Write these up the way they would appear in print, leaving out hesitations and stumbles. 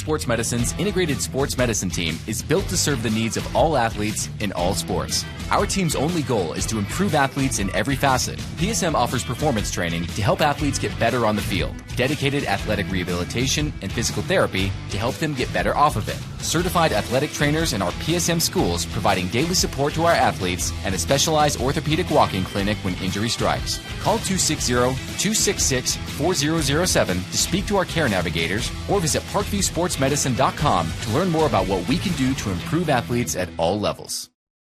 Sports Medicine's integrated sports medicine team is built to serve the needs of all athletes in all sports. Our team's only goal is to improve athletes in every facet. PSM offers performance training to help athletes get better on the field, dedicated athletic rehabilitation and physical therapy to help them get better off of it, certified athletic trainers in our PSM schools providing daily support to our athletes, and a specialized orthopedic walking clinic when injury strikes. Call 260-266-4007 to speak to our care navigators or visit parkviewsportsmedicine.com to learn more about what we can do to improve athletes at all levels.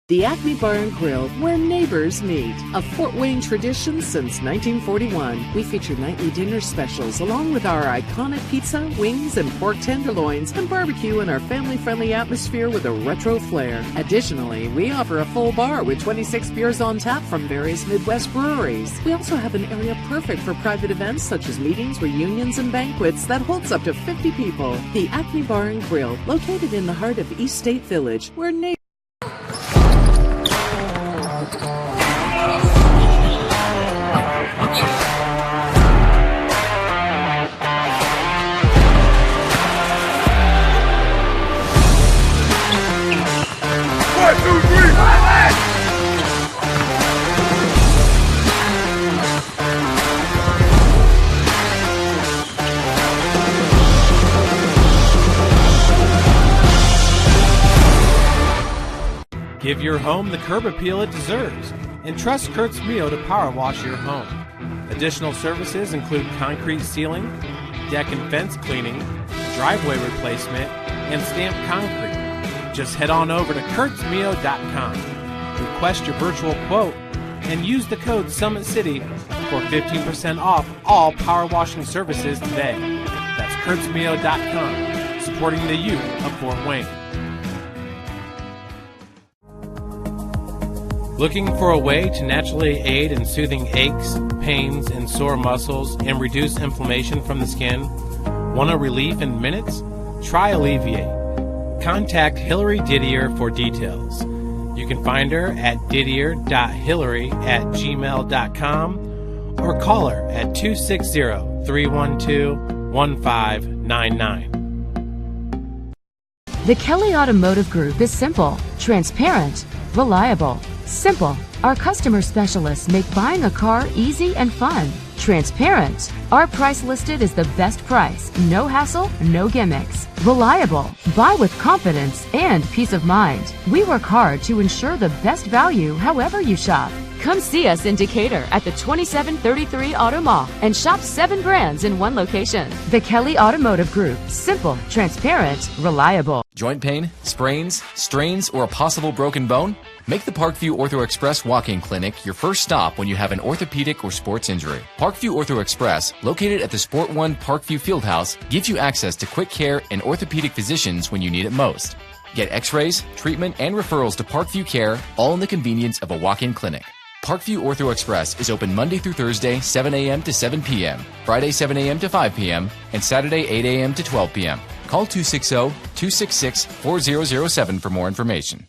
The Acme Bar and Grill, where neighbors meet. A Fort Wayne tradition since 1941. We feature nightly dinner specials along with our iconic pizza, wings, and pork tenderloins, and barbecue in our family-friendly atmosphere with a retro flair. Additionally, we offer a full bar with 26 beers on tap from various Midwest breweries. We also have an area perfect for private events such as meetings, reunions, and banquets that holds up to 50 people. The Acme Bar and Grill, located in the heart of East State Village, where neighbors... Give your home the curb appeal it deserves and trust Kurt's Mio to power wash your home. Additional services include concrete sealing, deck and fence cleaning, driveway replacement, and stamped concrete. Just head on over to kurtzmio.com, request your virtual quote, and use the code SummitCity for 15% off all power washing services today. That's kurtzmio.com, supporting the youth of Fort Wayne. Looking for a way to naturally aid in soothing aches, pains, and sore muscles and reduce inflammation from the skin? Want a relief in minutes? Try Alleviate. Contact Hillary Didier for details. You can find her at didier.hillary@gmail.com or call her at 260-312-1599. The Kelly Automotive Group is simple, transparent, reliable. Simple. Our customer specialists make buying a car easy and fun. Transparent. Our price listed is the best price. No hassle, no gimmicks. Reliable. Buy with confidence and peace of mind. We work hard to ensure the best value however you shop. Come see us in Decatur at the 2733 Auto Mall and shop 7 brands in one location. The Kelly Automotive Group. Simple, transparent, reliable. Joint pain, sprains, strains, or a possible broken bone? Make the Parkview Ortho Express walk-in clinic your first stop when you have an orthopedic or sports injury. Parkview Ortho Express, located at the Sport One Parkview Fieldhouse, gives you access to quick care and orthopedic physicians when you need it most. Get x-rays, treatment, and referrals to Parkview Care, all in the convenience of a walk-in clinic. Parkview Ortho Express is open Monday through Thursday, 7 a.m. to 7 p.m., Friday, 7 a.m. to 5 p.m., and Saturday, 8 a.m. to 12 p.m. Call 260-266-4007 for more information.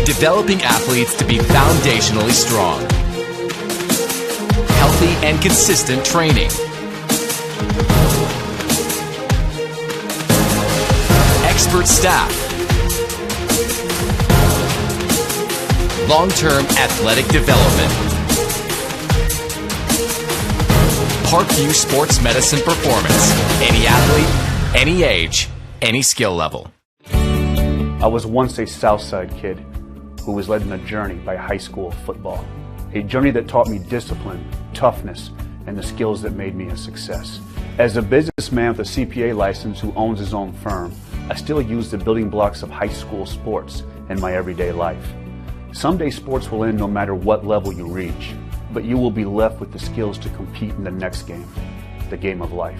Developing athletes to be foundationally strong. Healthy and consistent training. Expert staff. Long-term athletic development. Parkview Sports Medicine Performance. Any athlete, any age, any skill level. I was once a Southside kid who was led on a journey by high school football. A journey that taught me discipline, toughness, and the skills that made me a success. As a businessman with a CPA license who owns his own firm, I still use the building blocks of high school sports in my everyday life. Someday sports will end no matter what level you reach, but you will be left with the skills to compete in the next game. the game of life.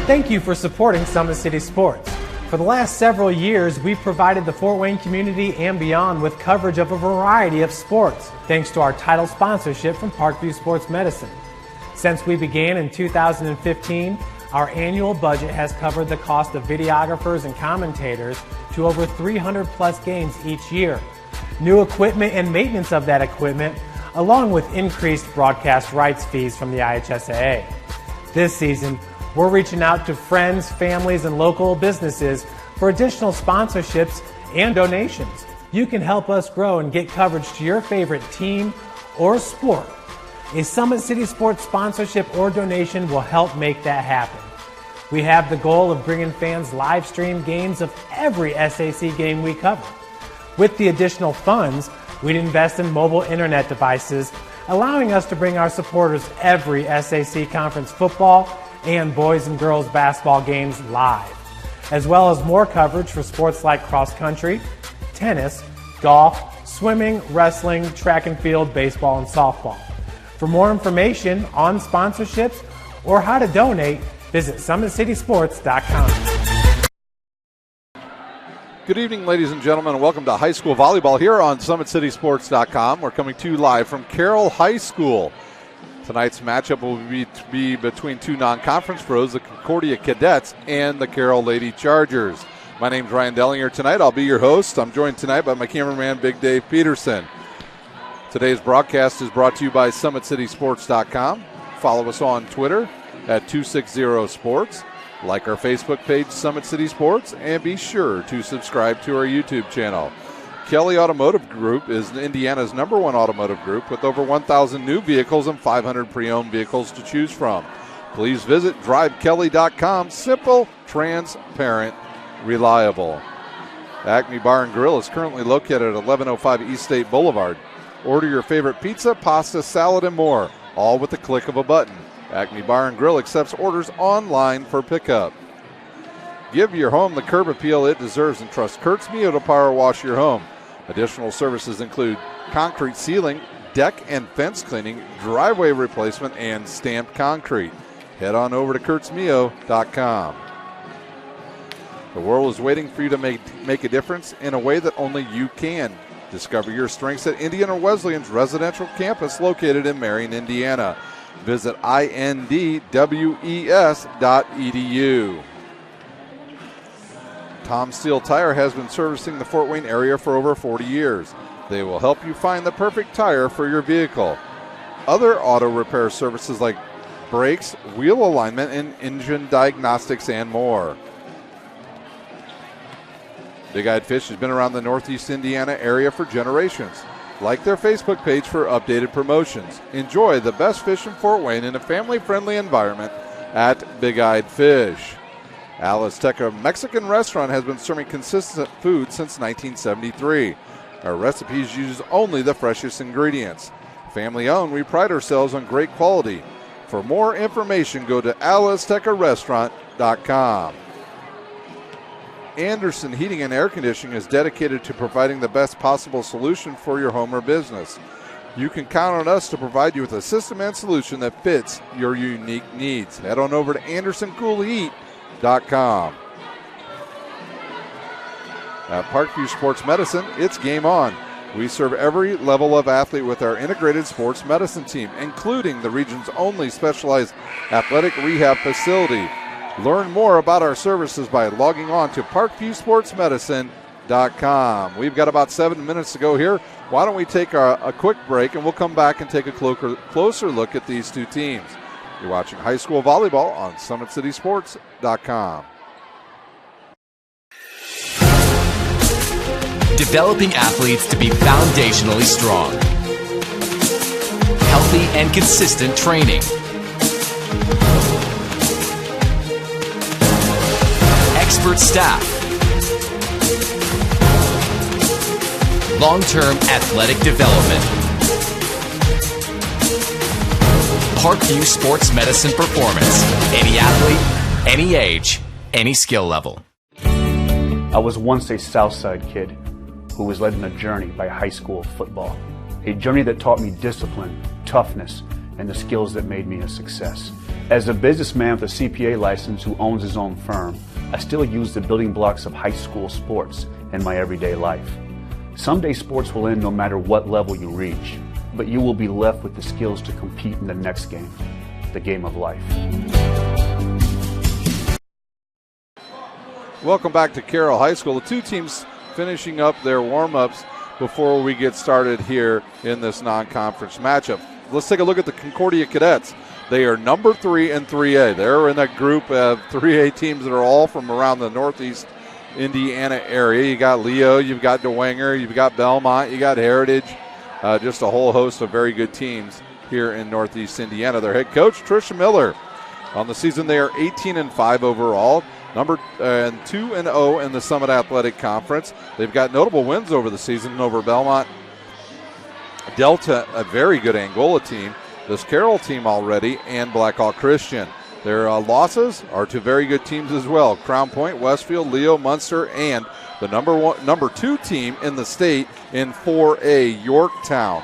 Thank you for supporting Summit City Sports. For the last several years, we've provided the Fort Wayne community and beyond with coverage of a variety of sports, thanks to our title sponsorship from Parkview Sports Medicine. Since we began in 2015, our annual budget has covered the cost of videographers and commentators to over 300 plus games each year. New equipment and maintenance of that equipment, along with increased broadcast rights fees from the IHSAA. This season, we're reaching out to friends, families, and local businesses for additional sponsorships and donations. You can help us grow and get coverage to your favorite team or sport. A Summit City Sports sponsorship or donation will help make that happen. We have the goal of bringing fans live stream games of every SAC game we cover. With the additional funds, we'd invest in mobile internet devices, allowing us to bring our supporters every SAC conference football and boys and girls basketball games live, as well as more coverage for sports like cross country, tennis, golf, swimming, wrestling, track and field, baseball, and softball. For more information on sponsorships or how to donate, visit SummitCitySports.com. Good evening, ladies and gentlemen, and welcome to high school volleyball here on SummitCitySports.com. We're coming to you live from Carroll High School. Tonight's matchup will be between two non-conference pros, the Concordia Cadets and the Carroll Lady Chargers. My name's Ryan Dellinger. Tonight I'll be your host. I'm joined tonight by my cameraman, Big Dave Peterson. Today's broadcast is brought to you by SummitCitySports.com. Follow us on Twitter at 260sports. Like our Facebook page, Summit City Sports, and be sure to subscribe to our YouTube channel. Kelly Automotive Group is Indiana's #1 automotive group with over 1,000 new vehicles and 500 pre-owned vehicles to choose from. Please visit drivekelly.com. Simple, transparent, reliable. Acme Bar and Grill is currently located at 1105 East State Boulevard. Order your favorite pizza, pasta, salad, and more, all with the click of a button. Acme Bar and Grill accepts orders online for pickup. Give your home the curb appeal it deserves and trust Kurt's Mio to power wash your home. Additional services include concrete sealing, deck and fence cleaning, driveway replacement, and stamped concrete. Head on over to kurtzmio.com. The world is waiting for you to make a difference in a way that only you can. Discover your strengths at Indiana Wesleyan's residential campus located in Marion, Indiana. Visit indwes.edu. Tom Steel Tire has been servicing the Fort Wayne area for over 40 years. They will help you find the perfect tire for your vehicle. Other auto repair services like brakes, wheel alignment, and engine diagnostics, and more. Big Eyed Fish has been around the Northeast Indiana area for generations. Like their Facebook page for updated promotions. Enjoy the best fish in Fort Wayne in a family-friendly environment at Big Eyed Fish. Azteca Mexican Restaurant has been serving consistent food since 1973. Our recipes use only the freshest ingredients. Family owned, we pride ourselves on great quality. For more information, go to aztecarestaurant.com. Anderson Heating and Air Conditioning is dedicated to providing the best possible solution for your home or business. You can count on us to provide you with a system and solution that fits your unique needs. Head on over to AndersonCoolHeat.com. At Parkview Sports Medicine, it's game on. We serve every level of athlete with our integrated sports medicine team, including the region's only specialized athletic rehab facility. Learn more about our services by logging on to parkviewsportsmedicine.com. We've got about 7 minutes to go here. Why don't we take a quick break, and we'll come back and take a closer look at these two teams. You're watching high school volleyball on SummitCitySports.com. Developing athletes to be foundationally strong. Healthy and consistent training. Expert staff. Long-term athletic development. Parkview Sports Medicine Performance. Any athlete, any age, any skill level. I was once a Southside kid who was led on a journey by high school football. a journey that taught me discipline, toughness, and the skills that made me a success. As a businessman with a CPA license who owns his own firm, I still use the building blocks of high school sports in my everyday life. Someday sports will end no matter what level you reach, but you will be left with the skills to compete in the next game, the game of life. Welcome back to Carroll High School. The two teams finishing up their warm-ups before we get started here in this non-conference matchup. Let's take a look at the Concordia Cadets. They are number 3 in 3A. They're in that group of 3A teams that are all from around the Northeast Indiana area. You got Leo, you've got DeWanger, you've got Belmont, you got Heritage, just a whole host of very good teams here in Northeast Indiana. Their head coach, Tricia Miller. On the season, they are 18-5 overall. Number 2-0 in the Summit Athletic Conference. They've got notable wins over the season over Belmont, Delta, a very good Angola team, this Carroll team already, and Blackhawk Christian. Their losses are to very good teams as well: Crown Point, Westfield, Leo, Munster, and the number 2 team in the state in 4A, Yorktown.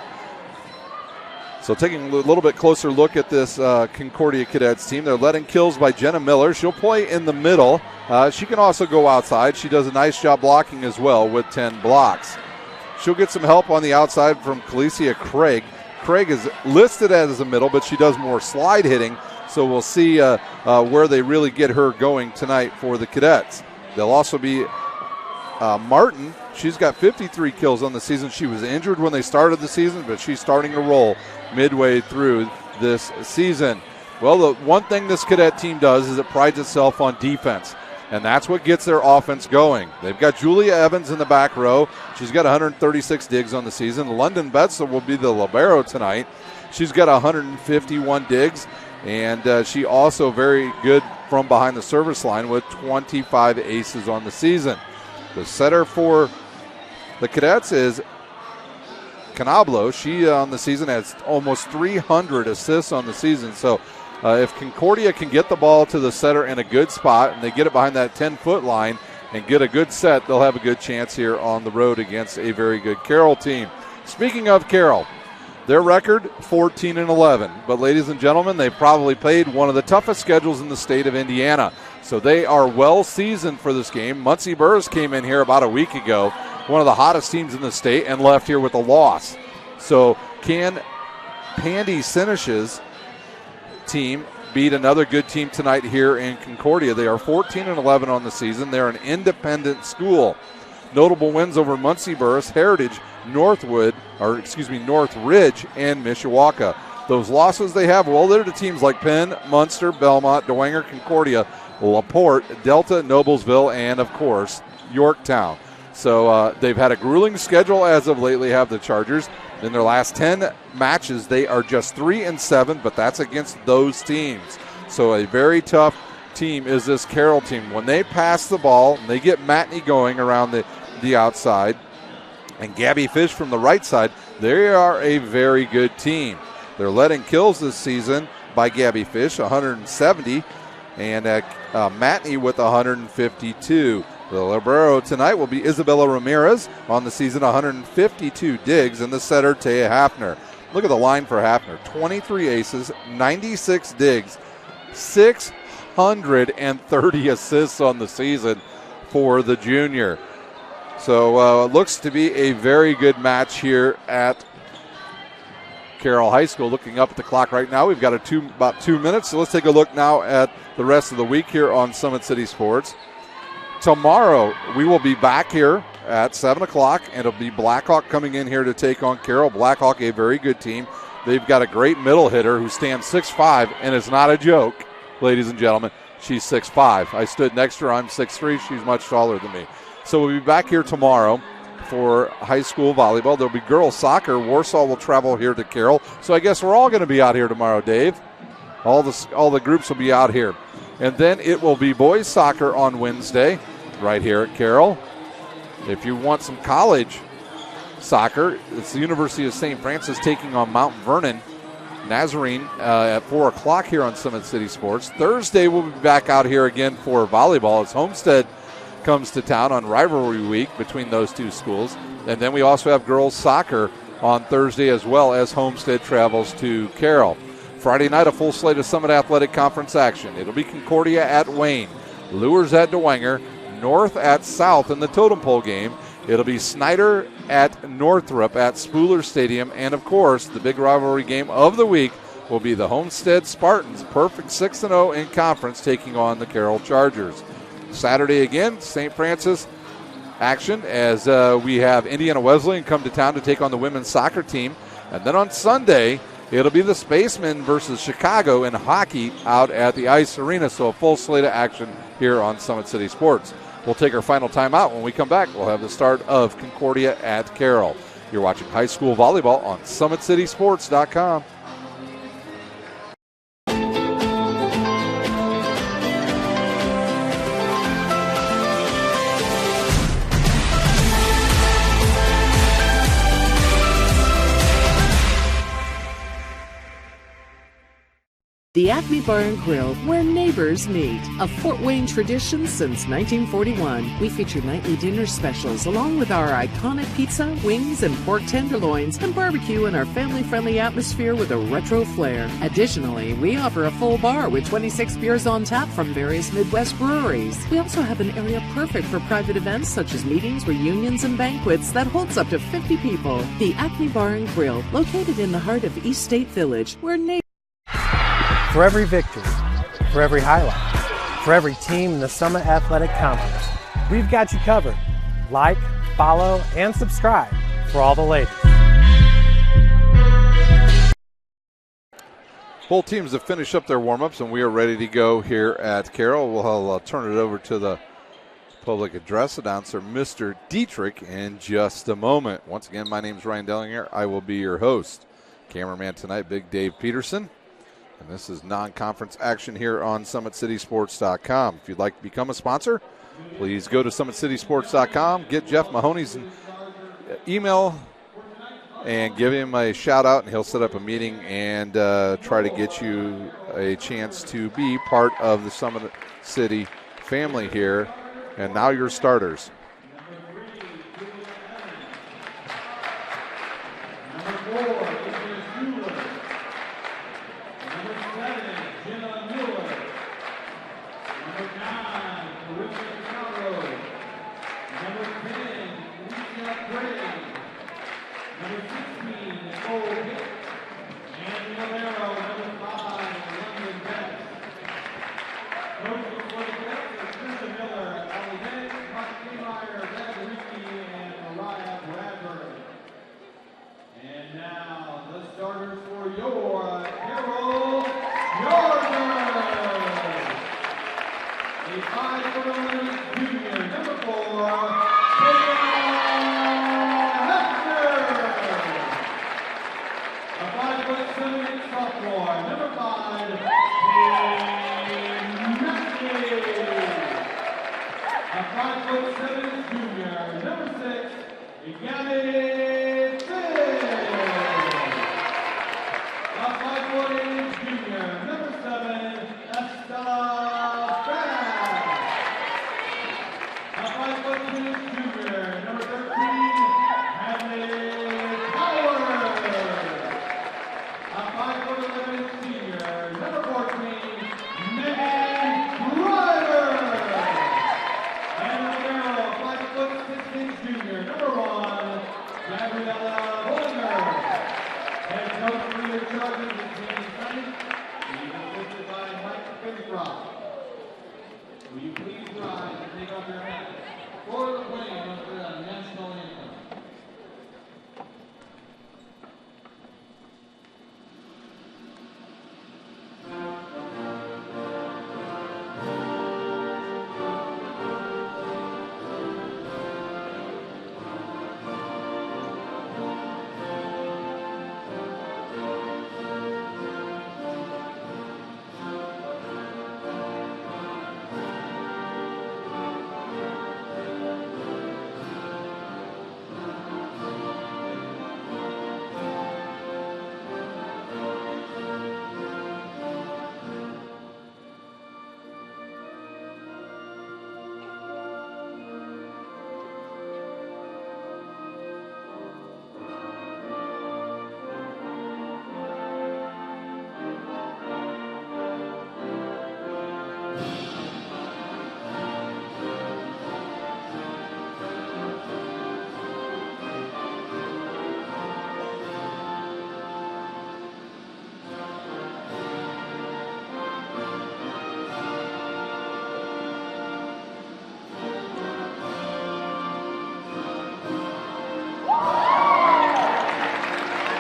So taking a little bit closer look at this Concordia Cadets team, they're led in kills by Jenna Miller. She'll play in the middle. She can also go outside. She does a nice job blocking as well with 10 blocks. She'll get some help on the outside from Calicia Craig. Craig is listed as a middle, but she does more slide hitting, so we'll see where they really get her going tonight for the Cadets. They'll also be Martin. She's got 53 kills on the season. She was injured when they started the season, but she's starting to roll midway through this season. Well, the one thing this cadet team does is it prides itself on defense, and that's what gets their offense going. They've got Julia Evans in the back row. She's got 136 digs on the season. London Betzel will be the libero tonight. She's got 151 digs, and she also very good from behind the service line with 25 aces on the season. The setter for the Cadets is Canablo. She on the season has almost 300 assists on the season. So if Concordia can get the ball to the setter in a good spot and they get it behind that 10-foot line and get a good set, they'll have a good chance here on the road against a very good Carroll team. Speaking of Carroll, their record 14-11. But ladies and gentlemen, they've probably played one of the toughest schedules in the state of Indiana. So they are well seasoned for this game. Muncie Burrs came in here about a week ago, one of the hottest teams in the state, and left here with a loss. So can Pandy Sinish's team beat another good team tonight here in Concordia? They are 14-11 on the season. They're an independent school. Notable wins over Muncie Burrs, Heritage, Northridge, and Mishawaka. Those losses they have, well, they're to teams like Penn, Munster, Belmont, DeWanger, Concordia, LaPorte, Delta, Noblesville, and, of course, Yorktown. So they've had a grueling schedule as of lately, have the Chargers. In their last 10 matches, they are just 3-7, but that's against those teams. So a very tough team is this Carroll team. When they pass the ball, and they get Matney going around the outside, and Gabby Fish from the right side, they are a very good team. They're led in kills this season by Gabby Fish, 170, and Matney with 152. The libero tonight will be Isabella Ramirez, on the season 152 digs, and the setter Taya Hafner. Look at the line for Hafner, 23 aces, 96 digs, 630 assists on the season for the junior. So it looks to be a very good match here at Carroll High School. Looking up at the clock right now, we've got about 2 minutes. So let's take a look now at the rest of the week here on Summit City Sports. Tomorrow, we will be back here at 7 o'clock, and it'll be Blackhawk coming in here to take on Carroll. Blackhawk, a very good team. They've got a great middle hitter who stands 6'5", and it's not a joke, ladies and gentlemen. She's 6'5". I stood next to her. I'm 6'3". She's much taller than me. So we'll be back here tomorrow for high school volleyball. There'll be girls soccer. Warsaw will travel here to Carroll. So I guess we're all going to be out here tomorrow, Dave. All the groups will be out here. And then it will be boys soccer on Wednesday right here at Carroll. If you want some college soccer, it's the University of St. Francis taking on Mount Vernon Nazarene at 4 o'clock here on Summit City Sports. Thursday we'll be back out here again for volleyball as Homestead comes to town on rivalry week between those two schools. And then we also have girls soccer on Thursday, as well as Homestead travels to Carroll. Friday night, a full slate of Summit Athletic Conference action. It'll be Concordia at Wayne, Lures at DeWanger, North at South in the totem pole game. It'll be Snyder at Northrop at Spooler Stadium. And, of course, the big rivalry game of the week will be the Homestead Spartans, perfect 6-0 in conference, taking on the Carroll Chargers. Saturday again, St. Francis action as we have Indiana Wesleyan come to town to take on the women's soccer team. And then on Sunday, it'll be the Spacemen versus Chicago in hockey out at the Ice Arena. So a full slate of action here on Summit City Sports. We'll take our final timeout. When we come back, we'll have the start of Concordia at Carroll. You're watching high school volleyball on SummitCitySports.com. The Acme Bar and Grill, where neighbors meet. A Fort Wayne tradition since 1941. We feature nightly dinner specials along with our iconic pizza, wings, and pork tenderloins, and barbecue in our family-friendly atmosphere with a retro flair. Additionally, we offer a full bar with 26 beers on tap from various Midwest breweries. We also have an area perfect for private events such as meetings, reunions, and banquets that holds up to 50 people. The Acme Bar and Grill, located in the heart of East State Village, where neighbors... For every victory, for every highlight, for every team in the Summit Athletic Conference, we've got you covered. Like, follow, and subscribe for all the latest. Both teams have finished up their warm-ups, and we are ready to go here at Carroll. We'll turn it over to the public address announcer, Mr. Dietrich, in just a moment. Once again, my name is Ryan Dellinger. I will be your host. Cameraman tonight, Big Dave Peterson. And this is non-conference action here on SummitCitySports.com. If you'd like to become a sponsor, please go to SummitCitySports.com, get Jeff Mahoney's email, and give him a shout-out, and he'll set up a meeting and try to get you a chance to be part of the Summit City family here. And now your starters.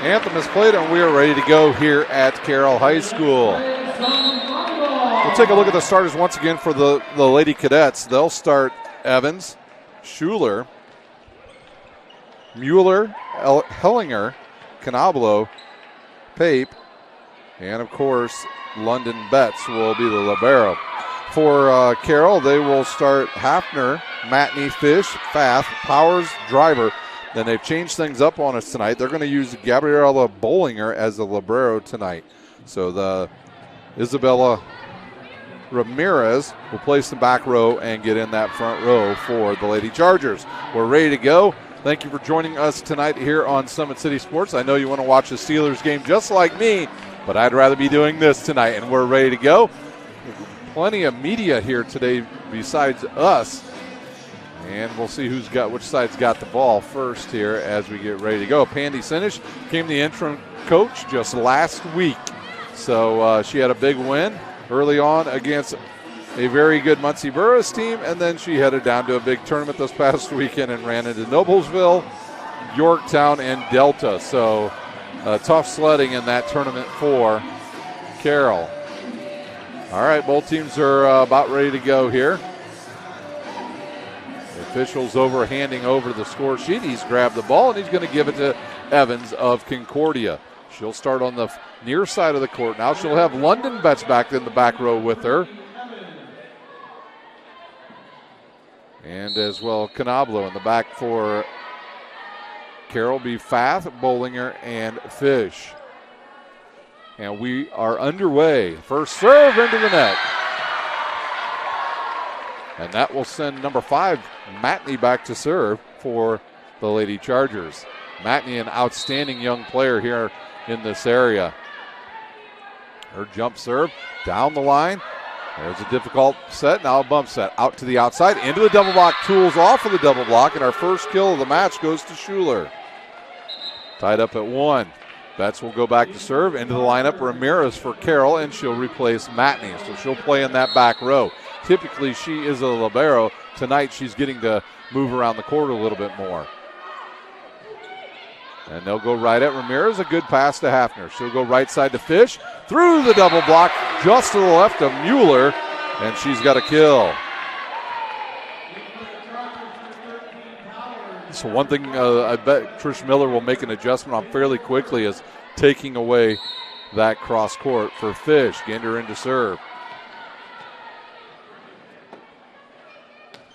Anthem is played, and we are ready to go here at Carroll High School. We'll take a look at the starters once again for the Lady Cadets. They'll start Evans, Schuler, Mueller, Hellinger, Canablo, Pape, and of course London Betts will be the libero. For Carroll, they will start Hafner, Matney, Fish, Fath, Powers, Driver. Then they've changed things up on us tonight. They're going to use Gabriella Bollinger as the libero tonight. So the Isabella Ramirez will place the back row and get in that front row for the Lady Chargers. We're ready to go. Thank you for joining us tonight here on Summit City Sports. I know you want to watch the Steelers game just like me, but I'd rather be doing this tonight, and we're ready to go. Plenty of media here today besides us, and we'll see which side's got the ball first here as we get ready to go. Pandy Sinish became the interim coach just last week, so she had a big win early on against a very good Muncie Burris team, and then she headed down to a big tournament this past weekend and ran into Noblesville, Yorktown, and Delta. So tough sledding in that tournament for Carroll. All right, both teams are about ready to go here. The official's handing over the score sheet. He's grabbed the ball, and he's going to give it to Evans of Concordia. She'll start on the near side of the court. Now she'll have London Betts back in the back row with her. And as well, Canablo in the back for Carroll be Fath, Bollinger, and Fish. And we are underway. First serve into the net. And that will send number 5, Matney, back to serve for the Lady Chargers. Matney, an outstanding young player here in this area. Her jump serve down the line. There's a difficult set, now a bump set. Out to the outside, into the double block, tools off of the double block, and our first kill of the match goes to Schuler. Tied up at 1. Betts will go back to serve. Into the lineup, Ramirez for Carroll, and she'll replace Matney. So she'll play in that back row. Typically, she is a libero. Tonight, she's getting to move around the court a little bit more. And they'll go right at Ramirez. A good pass to Hafner. She'll go right side to Fish. Through the double block, just to the left of Mueller, and she's got a kill. So one thing I bet Trish Miller will make an adjustment on fairly quickly is taking away that cross court for Fish. Gander into serve.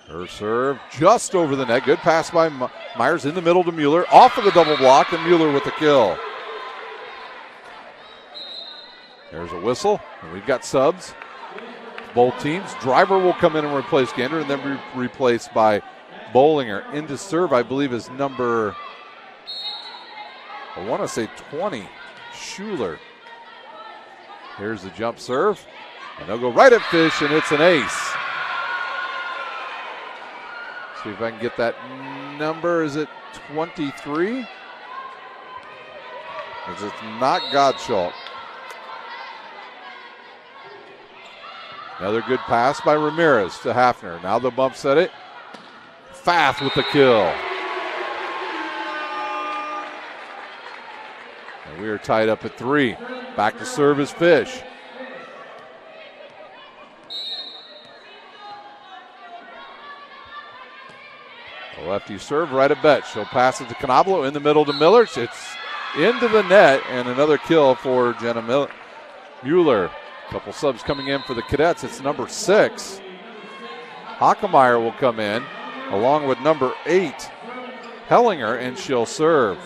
Her serve just over the net. Good pass by Myers in the middle to Mueller. Off of the double block, and Mueller with the kill. There's a whistle, and we've got subs. Both teams. Driver will come in and replace Gander, and then be replaced by Bollinger. Into serve, I believe, is number, I want to say 20, Schuler. Here's the jump serve, and they'll go right at Fish, and it's an ace. See if I can get that number. Is it 23? Is it not Godschalk? Another good pass by Ramirez to Hafner. Now the bump set it. Fath with the kill. And we are tied up at 3. Back to serve is Fish. A lefty serve right at Betts. She'll pass it to Canablo in the middle to Miller. It's into the net, and another kill for Jenna Mueller. A couple subs coming in for the Cadets. It's number 6. Hockemeyer will come in along with number 8, Hellinger, and she'll serve.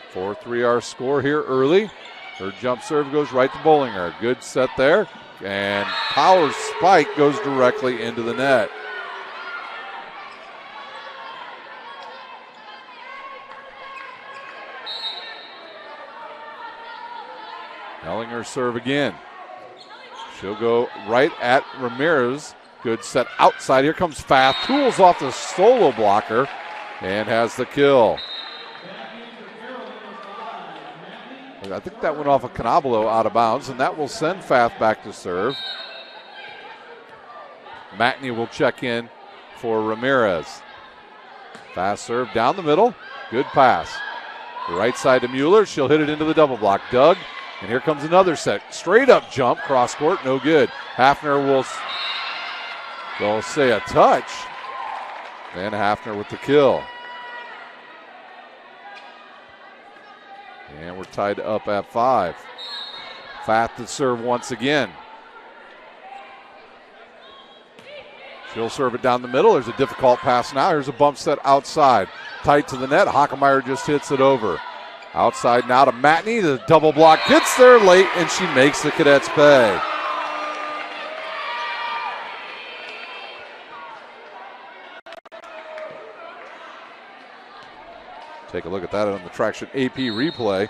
Four 3 our score here early. Her jump serve goes right to Bollinger. Good set there. And Powers' spike goes directly into the net. Hellinger serve again. She'll go right at Ramirez. Good set outside. Here comes Fath. Tools off the solo blocker and has the kill. I think that went off of Canablo out of bounds, and that will send Fath back to serve. Matney will check in for Ramirez. Fast serve down the middle. Good pass. Right side to Mueller. She'll hit it into the double block. Doug. And here comes another set. Straight up jump. Cross court. No good. Hafner will, they'll say a touch. And Hafner with the kill. And we're tied up at 5. Fath to serve once again. She'll serve it down the middle. There's a difficult pass now. Here's a bump set outside. Tight to the net. Hockemeyer just hits it over. Outside now to Matney. The double block gets there late, and she makes the Cadets pay. Take a look at that on the Traction AP replay.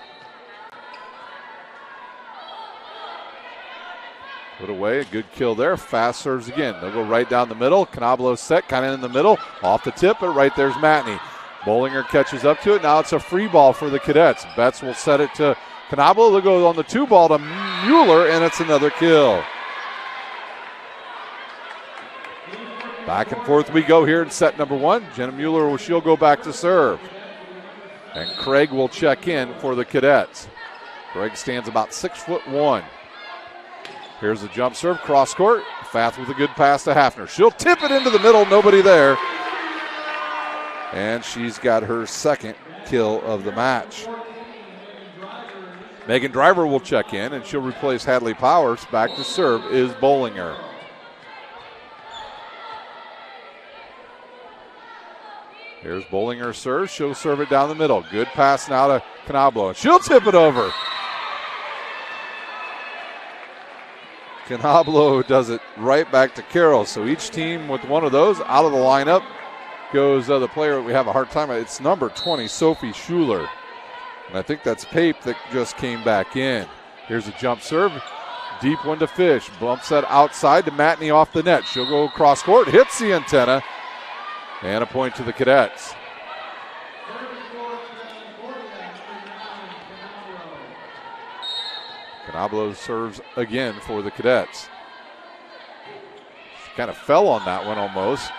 Put away, a good kill there. Fast serves again. They'll go right down the middle. Canablo set, kind of in the middle. Off the tip, but right there's Matney. Bollinger catches up to it. Now it's a free ball for the Cadets. Betts will set it to Canablo. They'll go on the 2 ball to Mueller, and it's another kill. Back and forth we go here in set number 1. Jenna Mueller, she'll go back to serve. And Craig will check in for the Cadets. Craig stands about 6'1". Here's the jump serve, cross court. Fath with a good pass to Hafner. She'll tip it into the middle, nobody there. And she's got her second kill of the match. Megan Driver will check in, and she'll replace Hadley Powers. Back to serve is Bollinger. Here's Bollinger serve. She'll serve it down the middle. Good pass now to Canablo. She'll tip it over. Canablo does it right back to Carroll. So each team with one of those out of the lineup goes the player we have a hard time. It's number 20, Sophie Schuler. And I think that's Pape that just came back in. Here's a jump serve. Deep one to Fish. Bumps that outside to Matney off the net. She'll go cross court. Hits the antenna. And a point to the Cadets. Canablo serves again for the Cadets. She kind of fell on that one almost.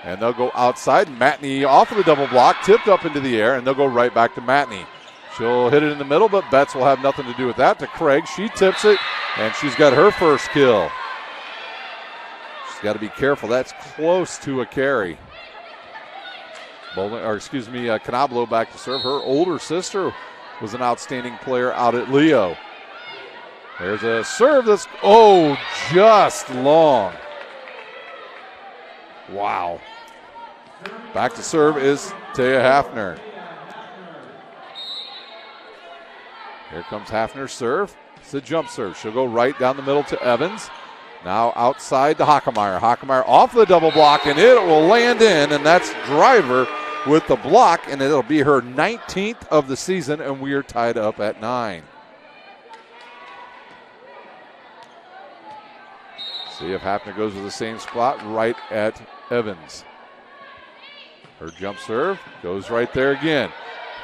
And they'll go outside. Matney off of the double block, tipped up into the air, and they'll go right back to Matney. She'll hit it in the middle, but Betts will have nothing to do with that. To Craig, she tips it, and she's got her first kill. She's got to be careful. That's close to a carry. Canablo back to serve. Her older sister was an outstanding player out at Leo. There's a serve that's, just long. Wow. Back to serve is Taya Hafner. Here comes Hafner's serve. It's a jump serve. She'll go right down the middle to Evans. Now outside to Hockemeyer. Hockemeyer off the double block, and it will land in, and that's Driver with the block, and it'll be her 19th of the season, and we are tied up at 9. See if Hafner goes to the same spot right at Evans. Her jump serve goes right there again.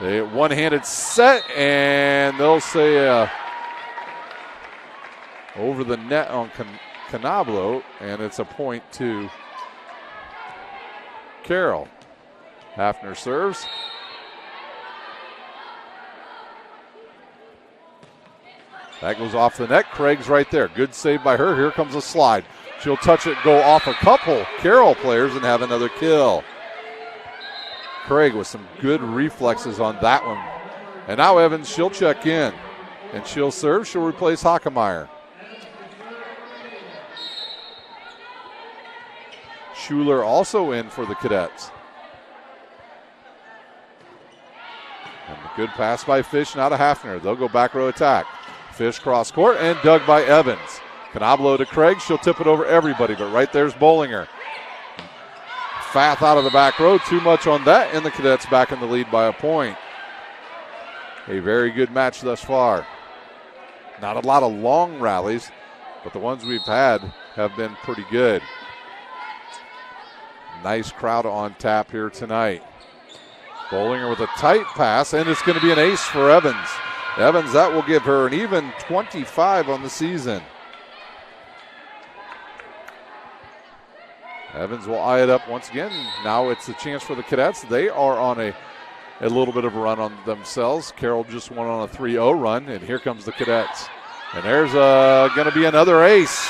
They one-handed set, and they'll say over the net on Canablo, and it's a point to Carroll. Hafner serves. That goes off the net. Craig's right there. Good save by her. Here comes a slide. She'll touch it, go off a couple Carroll players, and have another kill. Craig with some good reflexes on that one. And now Evans, she'll check in. And she'll serve. She'll replace Hockemeyer. Schuler also in for the Cadets. And a good pass by Fish, now to Hafner. They'll go back row attack. Fish cross court and dug by Evans. Canablo to Craig. She'll tip it over everybody, but right there's Bollinger. Fath out of the back row. Too much on that, and the Cadets back in the lead by a point. A very good match thus far. Not a lot of long rallies, but the ones we've had have been pretty good. Nice crowd on tap here tonight. Bollinger with a tight pass, and it's going to be an ace for Evans. Evans, that will give her an even 25 on the season. Evans will eye it up once again. Now it's a chance for the Cadets. They are on a little bit of a run on themselves. Carroll just went on a 3-0 run, and here comes the Cadets. And there's going to be another ace.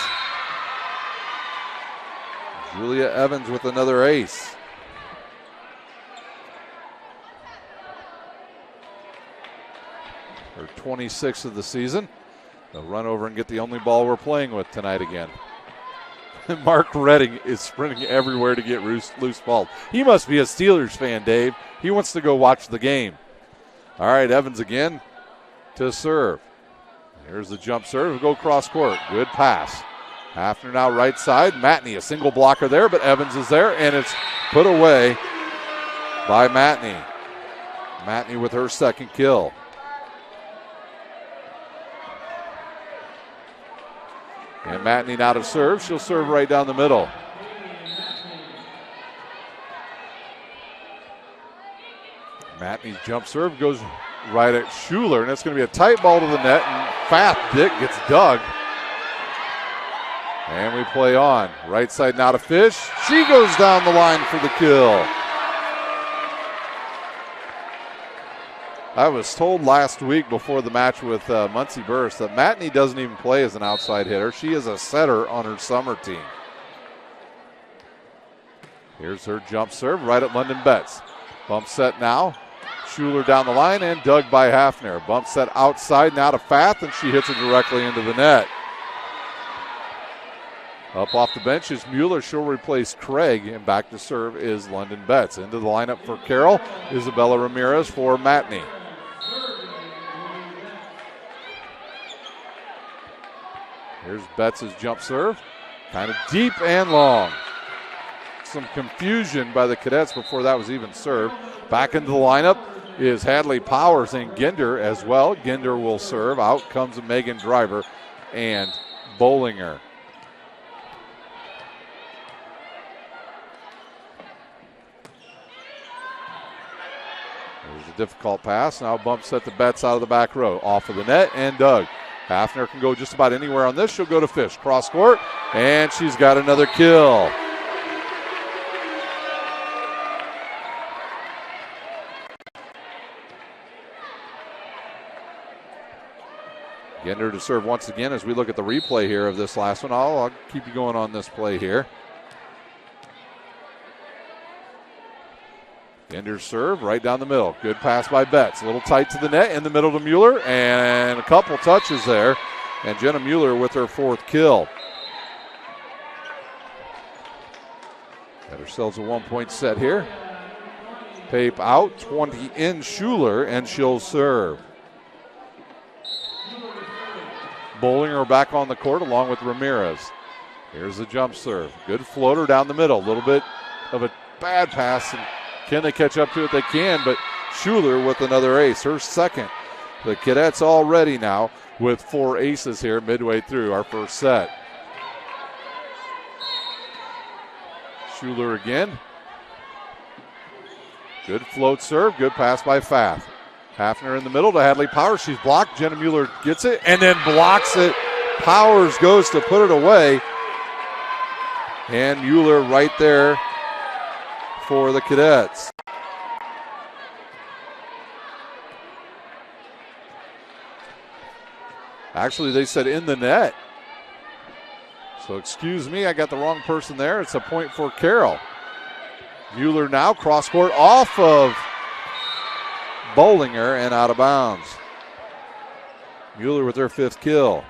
Julia Evans with another ace. Her 26th of the season. They'll run over and get the only ball we're playing with tonight again. Mark Redding is sprinting everywhere to get loose balls. He must be a Steelers fan, Dave. He wants to go watch the game. All right, Evans again to serve. Here's the jump serve. Go cross court. Good pass. Hafner now right side. Matney, a single blocker there, but Evans is there, and it's put away by Matney. Matney with her second kill. And Matney now to serve. She'll serve right down the middle. Matney's jump serve goes right at Schuler, and it's going to be a tight ball to the net, and Fath Dick gets dug. And we play on. Right side now to Fish. She goes down the line for the kill. I was told last week before the match with Muncie Burst that Matney doesn't even play as an outside hitter. She is a setter on her summer team. Here's her jump serve right at London Betts. Bump set now. Schuler down the line and dug by Hafner. Bump set outside now to Fath, and she hits it directly into the net. Up off the bench is Mueller. She'll replace Craig, and back to serve is London Betts. Into the lineup for Carroll, Isabella Ramirez for Matney. Here's Betts' jump serve. Kind of deep and long. Some confusion by the Cadets before that was even served. Back into the lineup is Hadley Powers and Ginder as well. Ginder will serve. Out comes Megan Driver and Bollinger. There's a difficult pass. Now bump set the Betts out of the back row. Off of the net and dug. Hafner can go just about anywhere on this. She'll go to Fish. Cross court, and she's got another kill. Ginder to serve once again as we look at the replay here of this last one. I'll keep you going on this play here. Ginder's serve right down the middle. Good pass by Betts. A little tight to the net, in the middle to Mueller, and a couple touches there. And Jenna Mueller with her fourth kill. Got ourselves a 1-point set here. Pape out, 20 in Schuler, and she'll serve. Bollinger back on the court along with Ramirez. Here's the jump serve. Good floater down the middle. A little bit of a bad pass, and can they catch up to it? They can, but Schuler with another ace, her second. The Cadets all ready now with 4 aces here midway through our first set. Schuler again. Good float serve, good pass by Fath. Hafner in the middle to Hadley Powers. She's blocked. Jenna Mueller gets it and then blocks it. Powers goes to put it away. And Mueller right there for the Cadets. Actually, they said in the net. So excuse me, I got the wrong person there. It's a point for Carroll. Mueller now cross court off of Bollinger and out of bounds. Mueller with her 5th kill.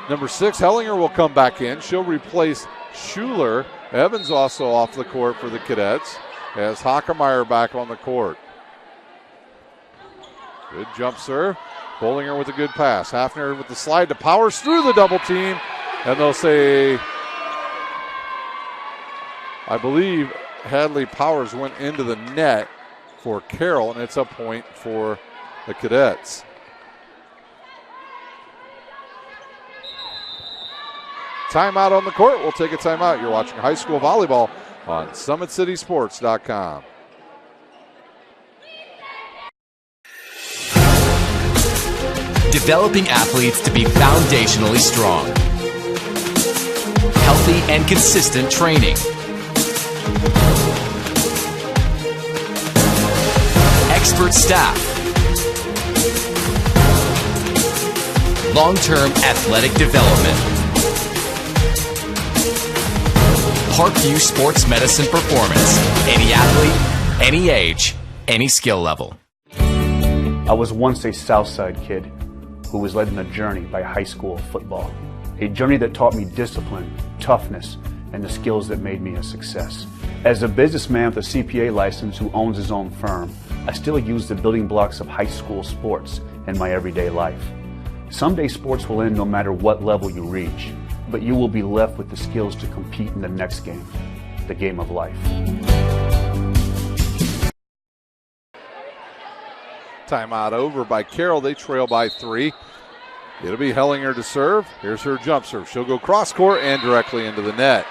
Number 6, Hellinger will come back in. She'll replace Schuler. Evans also off the court for the Cadets as Hockemeyer back on the court. Good jump serve. Bollinger with a good pass. Hafner with the slide to Powers through the double team. And they'll say, I believe Hadley Powers went into the net for Carroll, and it's a point for the Cadets. Timeout on the court. We'll take a timeout. You're watching high school volleyball on SummitCitySports.com. developing athletes to be foundationally strong. Healthy and consistent training. Expert staff. Long-term athletic development. Parkview Sports Medicine Performance. Any athlete, any age, any skill level. I was once a Southside kid who was led on a journey by high school football. A journey that taught me discipline, toughness, and the skills that made me a success. As a businessman with a CPA license who owns his own firm, I still use the building blocks of high school sports in my everyday life. Someday sports will end no matter what level you reach, but you will be left with the skills to compete in the next game, the game of life. Timeout over by Carroll. They trail by 3. It'll be Hellinger to serve. Here's her jump serve. She'll go cross court and directly into the net.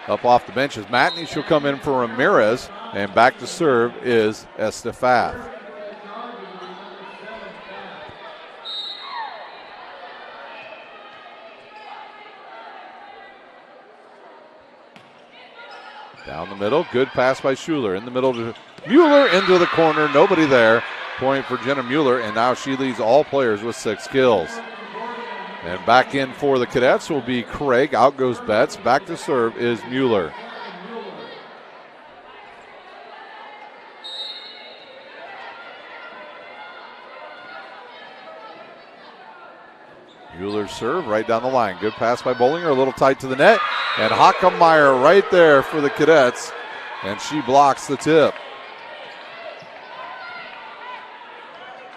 Up off the bench is Mahoney. She'll come in for Ramirez, and back to serve is Estefan. Down the middle, good pass by Schuler. In the middle to Mueller, into the corner, nobody there. Point for Jenna Mueller, and now she leads all players with 6 kills. And back in for the Cadets will be Craig. Out goes Betts. Back to serve is Mueller. Mueller's serve right down the line. Good pass by Bollinger, a little tight to the net. And Hockemeyer right there for the Cadets, and she blocks the tip.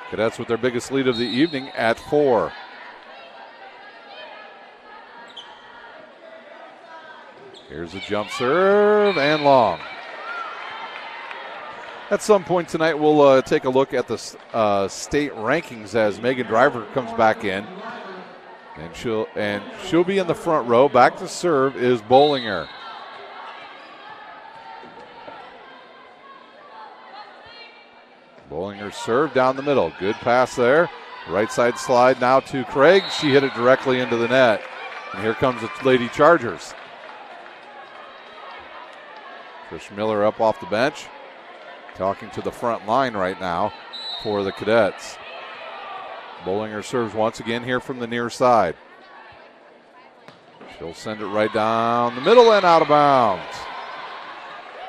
Cadets with their biggest lead of the evening at 4. Here's a jump serve and long. At some point tonight, we'll take a look at the state rankings as Megan Driver comes back in. And she'll be in the front row. Back to serve is Bollinger. Bollinger serve down the middle. Good pass there. Right side slide now to Craig. She hit it directly into the net. And here comes the Lady Chargers. Trish Miller up off the bench. Talking to the front line right now for the Cadets. Bollinger serves once again here from the near side. She'll send it right down the middle and out of bounds.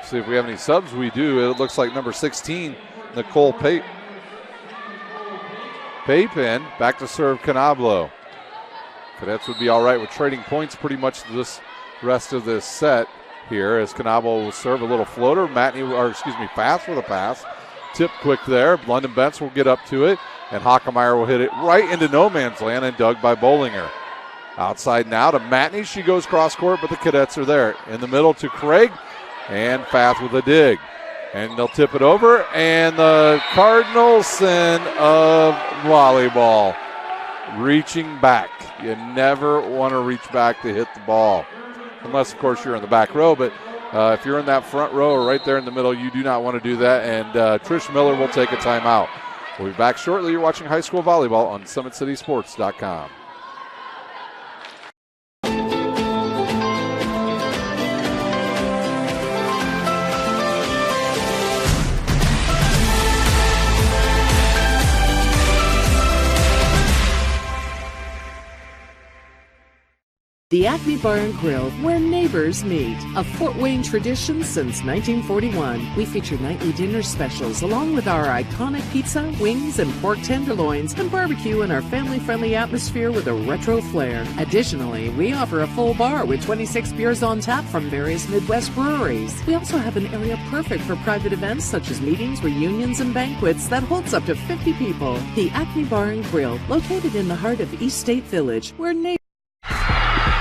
See if we have any subs. We do. It looks like number 16, Nicole Papin. Back to serve Canablo. Cadets would be all right with trading points pretty much this rest of this set here as Canablo will serve a little floater. Fast with a pass. Tip quick there. London Bentz will get up to it. And Hockemeyer will hit it right into no man's land and dug by Bollinger. Outside now to Matney. She goes cross court, but the Cadets are there. In the middle to Craig. And Fath with a dig. And they'll tip it over. And the Cardinals send of volleyball. Reaching back. You never want to reach back to hit the ball. Unless, of course, you're in the back row. But if you're in that front row or right there in the middle, you do not want to do that. And Trish Miller will take a timeout. We'll be back shortly. You're watching high school volleyball on SummitCitySports.com. The Acme Bar and Grill, where neighbors meet. A Fort Wayne tradition since 1941. We feature nightly dinner specials along with our iconic pizza, wings, and pork tenderloins, and barbecue in our family-friendly atmosphere with a retro flair. Additionally, we offer a full bar with 26 beers on tap from various Midwest breweries. We also have an area perfect for private events such as meetings, reunions, and banquets that holds up to 50 people. The Acme Bar and Grill, located in the heart of East State Village, where neighbors...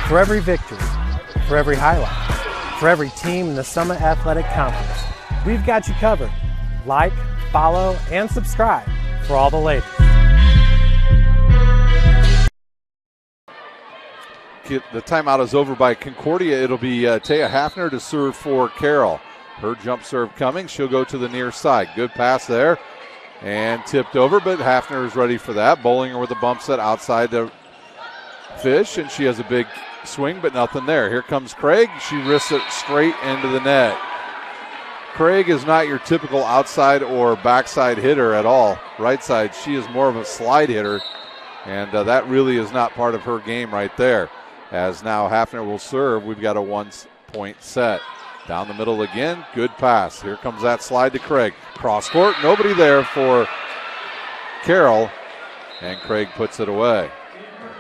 For every victory, for every highlight, for every team in the Summit Athletic Conference, we've got you covered. Like, follow, and subscribe for all the latest. The timeout is over by Concordia. It'll be Taya Hafner to serve for Carroll. Her jump serve coming. She'll go to the near side. Good pass there. and tipped over, but Hafner is ready for that. Bollinger with a bump set outside to Fish, and she has a big swing, but nothing there. Here comes Craig. She risks it straight into the net. Craig is not your typical outside or backside hitter at all. Right side, she is more of a slide hitter, and that really is not part of her game right there. As now Hafner will serve, we've got a 1-point set. Down the middle again, good pass. Here comes that slide to Craig. Cross court, nobody there for Carroll, and Craig puts it away.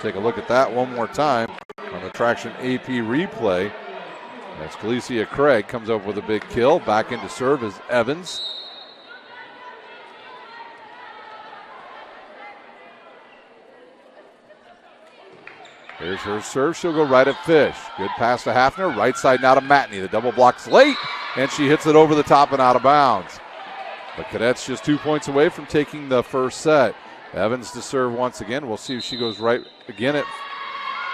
Take a look at that one more time on the Traction AP replay. As Calicia Craig comes up with a big kill. Back into serve is Evans. Here's her serve. She'll go right at Fish. Good pass to Hafner. Right side now to Mahoney. The double block's late, and she hits it over the top and out of bounds. The Cadets just 2 points away from taking the first set. Evans to serve once again. We'll see if she goes right again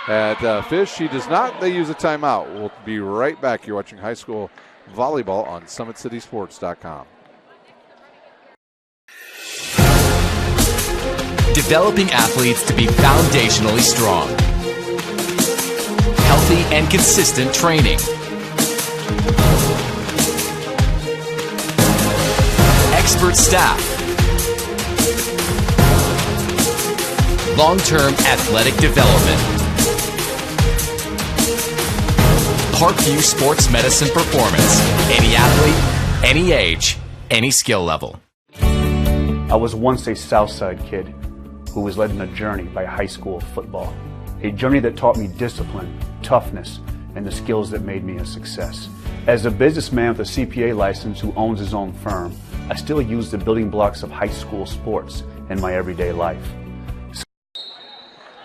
at Fish. She does not. They use a timeout. We'll be right back. You're watching high school volleyball on SummitCitySports.com. Developing athletes to be foundationally strong. Healthy and consistent training. Expert staff. Long-term athletic development. Parkview Sports Medicine Performance. Any athlete, any age, any skill level. I was once a Southside kid who was led on a journey by high school football. A journey that taught me discipline, toughness, and the skills that made me a success. As a businessman with a CPA license who owns his own firm, I still use the building blocks of high school sports in my everyday life.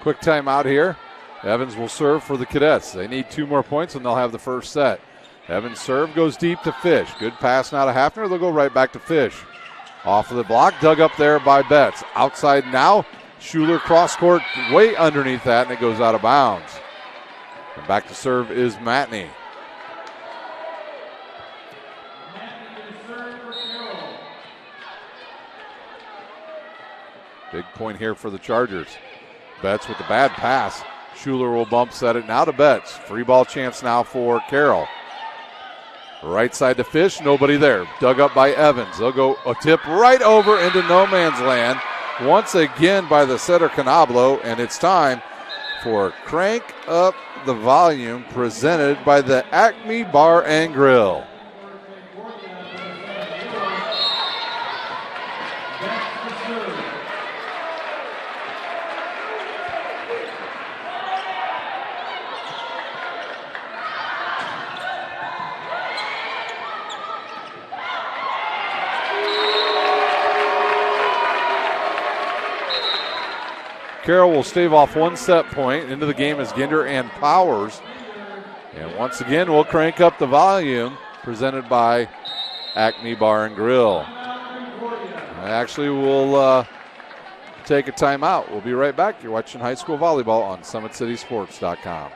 Quick timeout here. Evans will serve for the Cadets. They need 2 more points and they'll have the first set. Evans' serve goes deep to Fish. Good pass now to Hafner. They'll go right back to Fish. Off of the block, dug up there by Betts. Outside now, Schuler cross court way underneath that, and it goes out of bounds. And back to serve is Mahoney. Big point here for the Chargers. Betts with the bad pass. Schuler will bump set it now to Betts. Free ball chance now for Carroll. Right side to Fish, nobody there. Dug up by Evans. They'll go a tip right over into no man's land. Once again by the setter Canablo, and it's time for Crank Up the Volume, presented by the Acme Bar and Grill. Carroll will stave off 1 set point. Into the game is Ginder and Powers. And once again, we'll crank up the volume, presented by Acme Bar and Grill. Actually, we'll take a timeout. We'll be right back. You're watching high school volleyball on SummitCitySports.com.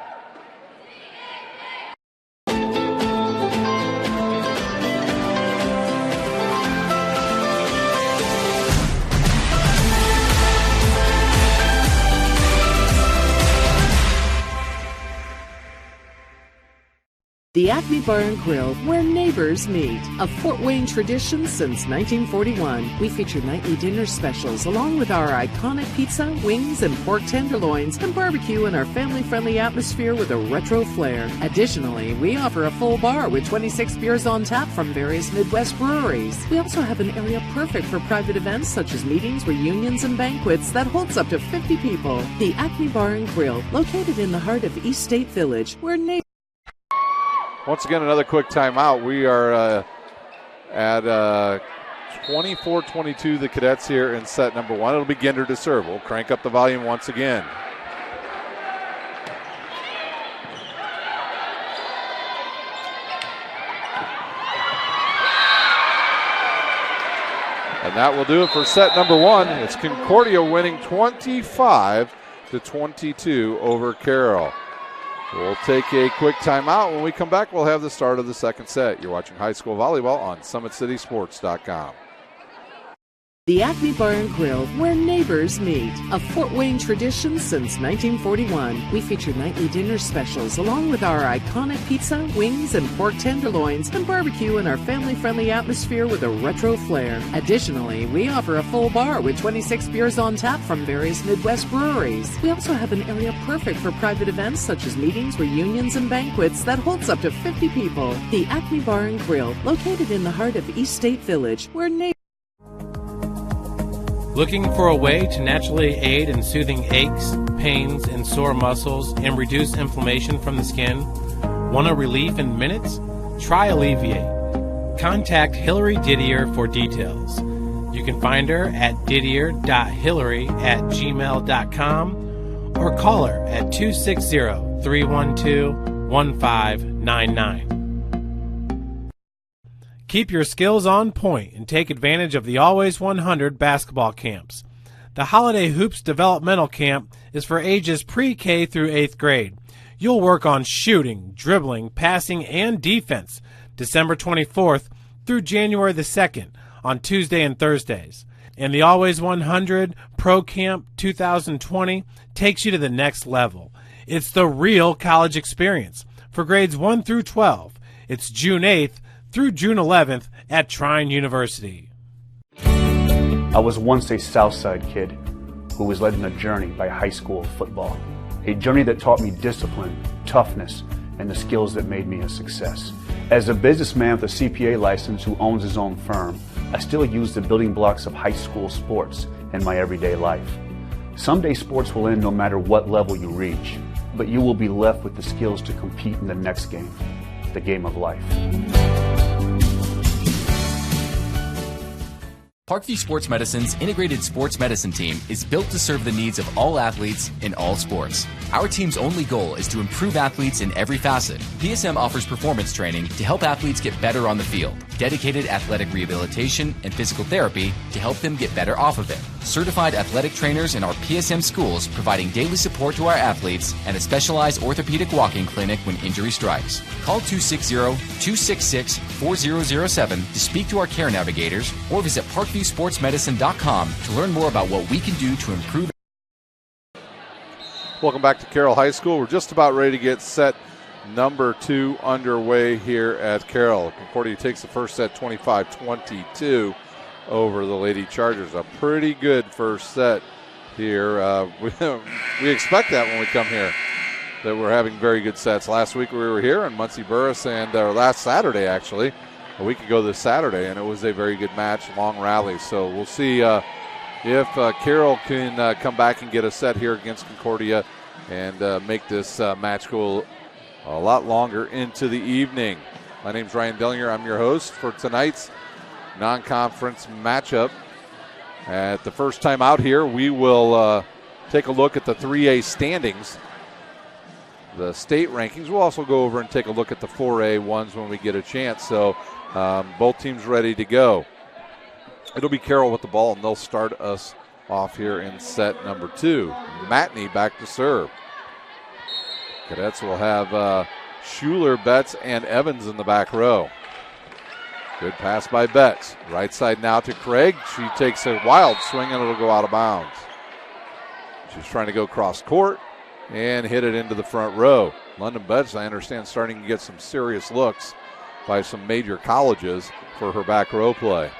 The Acme Bar and Grill, where neighbors meet. A Fort Wayne tradition since 1941. We feature nightly dinner specials along with our iconic pizza, wings, and pork tenderloins, and barbecue in our family-friendly atmosphere with a retro flair. Additionally, we offer a full bar with 26 beers on tap from various Midwest breweries. We also have an area perfect for private events such as meetings, reunions, and banquets that holds up to 50 people. The Acme Bar and Grill, located in the heart of East State Village, where neighbors... Once again, another quick timeout. We are at 24-22, the Cadets here in set number 1. It'll be Ginder to serve. We'll crank up the volume once again. And that will do it for set number 1. It's Concordia winning 25-22 over Carroll. We'll take a quick timeout. When we come back, we'll have the start of the second set. You're watching high school volleyball on SummitCitySports.com. The Acme Bar and Grill, where neighbors meet. A Fort Wayne tradition since 1941. We feature nightly dinner specials along with our iconic pizza, wings, and pork tenderloins, and barbecue in our family-friendly atmosphere with a retro flair. Additionally, we offer a full bar with 26 beers on tap from various Midwest breweries. We also have an area perfect for private events such as meetings, reunions, and banquets that holds up to 50 people. The Acme Bar and Grill, located in the heart of East State Village, where neighbors... Looking for a way to naturally aid in soothing aches, pains, and sore muscles and reduce inflammation from the skin? Want a relief in minutes? Try Alleviate. Contact Hillary Didier for details. You can find her at didier.hillary@gmail.com or call her at 260-312-1599. Keep your skills on point and take advantage of the Always 100 basketball camps. The Holiday Hoops Developmental Camp is for ages pre-K through 8th grade. You'll work on shooting, dribbling, passing, and defense December 24th through January the 2nd on Tuesday and Thursdays. And the Always 100 Pro Camp 2020 takes you to the next level. It's the real college experience for grades 1 through 12. It's June 8th through June 11th at Trine University. I was once a Southside kid who was led on a journey by high school football. A journey that taught me discipline, toughness, and the skills that made me a success. As a businessman with a CPA license who owns his own firm, I still use the building blocks of high school sports in my everyday life. Someday sports will end no matter what level you reach, but you will be left with the skills to compete in the next game, the game of life. Parkview Sports Medicine's integrated sports medicine team is built to serve the needs of all athletes in all sports. Our team's only goal is to improve athletes in every facet. PSM offers performance training to help athletes get better on the field, dedicated athletic rehabilitation and physical therapy to help them get better off of it, certified athletic trainers in our PSM schools providing daily support to our athletes, and a specialized orthopedic walking clinic when injury strikes. Call 260-266-4007 to speak to our care navigators or visit parkviewsportsmedicine.com to learn more about what we can do to improve. Welcome back to Carroll High School. We're just about ready to get set number 2 underway here at Carroll. Concordia takes the first set 25-22 over the Lady Chargers. A pretty good first set here. We expect that when we come here, that we're having very good sets. Last week we were here in Muncie Burris, and last Saturday actually, a week ago this Saturday, and it was a very good match, long rally. So we'll see if Carroll can come back and get a set here against Concordia and make this match go a lot longer into the evening. My name's Ryan Dellinger. I'm your host for tonight's non-conference matchup. At the first time out here, we will take a look at the 3A standings, the state rankings. We'll also go over and take a look at the 4A ones when we get a chance. So both teams ready to go. It'll be Carroll with the ball, and they'll start us off here in set number 2. Mahoney back to serve. Cadets will have Schuler, Betts, and Evans in the back row. Good pass by Betts. Right side now to Craig. She takes a wild swing, and it'll go out of bounds. She's trying to go cross court and hit it into the front row. London Betts, I understand, starting to get some serious looks by some major colleges for her back row play.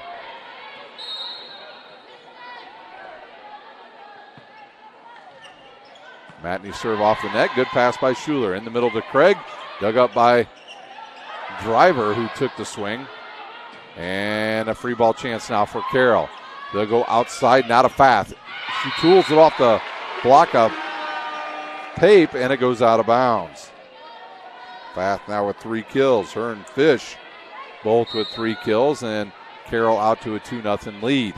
Mahoney serve off the net. Good pass by Schuler. In the middle to Craig. Dug up by Driver, who took the swing. And a free ball chance now for Carroll. They'll go outside, now to Fath. She tools it off the block of Pape, and it goes out of bounds. Fath now with 3 kills. Her and Fish both with 3 kills, and Carroll out to a 2-0 lead.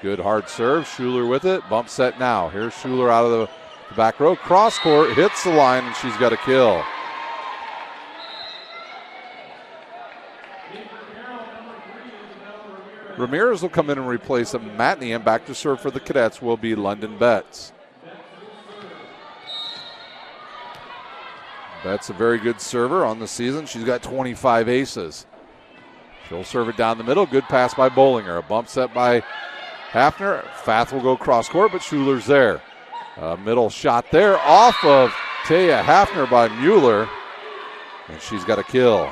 Good hard serve. Schuler with it. Bump set now. Here's Schuler out of the back row. Cross court. Hits the line, and she's got a kill. Ramirez will come in and replace Mahoney, and back to serve for the Cadets will be London Betts. Betts a very good server on the season. She's got 25 aces. She'll serve it down the middle. Good pass by Bollinger. A bump set by Hafner. Fath will go cross court, but Schuler's there. Middle shot there off of Taya Hafner by Mueller, and she's got a kill.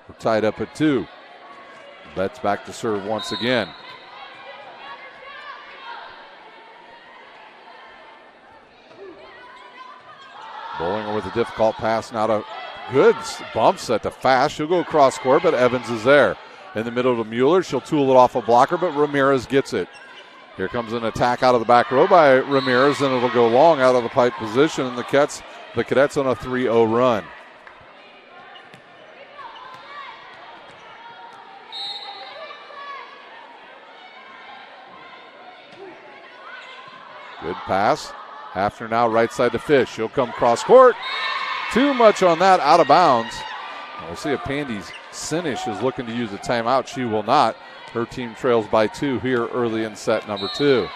We're tied up at 2. Betts back to serve once again. Bollinger with a difficult pass now to good bump set to Fast. She'll go across court, but Evans is there. In the middle to Mueller. She'll tool it off a blocker, but Ramirez gets it. Here comes an attack out of the back row by Ramirez, and it'll go long out of the pipe position, and the Cadets on a 3-0 run. Good pass. Hafner now right side to Fish. She'll come cross court. Too much on that, out of bounds. We'll see if Pandy's Sinish is looking to use a timeout. She will not. Her team trails by 2 here early in set number 2.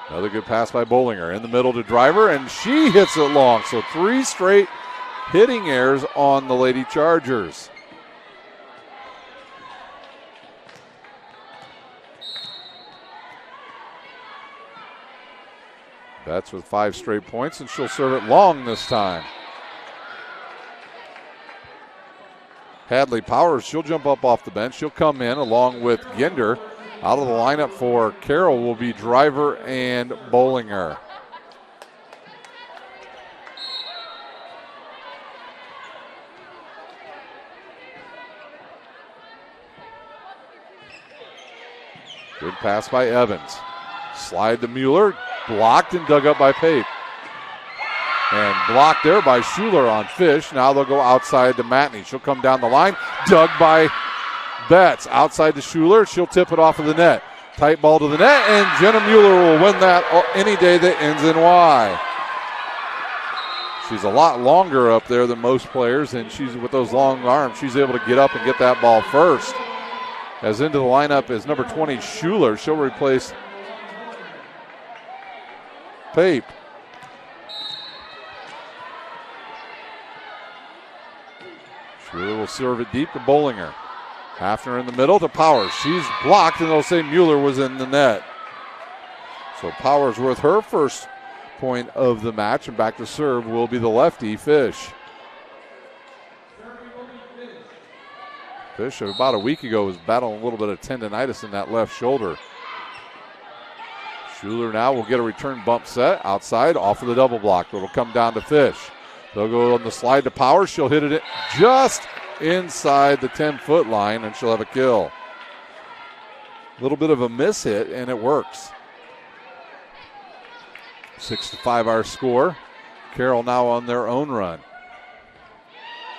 Another good pass by Bollinger. In the middle to Driver, and she hits it long. So 3 straight hitting errors on the Lady Chargers. Betts with 5 straight points, and she'll serve it long this time. Hadley Powers, she'll jump up off the bench. She'll come in along with Ginder. Out of the lineup for Carroll will be Driver and Bollinger. Good pass by Evans. Slide to Mueller. Blocked and dug up by Pape. And blocked there by Schuler on Fish. Now they'll go outside to Matney. She'll come down the line. Dug by Betts. Outside to Schuler. She'll tip it off of the net. Tight ball to the net, and Jenna Mueller will win that any day that ends in Y. She's a lot longer up there than most players, and she's with those long arms, she's able to get up and get that ball first. As into the lineup is number 20, Schuler. She'll replace Pape. Schuler will serve it deep to Bollinger. Hafner in the middle to Powers. She's blocked, and they'll say Mueller was in the net. So Powers with her first point of the match, and back to serve will be the lefty, Fish. Fish, about a week ago, was battling a little bit of tendonitis in that left shoulder. Schuler now will get a return bump set outside off of the double block. It'll come down to Fish. They'll go on the slide to Powers. She'll hit it just inside the 10-foot line, and she'll have a kill. A little bit of a miss hit, and it works. 6-5 our score. Carroll now on their own run.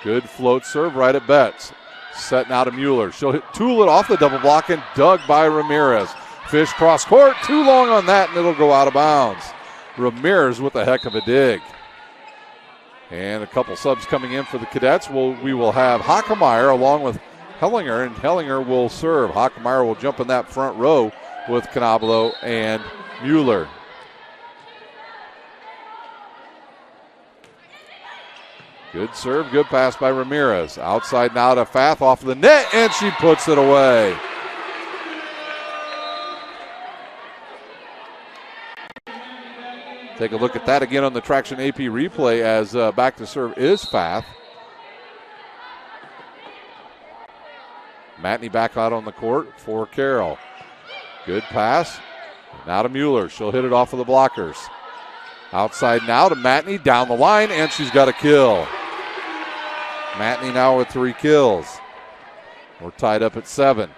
Good float serve right at Betts. Set now to Mueller. She'll tool it off the double block and dug by Ramirez. Fish cross court, too long on that, and it'll go out of bounds. Ramirez with a heck of a dig. And a couple subs coming in for the Cadets. We will have Hockemeyer along with Hellinger, and Hellinger will serve. Hockemeyer will jump in that front row with Canablo and Mueller. Good serve, good pass by Ramirez. Outside now to Fath off the net, and she puts it away. Take a look at that again on the Traction AP replay as back to serve is Fath. Matney back out on the court for Carroll. Good pass. Now to Mueller. She'll hit it off of the blockers. Outside now to Matney down the line, and she's got a kill. Matney now with 3 kills. We're tied up at 7.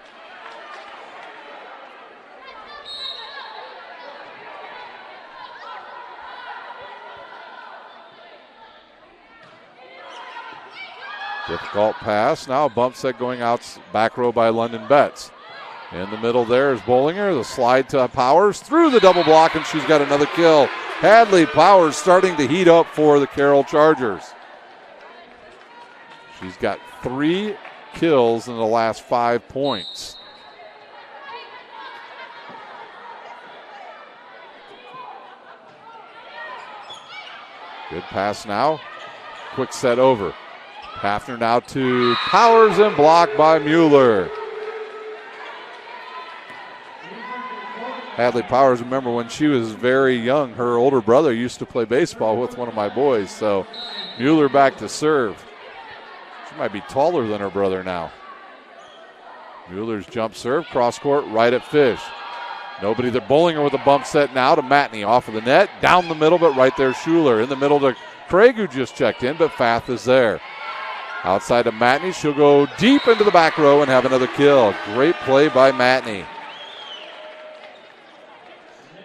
Difficult pass. Now a bump set going out back row by London Betts. In the middle there is Bollinger. The slide to Powers through the double block, and she's got another kill. Hadley Powers starting to heat up for the Carroll Chargers. She's got 3 kills in the last 5 points. Good pass now. Quick set over. Hafner now to Powers and blocked by Mueller. Hadley Powers, remember when she was very young, her older brother used to play baseball with one of my boys. So Mueller back to serve. She might be taller than her brother now. Mueller's jump serve, cross court, right at Fish. Nobody there. Bollinger with a bump set now to Matney. Off of the net, down the middle, but right there Schuler. In the middle to Craig, who just checked in, but Fath is there. Outside to Matney. She'll go deep into the back row and have another kill. Great play by Matney.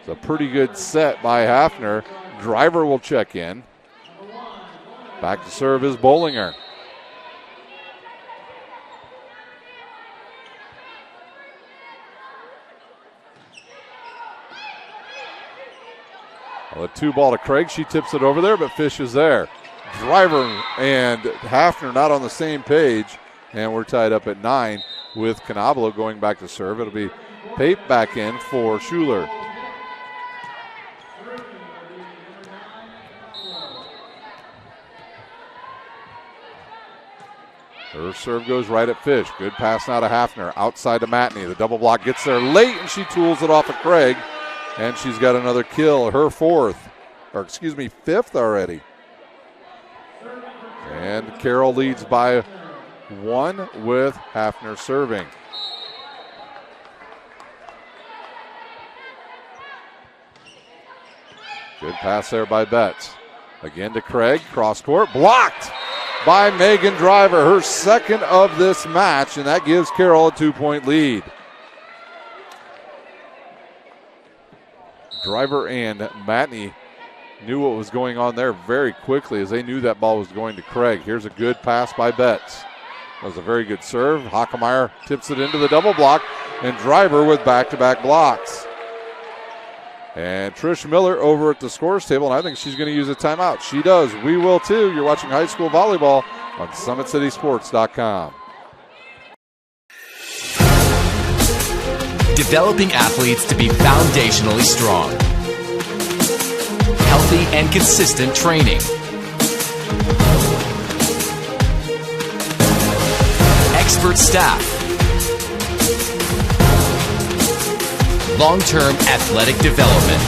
It's a pretty good set by Hafner. Driver will check in. Back to serve is Bollinger. Well, a 2-ball to Craig. She tips it over there, but Fish is there. Driver and Hafner not on the same page, and we're tied up at 9 with Canabolo going back to serve. It'll be Pape back in for Schuler. Her serve goes right at Fish. Good pass now to Hafner. Outside to Matney. The double block gets there late, and she tools it off of Craig. And she's got another kill, her fifth already. And Carroll leads by 1 with Hafner serving. Good pass there by Betts. Again to Craig, cross court, blocked by Megan Driver, her second of this match, and that gives Carroll a 2-point lead. Driver and Matney knew what was going on there very quickly as they knew that ball was going to Craig. Here's a good pass by Betts. That was a very good serve. Hockemeyer tips it into the double block, and Driver with back-to-back blocks. And Trish Miller over at the scores table, and I think she's going to use a timeout. She does. We will too. You're watching high school volleyball on SummitCitySports.com. Developing athletes to be foundationally strong. Healthy and consistent training. Expert staff. Long-term athletic development.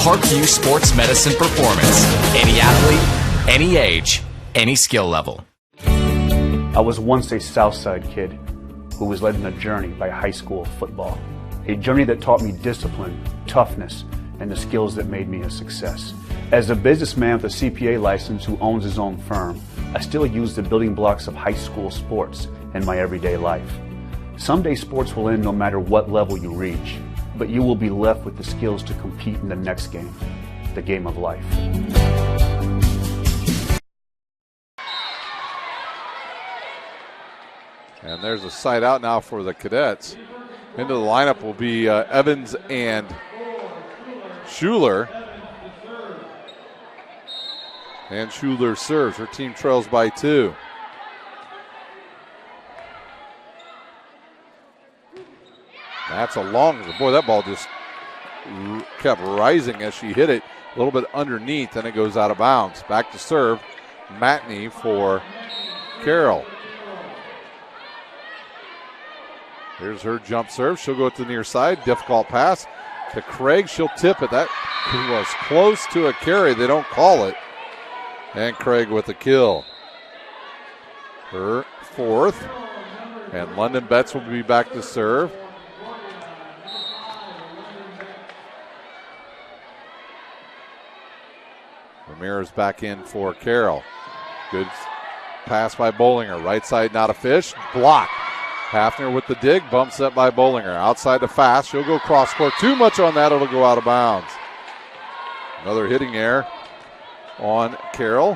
Parkview Sports Medicine Performance. Any athlete, any age, any skill level. I was once a Southside kid who was led on a journey by high school football. A journey that taught me discipline, toughness, and the skills that made me a success. As a businessman with a CPA license who owns his own firm, I still use the building blocks of high school sports in my everyday life. Someday sports will end no matter what level you reach, but you will be left with the skills to compete in the next game, the game of life. And there's a side out now for the Cadets. Into the lineup will be Evans and Schuler. And Schuler serves. Her team trails by 2. That's a long, boy, that ball just kept rising as she hit it. A little bit underneath, and it goes out of bounds. Back to serve, Matney for Carroll. Here's her jump serve. She'll go to the near side. Difficult pass to Craig. She'll tip it. That was close to a carry. They don't call it. And Craig with the kill. Her 4th. And London Betts will be back to serve. Ramirez back in for Carroll. Good pass by Bollinger. Right side, not a Fish. Block. Hafner with the dig, bumps up by Bollinger. Outside to Fast, she'll go cross court. Too much on that, it'll go out of bounds. Another hitting error on Carroll.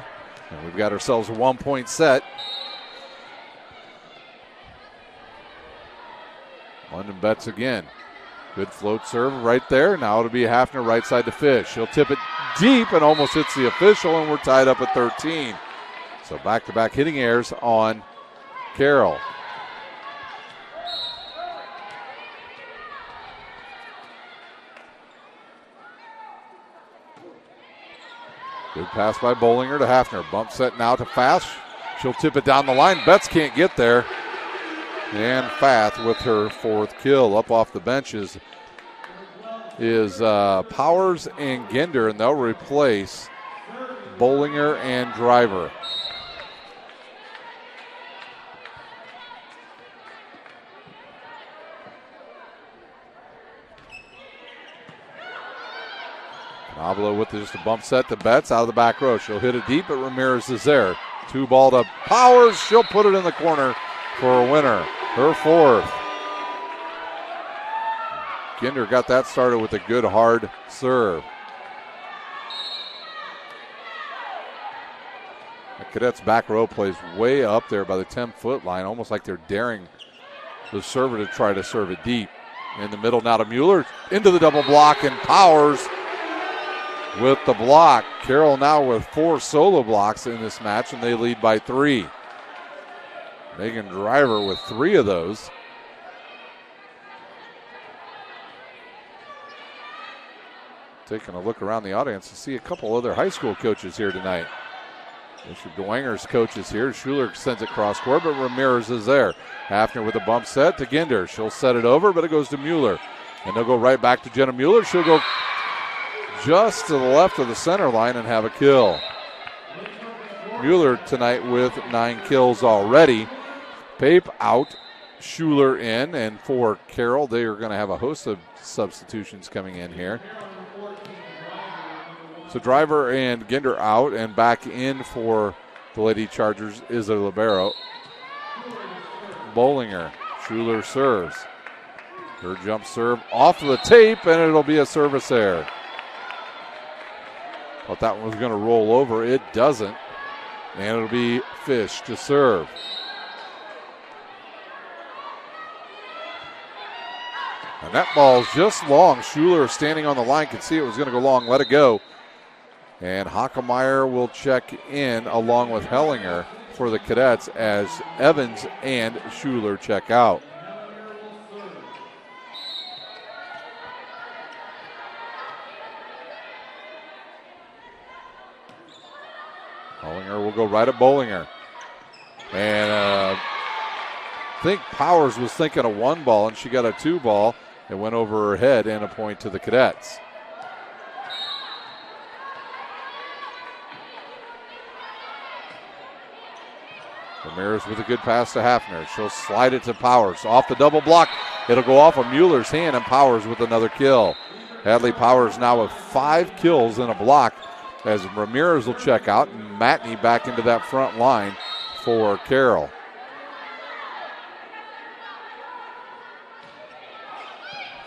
And we've got ourselves a 1-point set. London Betts again. Good float serve right there. Now it'll be Hafner right side to Fish. She'll tip it deep and almost hits the official, and we're tied up at 13. So back-to-back hitting errors on Carroll. Good pass by Bollinger to Hafner. Bump set now to Fath. She'll tip it down the line. Betts can't get there. And Fath with her 4th kill. Up off the benches is Powers and Ginder, and they'll replace Bollinger and Driver. Pablo with just a bump set to Betts out of the back row. She'll hit it deep, but Ramirez is there. 2-ball to Powers. She'll put it in the corner for a winner. Her 4th. Ginder got that started with a good hard serve. The Cadets' back row plays way up there by the 10-foot line, almost like they're daring the server to try to serve it deep. In the middle now to Mueller. Into the double block, and Powers with the block. Carroll now with 4 solo blocks in this match, and they lead by 3. Megan Driver with 3 of those. Taking a look around the audience to see a couple other high school coaches here tonight. Mr. Dwanger's coach is here. Schuler sends it cross court, but Ramirez is there. Hafner with a bump set to Ginder. She'll set it over, but it goes to Mueller. And they'll go right back to Jenna Mueller. She'll go just to the left of the center line and have a kill. Mueller tonight with 9 kills already. Pape out, Schuler in, and for Carroll, they are going to have a host of substitutions coming in here. So Driver and Ginder out, and back in for the Lady Chargers is a libero. Bollinger, Schuler serves. Her jump serve off of the tape, and it'll be a service error. Thought that one was going to roll over. It doesn't. And it'll be Fish to serve. And that ball's just long. Schuler standing on the line could see it was going to go long. Let it go. And Hockemeyer will check in along with Hellinger for the Cadets as Evans and Schuler check out. Hellinger will go right at Bollinger. And I think Powers was thinking a 1-ball, and she got a 2-ball. It went over her head, and a point to the Cadets. Ramirez with a good pass to Hafner. She'll slide it to Powers. Off the double block. It'll go off of Mueller's hand, and Powers with another kill. Hadley Powers now with 5 kills and a block as Ramirez will check out, and Matney back into that front line for Carroll.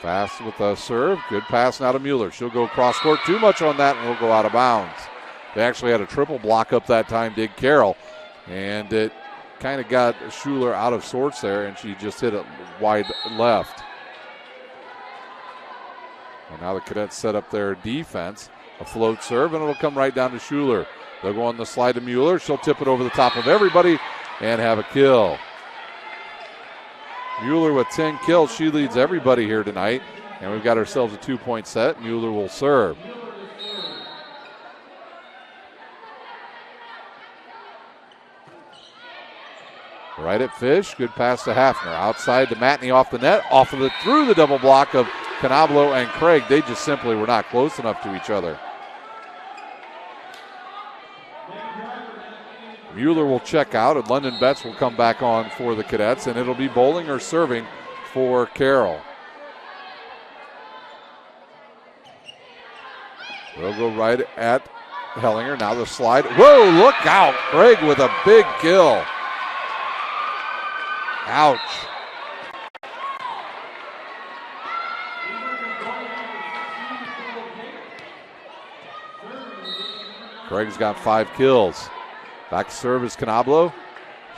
Fast with a serve. Good pass now to Mueller. She'll go cross court. Too much on that, and will go out of bounds. They actually had a triple block up that time, did Carroll. And it kind of got Schuler out of sorts there, and she just hit it wide left. And now the Cadets set up their defense. A float serve, and it'll come right down to Schuler. They'll go on the slide to Mueller. She'll tip it over the top of everybody and have a kill. Mueller with 10 kills. She leads everybody here tonight. And we've got ourselves a 2-point set. Mueller will serve. Right at Fish. Good pass to Hafner. Outside to Matney off the net. Through the double block of Canablo and Craig. They just simply were not close enough to each other. Mueller will check out, and London Betts will come back on for the Cadets, and it'll be Bollinger serving for Carroll. They'll go right at Hellinger. Now the slide. Whoa, look out. Craig with a big kill. Ouch. Craig's got 5 kills. Back to serve is Canablo.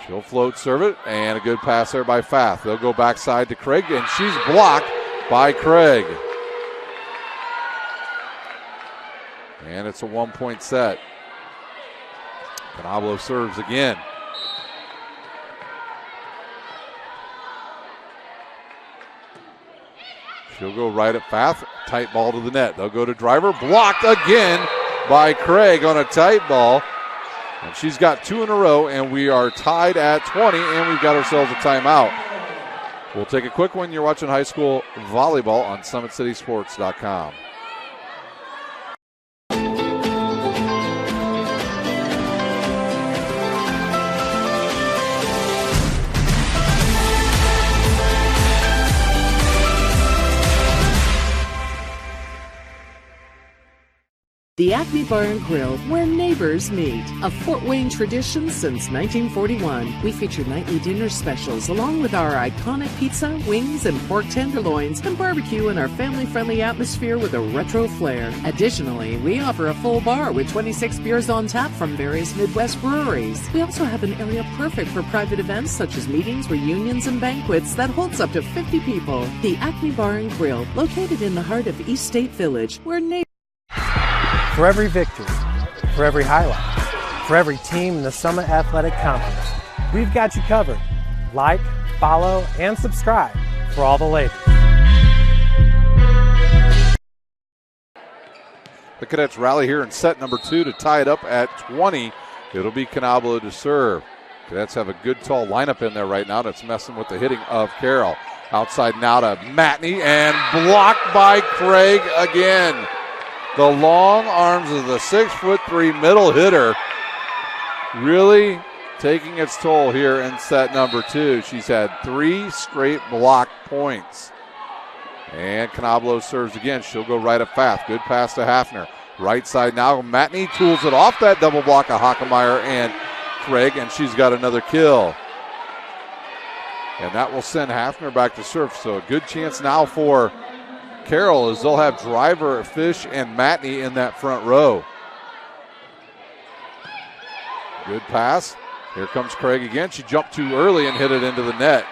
She'll float serve it, and a good pass there by Fath. They'll go backside to Craig, and she's blocked by Craig. And it's a 1-point set. Canablo serves again. She'll go right at Fath. Tight ball to the net. They'll go to Driver. Blocked again by Craig on a tight ball. And she's got 2 in a row, and we are tied at 20, and we've got ourselves a timeout. We'll take a quick one. You're watching high school volleyball on SummitCitySports.com. The Acme Bar and Grill, where neighbors meet. A Fort Wayne tradition since 1941. We feature nightly dinner specials along with our iconic pizza, wings, and pork tenderloins, and barbecue in our family-friendly atmosphere with a retro flair. Additionally, we offer a full bar with 26 beers on tap from various Midwest breweries. We also have an area perfect for private events such as meetings, reunions, and banquets that holds up to 50 people. The Acme Bar and Grill, located in the heart of East State Village, where neighbors... For every victory, for every highlight, for every team in the Summit Athletic Conference, we've got you covered. Like, follow, and subscribe for all the latest. The Cadets rally here in set number 2 to tie it up at 20. It'll be Canablo to serve. Cadets have a good tall lineup in there right now that's messing with the hitting of Carroll. Outside now to Mahoney, and blocked by Craig again. The long arms of the 6'3" middle hitter really taking its toll here in set number 2. She's had 3 straight block points. And Canablo serves again. She'll go right at Fath. Good pass to Hafner. Right side now. Matney tools it off that double block of Hockemeyer and Craig, and she's got another kill. And that will send Hafner back to serve. So a good chance now for Carroll as they'll have Driver, Fish, and Matney in that front row. Good pass. Here comes Craig again. She jumped too early and hit it into the net.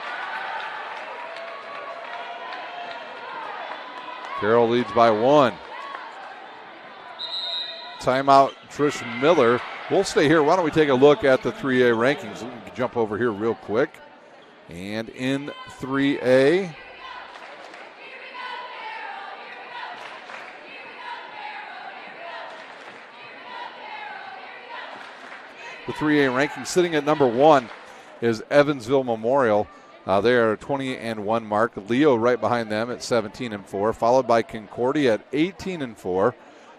Carroll leads by 1. Timeout, Trish Miller. We'll stay here. Why don't we take a look at the 3A rankings? We can jump over here real quick. And in 3A, the 3A ranking sitting at number 1 is Evansville Memorial. They are 20-1 mark. Leo right behind them at 17-4, followed by Concordia at 18-4.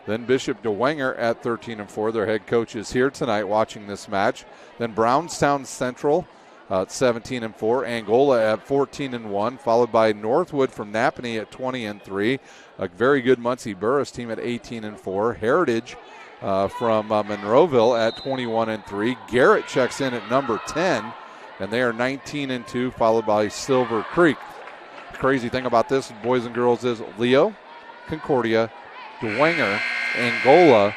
Then Bishop DeWenger at 13-4. Their head coach is here tonight watching this match. Then Brownstown Central at 17-4. Angola at 14-1, followed by Northwood from Napanee at 20-3. A very good Muncie Burris team at 18-4. Heritage from Monroeville at 21-3. Garrett checks in at number 10, and they are 19-2, followed by Silver Creek. The crazy thing about this, boys and girls, is Leo, Concordia, DeWenger, Angola,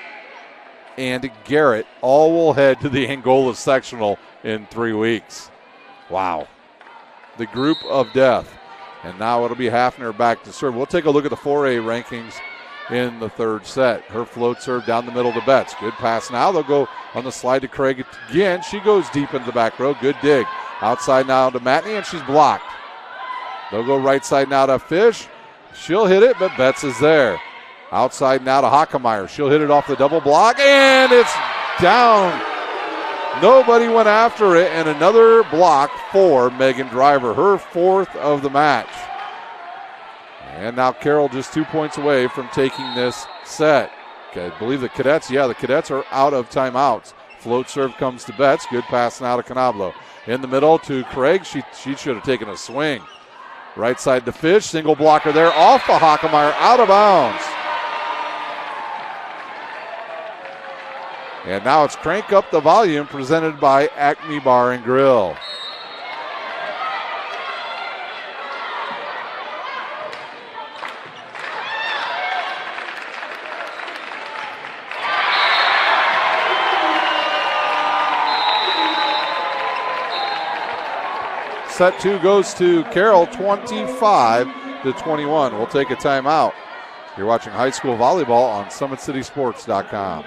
and Garrett all will head to the Angola sectional in 3 weeks. Wow. The group of death. And now it'll be Hafner back to serve. We'll take a look at the 4A rankings in the third set. Her float serve down the middle to Betts. Good pass now. They'll go on the slide to Craig again. She goes deep into the back row. Good dig. Outside now to Matney, and she's blocked. They'll go right side now to Fish. She'll hit it, but Betts is there. Outside now to Hockemeyer. She'll hit it off the double block, and it's down. Nobody went after it, and another block for Megan Driver, her 4th of the match. And now Carroll just 2 points away from taking this set. Okay, I believe the Cadets are out of timeouts. Float serve comes to Betts. Good pass now to Canablo. In the middle to Craig. She should have taken a swing. Right side to Fish. Single blocker there off of Hockemeyer, out of bounds. And now it's Crank Up the Volume, presented by Acme Bar and Grill. Set 2 goes to Carroll, 25-21. We'll take a timeout. You're watching high school volleyball on SummitCitySports.com.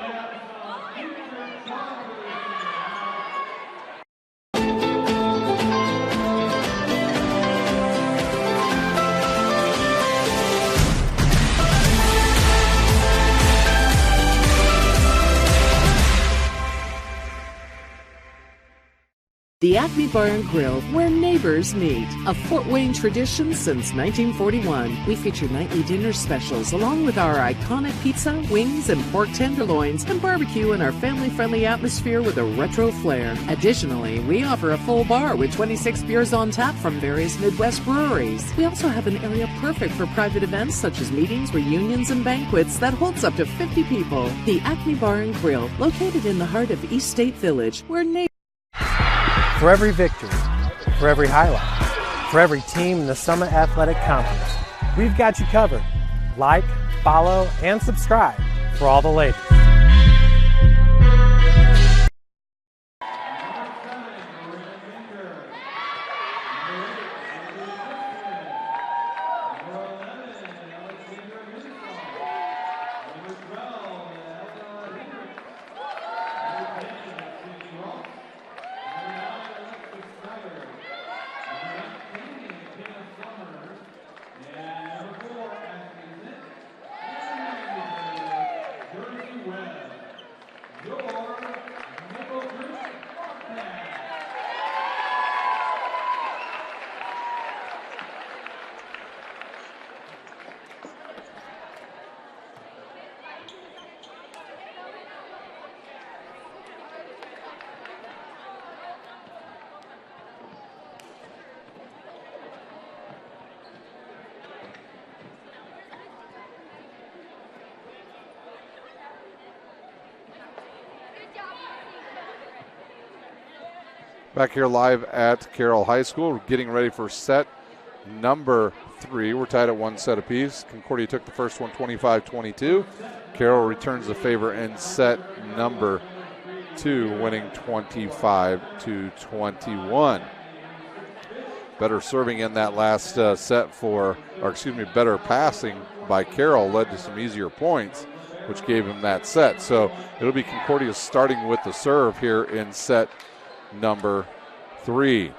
The Acme Bar and Grill, where neighbors meet. A Fort Wayne tradition since 1941. We feature nightly dinner specials along with our iconic pizza, wings, and pork tenderloins, and barbecue in our family-friendly atmosphere with a retro flair. Additionally, we offer a full bar with 26 beers on tap from various Midwest breweries. We also have an area perfect for private events such as meetings, reunions, and banquets that holds up to 50 people. The Acme Bar and Grill, located in the heart of East State Village, where neighbors... For every victory, for every highlight, for every team in the Summit Athletic Conference, we've got you covered. Like, follow, and subscribe for all the latest. Back here live at Carroll High School. We're getting ready for set number 3. We're tied at 1 set apiece. Concordia took the first one 25-22. Carroll returns the favor in set number 2, winning 25-21. Better serving in that last set better passing by Carroll led to some easier points, which gave him that set. So it'll be Concordia starting with the serve here in set number 3.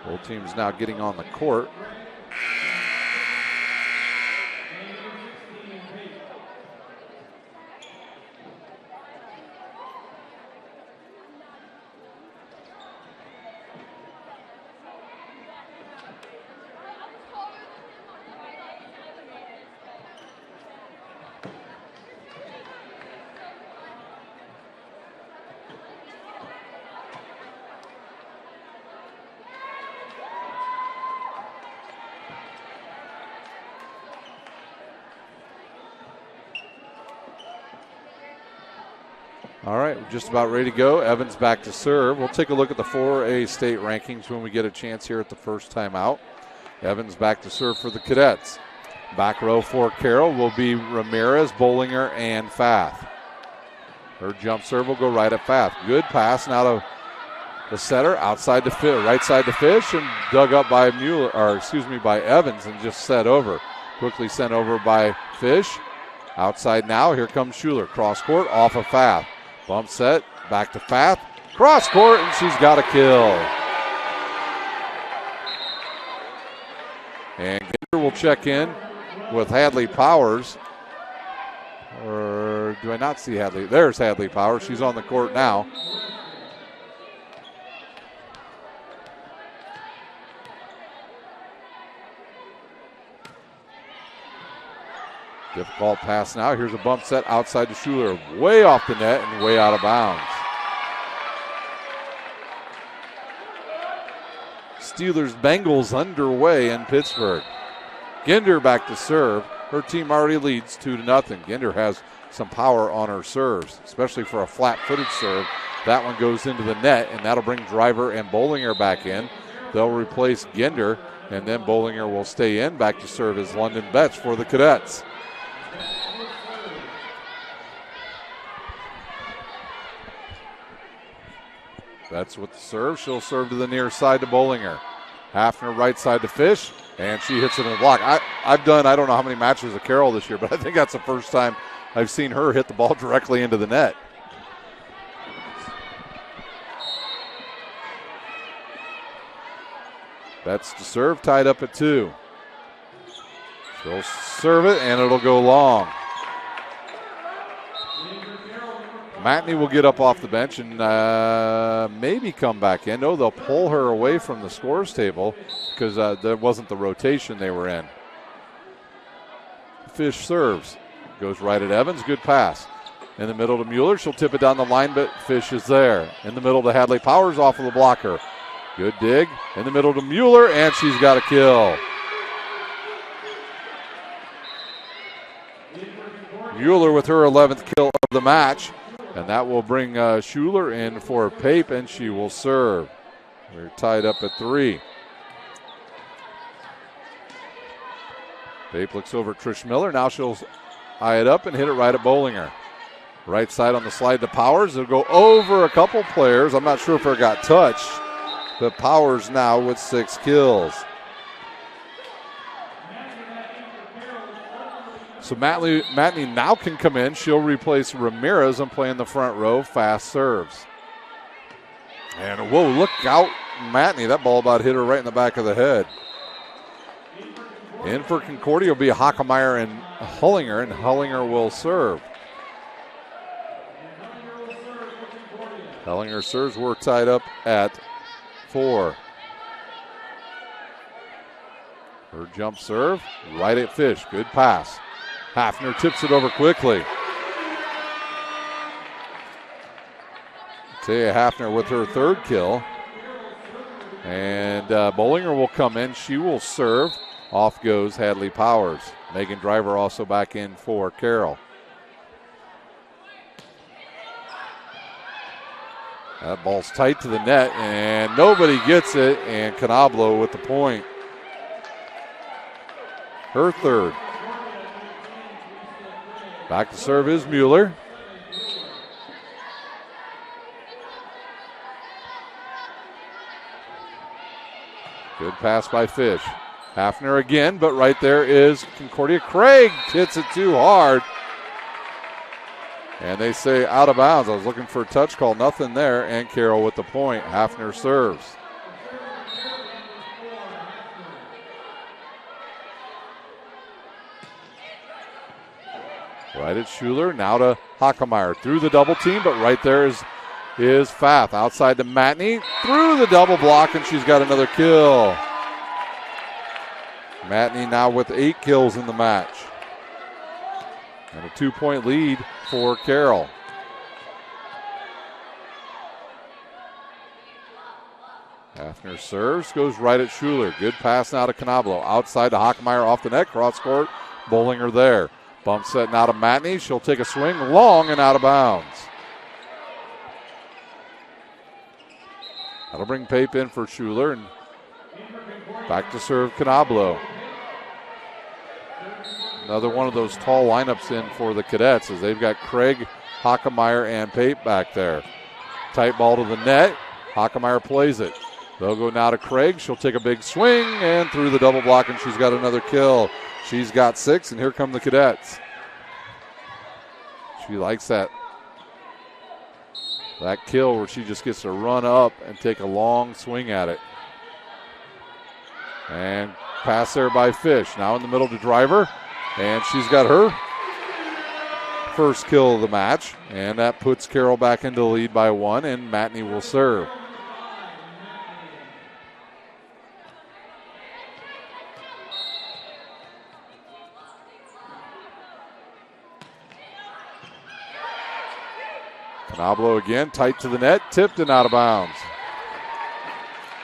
Both teams now getting on the court. All right, we're just about ready to go. Evans back to serve. We'll take a look at the 4A state rankings when we get a chance here at the first time out. Evans back to serve for the Cadets. Back row for Carroll will be Ramirez, Bollinger, and Fath. Her jump serve will go right at Fath. Good pass now to the setter, outside to Fish, right side to Fish, and dug up by by Evans and just set over. Quickly sent over by Fish. Outside now, here comes Schuler. Cross court, off of Fath. Bump set, back to Fath. Cross court, and she's got a kill. And Ginder will check in with Hadley Powers. Or do I not see Hadley? There's Hadley Powers. She's on the court now. Difficult pass now. Here's a bump set outside to Schuler. Way off the net and way out of bounds. Steelers-Bengals underway in Pittsburgh. Ginder back to serve. Her team already leads 2-0. Ginder has some power on her serves, especially for a flat-footed serve. That one goes into the net, and that'll bring Driver and Bollinger back in. They'll replace Ginder, and then Bollinger will stay in. Back to serve is London Betts for the Cadets. That's with the serve. She'll serve to the near side to Bollinger. Hafner right side to Fish, and she hits it in the block. I've done I don't know how many matches of Carroll this year, but I think that's the first time I've seen her hit the ball directly into the net. Betts to serve, tied up at 2. She'll serve it, and it'll go long. Matney will get up off the bench and maybe come back in. No, they'll pull her away from the scores table because there wasn't the rotation they were in. Fish serves. Goes right at Evans. Good pass. In the middle to Mueller. She'll tip it down the line, but Fish is there. In the middle to Hadley Powers off of the blocker. Good dig. In the middle to Mueller, and she's got a kill. Mueller with her 11th kill of the match. And that will bring Schuler in for Pape, and she will serve. They're tied up at 3. Pape looks over at Trish Miller. Now she'll eye it up and hit it right at Bollinger. Right side on the slide to Powers. It'll go over a couple players. I'm not sure if it got touched, but Powers now with 6 kills. So Matney now can come in. She'll replace Ramirez and play in the front row. Fast serves. And whoa, look out, Matney. That ball about hit her right in the back of the head. In for Concordia will be Hockemeyer and Hullinger will serve. Hullinger serves. We're tied up at 4. Her jump serve, right at Fish. Good pass. Hafner tips it over quickly. Taya Hafner with her 3rd kill. And Bollinger will come in. She will serve. Off goes Hadley Powers. Megan Driver also back in for Carroll. That ball's tight to the net, and nobody gets it, and Canablo with the point. Her 3rd. Back to serve is Mueller. Good pass by Fish. Hafner again, but right there is Concordia. Craig hits it too hard. And they say out of bounds. I was looking for a touch call. Nothing there. And Carroll with the point. Hafner serves. Right at Schuler. Now to Hockemeyer. Through the double team, but right there is Pfaff. Outside to Matney. Through the double block, and she's got another kill. Matney now with 8 kills in the match. And a 2-point lead for Carroll. Hafner serves, goes right at Schuler. Good pass now to Canablo. Outside to Hockemeyer off the net, cross court. Bollinger there. Bump set now to Matney. She'll take a swing long and out of bounds. That'll bring Pape in for Schuler, and back to serve Canablo. Another one of those tall lineups in for the Cadets as they've got Craig, Hockemeyer, and Pape back there. Tight ball to the net. Hockemeyer plays it. They'll go now to Craig. She'll take a big swing and through the double block, and she's got another kill. She's got 6, and here come the Cadets. She likes that kill where she just gets to run up and take a long swing at it. And pass there by Fish. Now in the middle to Driver. And she's got her first kill of the match. And that puts Carroll back into the lead by 1, and Matney will serve. Canablo again, tight to the net, tipped and out of bounds.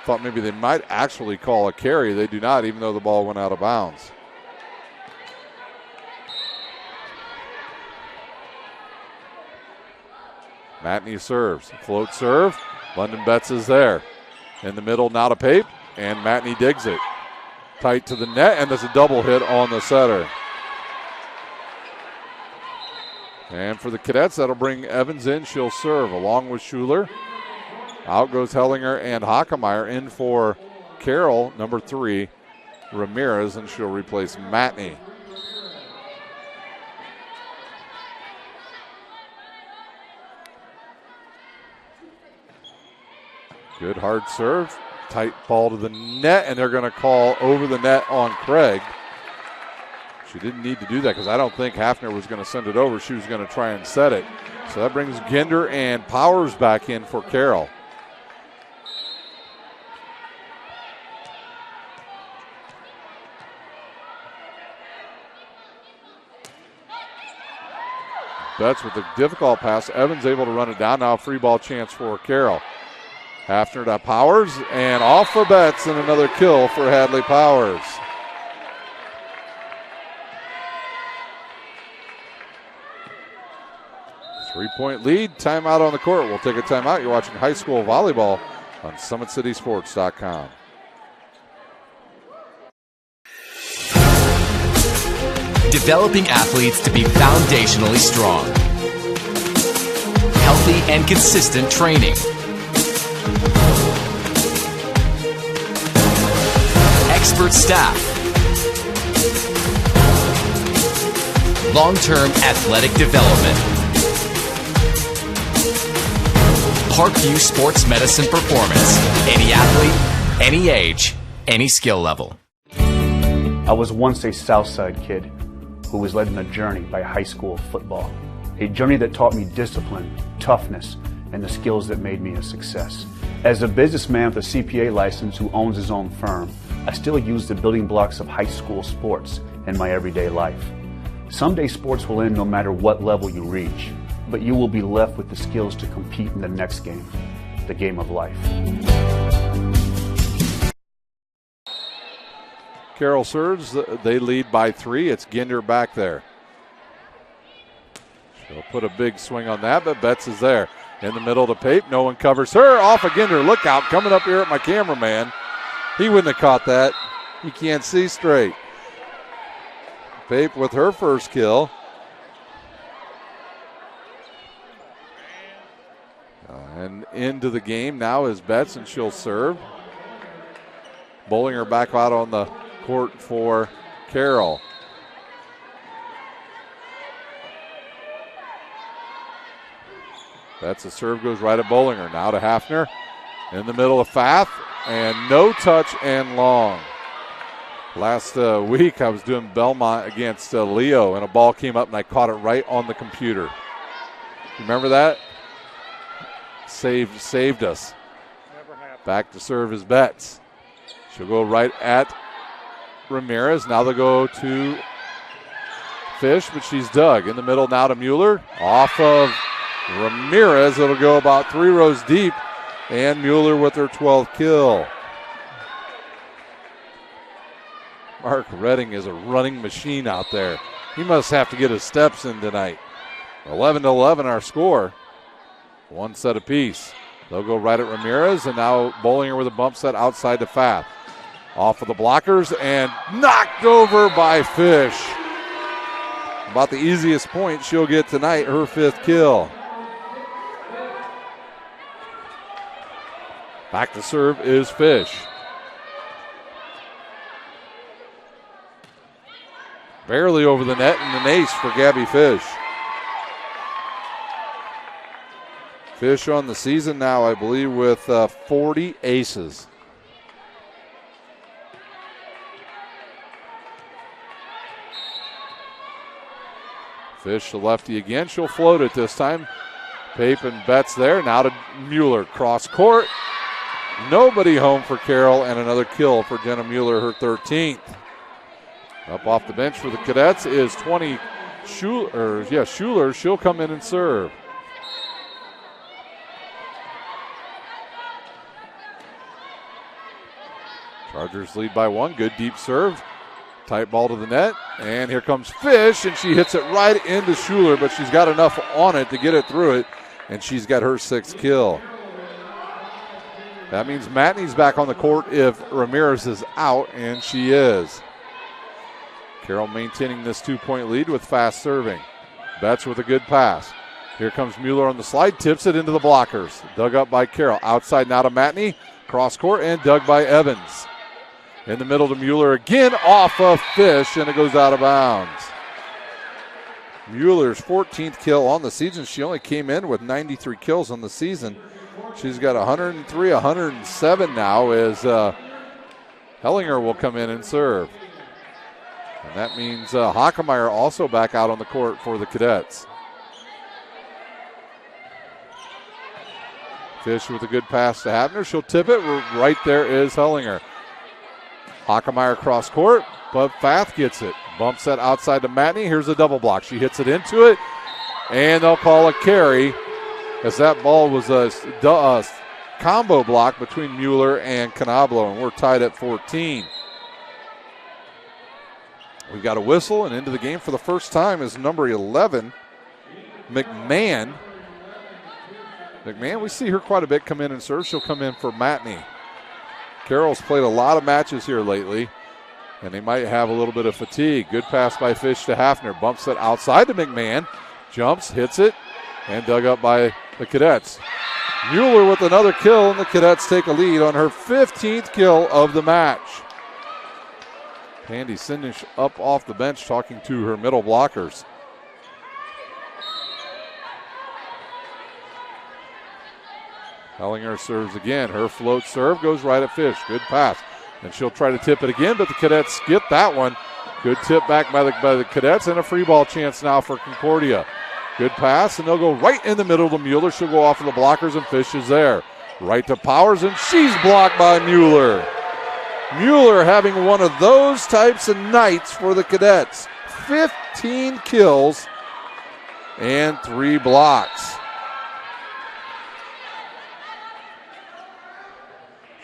Thought maybe they might actually call a carry. They do not, even though the ball went out of bounds. Matney serves. Float serve. London Betts is there. In the middle now to Pape, and Matney digs it. Tight to the net, and there's a double hit on the setter. And for the Cadets, that'll bring Evans in. She'll serve along with Schuler. Out goes Hellinger and Hockemeyer. In for Carroll, number 3, Ramirez, and she'll replace Matney. Good hard serve. Tight ball to the net, and they're going to call over the net on Craig. She didn't need to do that because I don't think Hafner was going to send it over. She was going to try and set it. So that brings Ginder and Powers back in for Carroll. Betts with a difficult pass. Evans able to run it down. Now a free ball chance for Carroll. Hafner to Powers, and off for Betts, and another kill for Hadley Powers. Three-point lead. Timeout on the court. We'll take a timeout. You're watching high school volleyball on SummitCitySports.com. Developing athletes to be foundationally strong. Healthy and consistent training. Expert staff. Long-term athletic development. Parkview Sports Medicine Performance. Any athlete, any age, any skill level. I was once a Southside kid who was led on a journey by high school football. A journey that taught me discipline, toughness, and the skills that made me a success. As a businessman with a CPA license who owns his own firm, I still use the building blocks of high school sports in my everyday life. Someday sports will end no matter what level you reach, but you will be left with the skills to compete in the next game, the game of life. Carroll serves. They lead by 3. It's Ginder back there. She'll put a big swing on that, but Betts is there. In the middle to Pape. No one covers her. Off of Ginder. Look out. Coming up here at my cameraman. He wouldn't have caught that. He can't see straight. Pape with her first kill. And into the game now is Betts, and she'll serve. Bollinger back out on the court for Carroll. That's a serve, goes right at Bollinger. Now to Hafner. In the middle of Fath, and no touch and long. Last week I was doing Belmont against Leo, and a ball came up and I caught it right on the computer. Remember that? Saved us. Back to serve is Betts. She'll go right at Ramirez. Now they'll go to Fish, but she's dug. In the middle now to Mueller. Off of Ramirez. It'll go about 3 rows deep. And Mueller with her 12th kill. Mark Redding is a running machine out there. He must have to get his steps in tonight. 11-11 our score. 1 set apiece. They'll go right at Ramirez, and now Bollinger with a bump set outside to Fath. Off of the blockers and knocked over by Fish. About the easiest point she'll get tonight, her 5th kill. Back to serve is Fish. Barely over the net, and an ace for Gabby Fish. Fish on the season now, I believe, with 40 aces. Fish the lefty again. She'll float it this time. Pape and Betts there. Now to Mueller. Cross court. Nobody home for Carroll, and another kill for Jenna Mueller, her 13th. Up off the bench for the Cadets is 20 Schuler. She'll come in and serve. Chargers lead by 1. Good deep serve. Tight ball to the net. And here comes Fish, and she hits it right into Schuler, but she's got enough on it to get it through it, and she's got her 6th kill. That means Matney's back on the court if Ramirez is out, and she is. Carroll maintaining this 2-point lead with fast serving. Betts with a good pass. Here comes Mueller on the slide, tips it into the blockers. Dug up by Carroll. Outside now to Matney. Cross court and dug by Evans. In the middle to Mueller again, off of Fish, and it goes out of bounds. Mueller's 14th kill on the season. She only came in with 93 kills on the season. She's got 103, 107 now as Hellinger will come in and serve. And that means Hockemeyer also back out on the court for the Cadets. Fish with a good pass to Hafner. She'll tip it. Right there is Hellinger. Hockemeyer cross court, but Fath gets it. Bumps that outside to Matney. Here's a double block. She hits it into it, and they'll call a carry as that ball was a combo block between Mueller and Canablo, and we're tied at 14. We've got a whistle, and into the game for the first time is number 11, McMahon. McMahon, we see her quite a bit come in and serve. She'll come in for Matney. Carroll's played a lot of matches here lately, and they might have a little bit of fatigue. Good pass by Fish to Hafner. Bumps it outside to McMahon. Jumps, hits it, and dug up by the Cadets. Mueller with another kill, and the Cadets take a lead on her 15th kill of the match. Andy Sindish up off the bench talking to her middle blockers. Hellinger serves again. Her float serve goes right at Fish. Good pass. And she'll try to tip it again, but the Cadets get that one. Good tip back by the Cadets, and a free ball chance now for Concordia. Good pass, and they'll go right in the middle to Mueller. She'll go off of the blockers, and Fish is there. Right to Powers, and she's blocked by Mueller. Mueller having one of those types of nights for the Cadets. 15 kills and 3 blocks.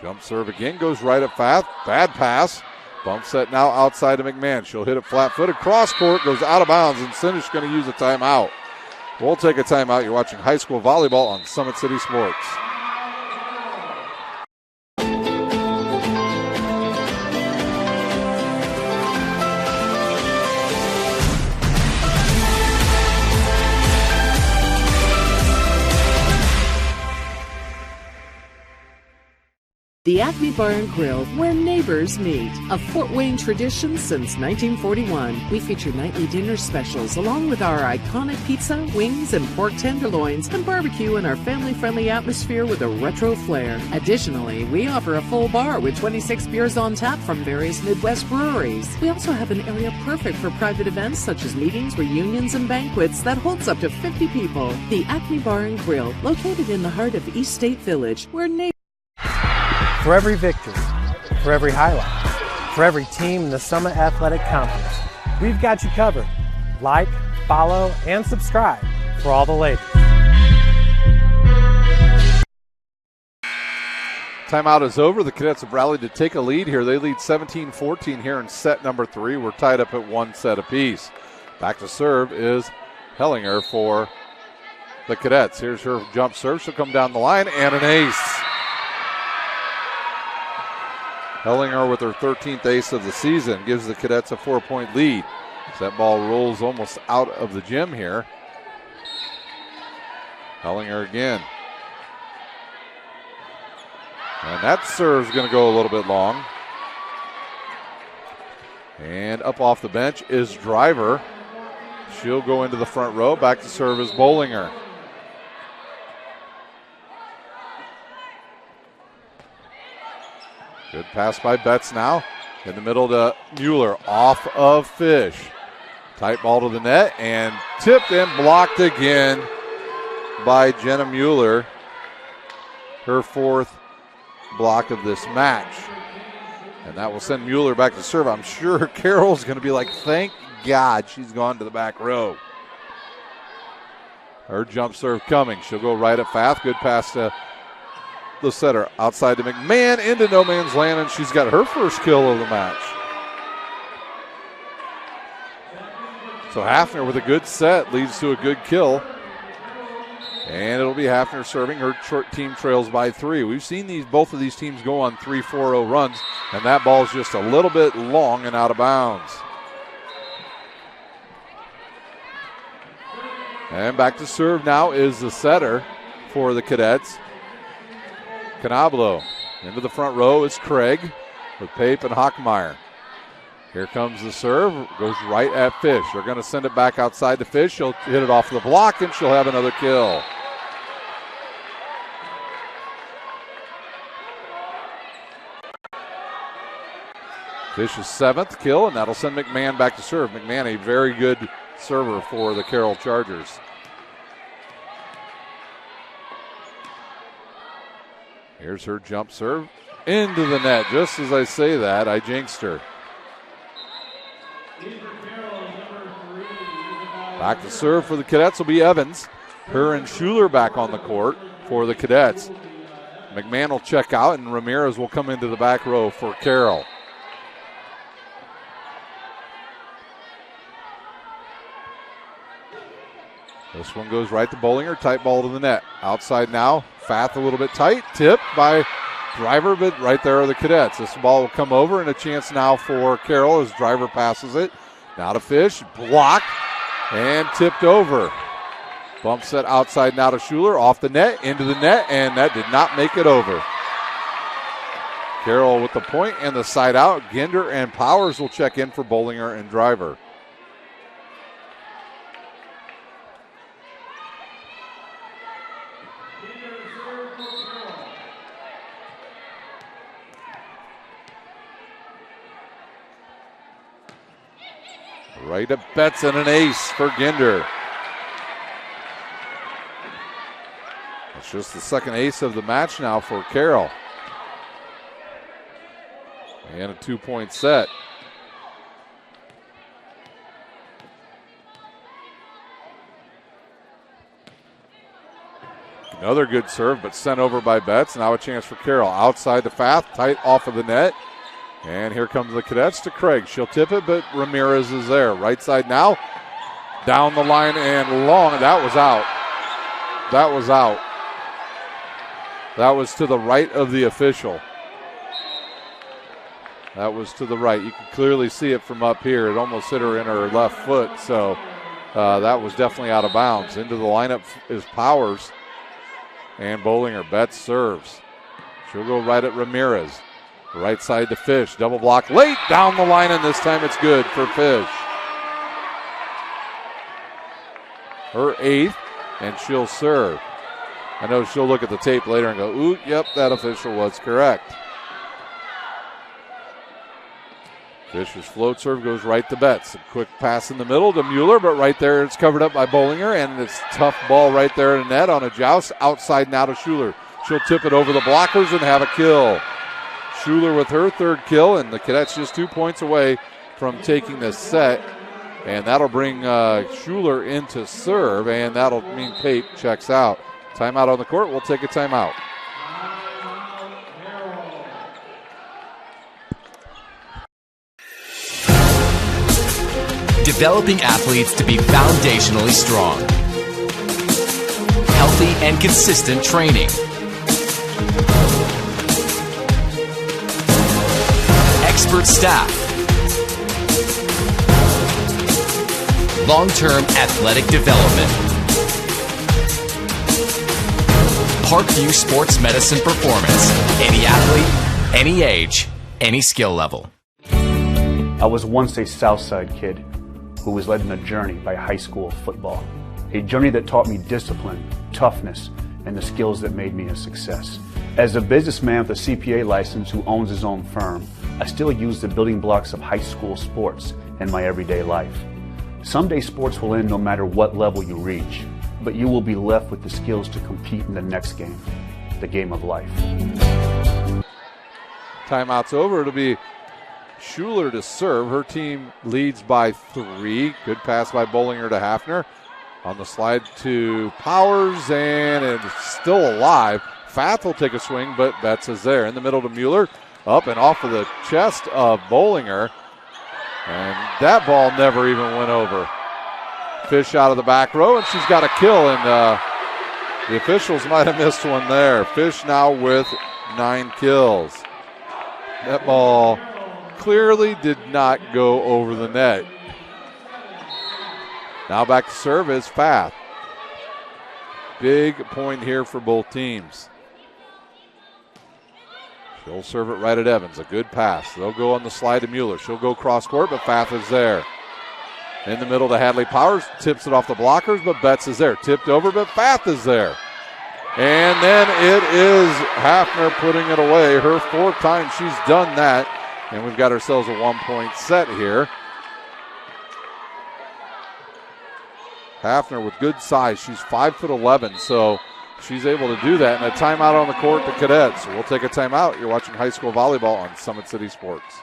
Jump serve again, goes right at Fath. Bad pass. Bump set now outside to McMahon. She'll hit it flat-footed. Cross court, goes out of bounds, and Sindish going to use a timeout. We'll take a timeout. You're watching high school volleyball on Summit City Sports. The Acme Bar and Grill, where neighbors meet. A Fort Wayne tradition since 1941. We feature nightly dinner specials along with our iconic pizza, wings, and pork tenderloins, and barbecue in our family-friendly atmosphere with a retro flair. Additionally, we offer a full bar with 26 beers on tap from various Midwest breweries. We also have an area perfect for private events such as meetings, reunions, and banquets that holds up to 50 people. The Acme Bar and Grill, located in the heart of East State Village, where neighbors... For every victory, for every highlight, for every team in the Summit Athletic Conference, we've got you covered. Like, follow, and subscribe for all the latest. Timeout is over. The Cadets have rallied to take a lead here. They lead 17-14 here in set number 3. We're tied up at 1 set apiece. Back to serve is Hellinger for the Cadets. Here's her jump serve. She'll come down the line, and an ace. Hellinger with her 13th ace of the season gives the Cadets a 4-point lead. So that ball rolls almost out of the gym here. Hellinger again. And that serve's going to go a little bit long. And up off the bench is Driver. She'll go into the front row. Back to serve is Bollinger. Good pass by Betts now. In the middle to Mueller. Off of Fish. Tight ball to the net and tipped and blocked again by Jenna Mueller. Her 4th block of this match. And that will send Mueller back to serve. I'm sure Carroll's going to be like, thank God she's gone to the back row. Her jump serve coming. She'll go right at Fath. Good pass to the setter outside to McMahon into no man's land, and she's got her first kill of the match. So Hafner with a good set leads to a good kill. And it'll be Hafner serving. Her team trails by 3. We've seen both of these teams go on 3-4-0 runs, and that ball's just a little bit long and out of bounds. And back to serve now is the setter for the Cadets. Canablo. Into the front row is Craig with Pape and Hockmeyer. Here comes the serve. Goes right at Fish. They're going to send it back outside to Fish. She'll hit it off the block, and she'll have another kill. Fish's 7th kill, and that'll send McMahon back to serve. McMahon, a very good server for the Carroll Chargers. Here's her jump serve into the net. Just as I say that, I jinxed her. Back to serve for the Cadets will be Evans. Her and Schuler back on the court for the Cadets. McMahon will check out, and Ramirez will come into the back row for Carroll. This one goes right to Bollinger. Tight ball to the net. Outside now. Fath a little bit tight. Tipped by Driver, but right there are the Cadets. This ball will come over, and a chance now for Carroll as Driver passes it. Now to Fish. Blocked and tipped over. Bump set outside now to Schuler. Off the net, into the net, and that did not make it over. Carroll with the point and the side out. Ginder and Powers will check in for Bollinger and Driver. Right at Betts and an ace for Ginder. It's just the second ace of the match now for Carroll. And a 2-point set. Another good serve, but sent over by Betts. Now a chance for Carroll. Outside to Fath, tight off of the net. And here comes the Cadets to Craig. She'll tip it, but Ramirez is there. Right side now. Down the line and long. That was out. That was out. That was to the right of the official. That was to the right. You can clearly see it from up here. It almost hit her in her left foot. So that was definitely out of bounds. Into the lineup is Powers. And Bollinger. Betts serves. She'll go right at Ramirez. Right side to Fish. Double block late down the line, and this time it's good for Fish. Her 8th, and she'll serve. I know she'll look at the tape later and go, ooh, yep, that official was correct. Fish's float serve goes right to Betts. A quick pass in the middle to Mueller, but right there it's covered up by Bollinger, and it's a tough ball right there in the net on a joust. Outside now to Schuler. She'll tip it over the blockers and have a kill. Schuler with her 3rd kill, and the Cadets just 2 points away from taking this set. And that'll bring Schuler into serve, and that'll mean Pape checks out. Timeout on the court. We'll take a timeout. Developing athletes to be foundationally strong. Healthy and consistent training. Expert staff. Long-term athletic development. Parkview Sports Medicine Performance. Any athlete, any age, any skill level. I was once a Southside kid who was led on a journey by high school football. A journey that taught me discipline, toughness, and the skills that made me a success. As a businessman with a CPA license who owns his own firm, I still use the building blocks of high school sports in my everyday life. Someday sports will end no matter what level you reach, but you will be left with the skills to compete in the next game, the game of life. Timeout's over. It'll be Schuler to serve. Her team leads by 3. Good pass by Bollinger to Hafner. On the slide to Powers, and it's still alive. Fath will take a swing, but Betts is there. In the middle to Mueller. Up and off of the chest of Bollinger. And that ball never even went over. Fish out of the back row, and she's got a kill, and the officials might have missed one there. Fish now with 9 kills. That ball clearly did not go over the net. Now back to serve is Fath. Big point here for both teams. She'll serve it right at Evans. A good pass. They'll go on the slide to Mueller. She'll go cross court, but Fath is there. In the middle to Hadley Powers. Tips it off the blockers, but Betts is there. Tipped over, but Fath is there. And then it is Hafner putting it away. Her 4th time she's done that. And we've got ourselves a 1-point set here. Hafner with good size. She's 5'11", so she's able to do that. And a timeout on the court, the Cadets. So we'll take a timeout. You're watching high school volleyball on Summit City Sports.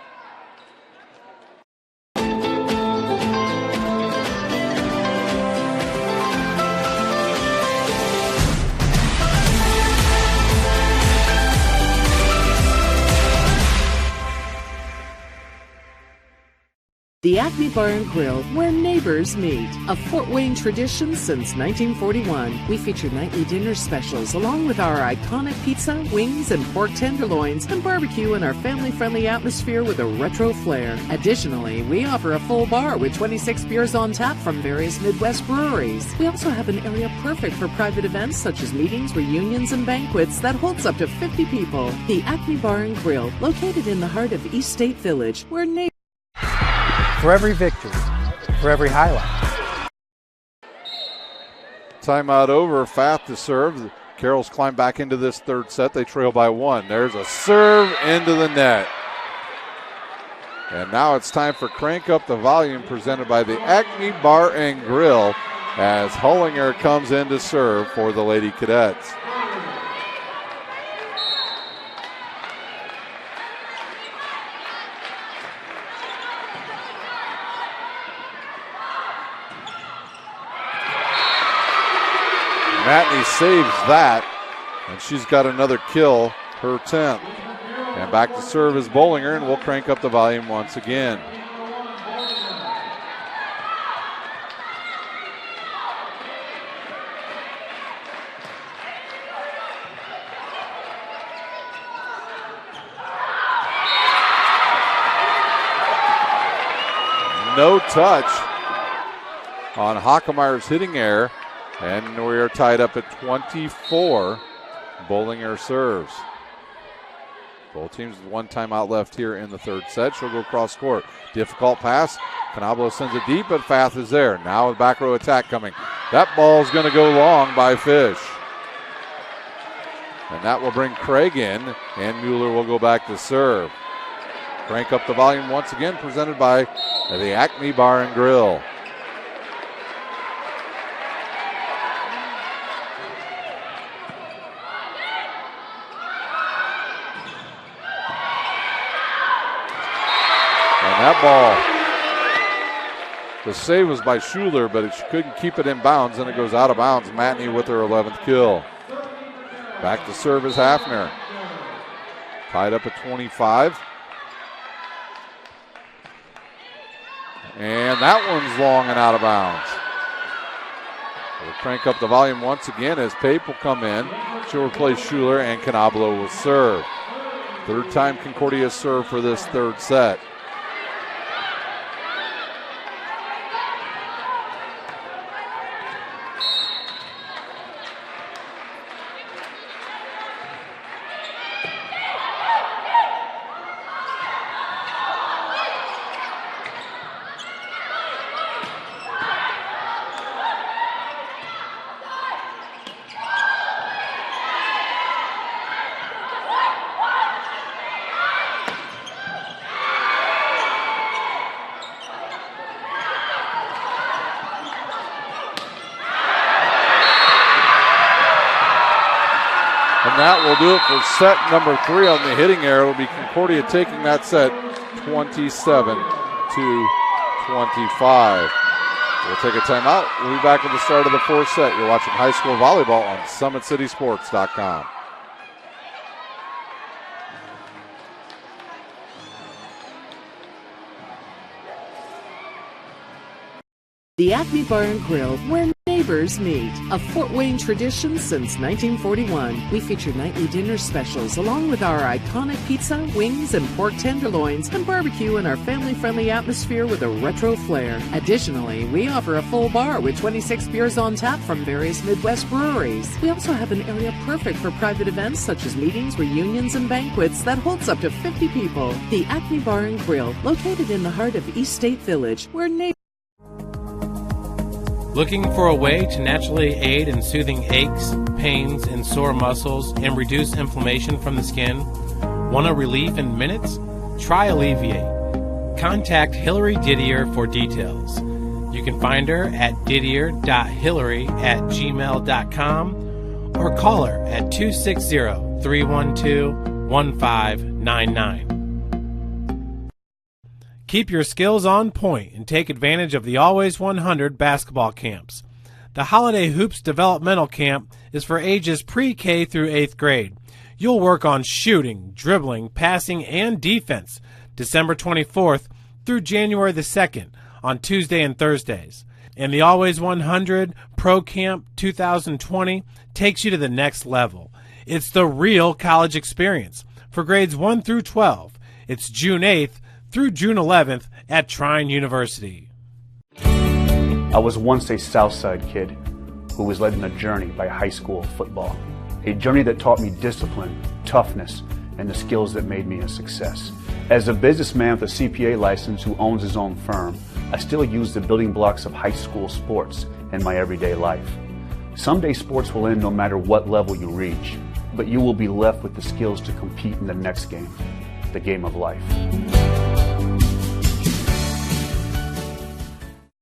The Acme Bar and Grill, where neighbors meet. A Fort Wayne tradition since 1941. We feature nightly dinner specials along with our iconic pizza, wings, and pork tenderloins, and barbecue in our family-friendly atmosphere with a retro flair. Additionally, we offer a full bar with 26 beers on tap from various Midwest breweries. We also have an area perfect for private events such as meetings, reunions, and banquets that holds up to 50 people. The Acme Bar and Grill, located in the heart of East State Village, where neighbors... For every victory, for every highlight. Timeout over. Fath to serve. Carroll's climbed back into this third set. They trail by 1. There's a serve into the net. And now it's time for Crank Up the Volume, presented by the Acme Bar and Grill, as Hullinger comes in to serve for the Lady Cadets. Mahoney saves that, and she's got another kill, her 10th. And back to serve is Bollinger, and we'll crank up the volume once again. No touch on Hockemeier's hitting error. And we are tied up at 24. Bollinger serves. Both teams with 1 timeout left here in the third set. She'll go cross court. Difficult pass. Canablo sends it deep, but Fath is there. Now a back row attack coming. That ball is going to go long by Fish. And that will bring Craig in, and Mueller will go back to serve. Crank up the volume once again, presented by the Acme Bar and Grill. That ball, the save was by Schuler, but she couldn't keep it in bounds, and it goes out of bounds. Mahoney with her 11th kill. Back to serve is Hafner. Tied up at 25. And that one's long and out of bounds. We'll crank up the volume once again as Pape will come in. She'll replace Schuler, and Canablo will serve. Third time Concordia serve for this third set. That will do it for set number 3 on the hitting error. It'll be Concordia taking that set 27-25. We'll take a timeout. We'll be back at the start of the fourth set. You're watching high school volleyball on SummitCitySports.com. The Acme Bar and Grill, where neighbors meet. A Fort Wayne tradition since 1941. We feature nightly dinner specials along with our iconic pizza, wings, and pork tenderloins, and barbecue in our family-friendly atmosphere with a retro flair. Additionally, we offer a full bar with 26 beers on tap from various Midwest breweries. We also have an area perfect for private events such as meetings, reunions, and banquets that holds up to 50 people. The Acme Bar and Grill, located in the heart of East State Village, where neighbors... Looking for a way to naturally aid in soothing aches, pains, and sore muscles and reduce inflammation from the skin? Want a relief in minutes? try Alleviate. Contact Hillary Didier for details. You can find her at didier.hillary@gmail.com or call her at 260-312-1599. Keep your skills on point and take advantage of the Always 100 basketball camps. The Holiday Hoops Developmental Camp is for ages pre-K through 8th grade. You'll work on shooting, dribbling, passing, and defense December 24th through January the 2nd on Tuesday and Thursdays. And the Always 100 Pro Camp 2020 takes you to the next level. It's the real college experience for grades 1 through 12. It's June 8th through June 11th at Trine University. I was once a Southside kid who was led on a journey by high school football. A journey that taught me discipline, toughness, and the skills that made me a success. As a businessman with a CPA license who owns his own firm, I still use the building blocks of high school sports in my everyday life. Someday sports will end no matter what level you reach, but you will be left with the skills to compete in the next game, the game of life.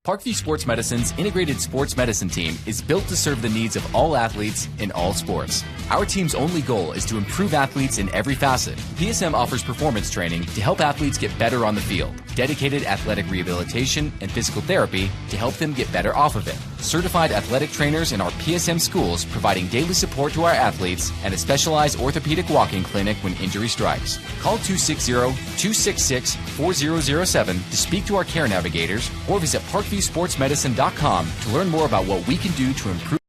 Parkview Sports Medicine's integrated sports medicine team is built to serve the needs of all athletes in all sports. Our team's only goal is to improve athletes in every facet. PSM offers performance training to help athletes get better on the field, dedicated athletic rehabilitation and physical therapy to help them get better off of it, certified athletic trainers in our PSM schools providing daily support to our athletes, and a specialized orthopedic walking clinic when injury strikes. Call 260-266-4007 to speak to our care navigators or visit parkviewsportsmedicine.com to learn more about what we can do to improve.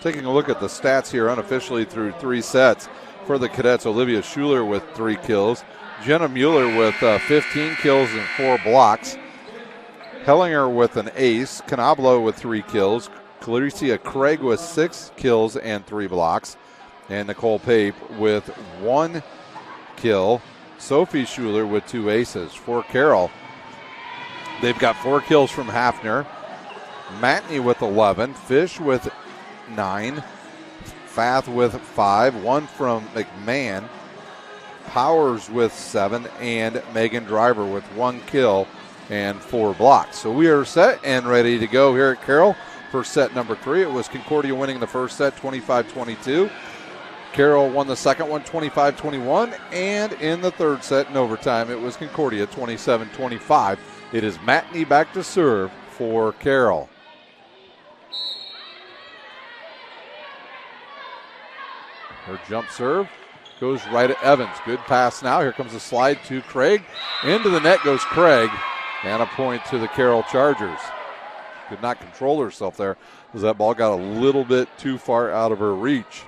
Taking a look at the stats here unofficially through 3 sets for the cadets. Olivia Schuler with 3 kills. Jenna Mueller with 15 kills and 4 blocks. Hellinger with an ace. Canablo with 3 kills. Claricia Craig with 6 kills and 3 blocks. And Nicole Pape with 1 kill. Sophie Schuler with 2 aces. For Carroll, they've got 4 kills from Hafner. Matney with 11. Fish with 9. Fath with 5. 1 from McMahon. Powers with 7. And Megan Driver with 1 kill and 4 blocks. So we are set and ready to go here at Carroll for set number 3. It was Concordia winning the first set 25-22. Carroll won the second one 25-21. And in the third set in overtime, it was Concordia 27-25. It is Matney back to serve for Carroll. Her jump serve goes right at Evans. Good pass now. Here comes a slide to Craig. Into the net goes Craig. And a point to the Carroll Chargers. Could not control herself there as that ball got a little bit too far out of her reach.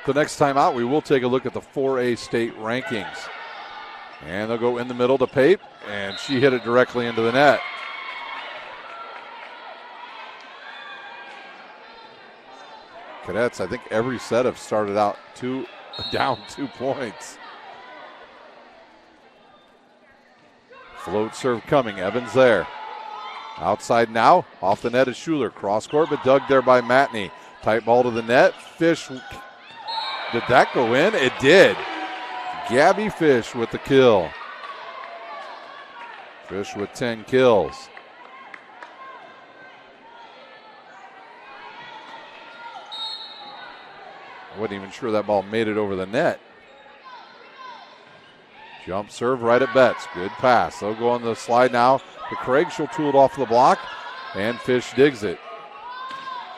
The next time out, we will take a look at the 4A state rankings. And they'll go in the middle to Pape, and she hit it directly into the net. Cadets, I think every set have started out down 2 points. Float serve coming. Evans there. Outside now. Off the net is Schuler. Cross court, but dug there by Matney. Tight ball to the net. Fish. Did that go in? It did. Gabby Fish with the kill. Fish with 10 kills. I wasn't even sure that ball made it over the net. Jump serve right at Betts. Good pass. They'll go on the slide now to Craig. She'll tool it off the block, and Fish digs it.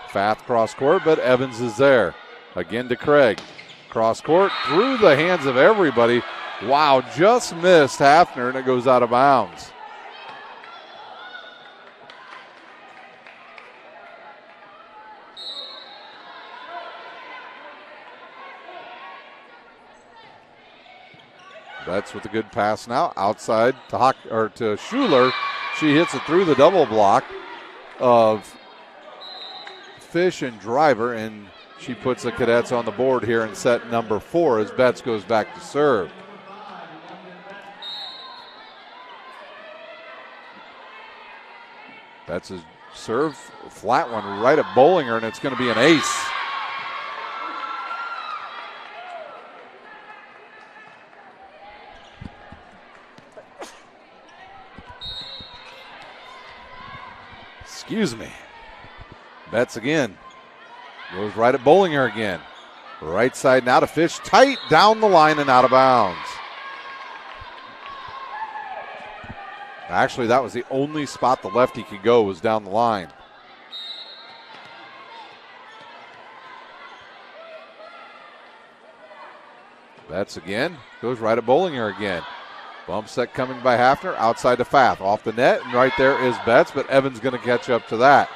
Fath cross court, but Evans is there. Again to Craig. Cross court through the hands of everybody. Wow, just missed Hafner, and it goes out of bounds. Betts with a good pass now. Outside to Schuler. She hits it through the double block of Fish and Driver, and she puts the Cadets on the board here in set number 4 as Betts goes back to serve. Betts' serve, flat one right at Bollinger, and it's going to be an ace. Excuse me. Betts again. Goes right at Bollinger again. Right side now to Fish. Tight down the line and out of bounds. Actually, that was the only spot the lefty could go, was down the line. Betts again. Goes right at Bollinger again. Bump set coming by Hafner. Outside to Fath. Off the net. And right there is Betts, but Evans going to catch up to that.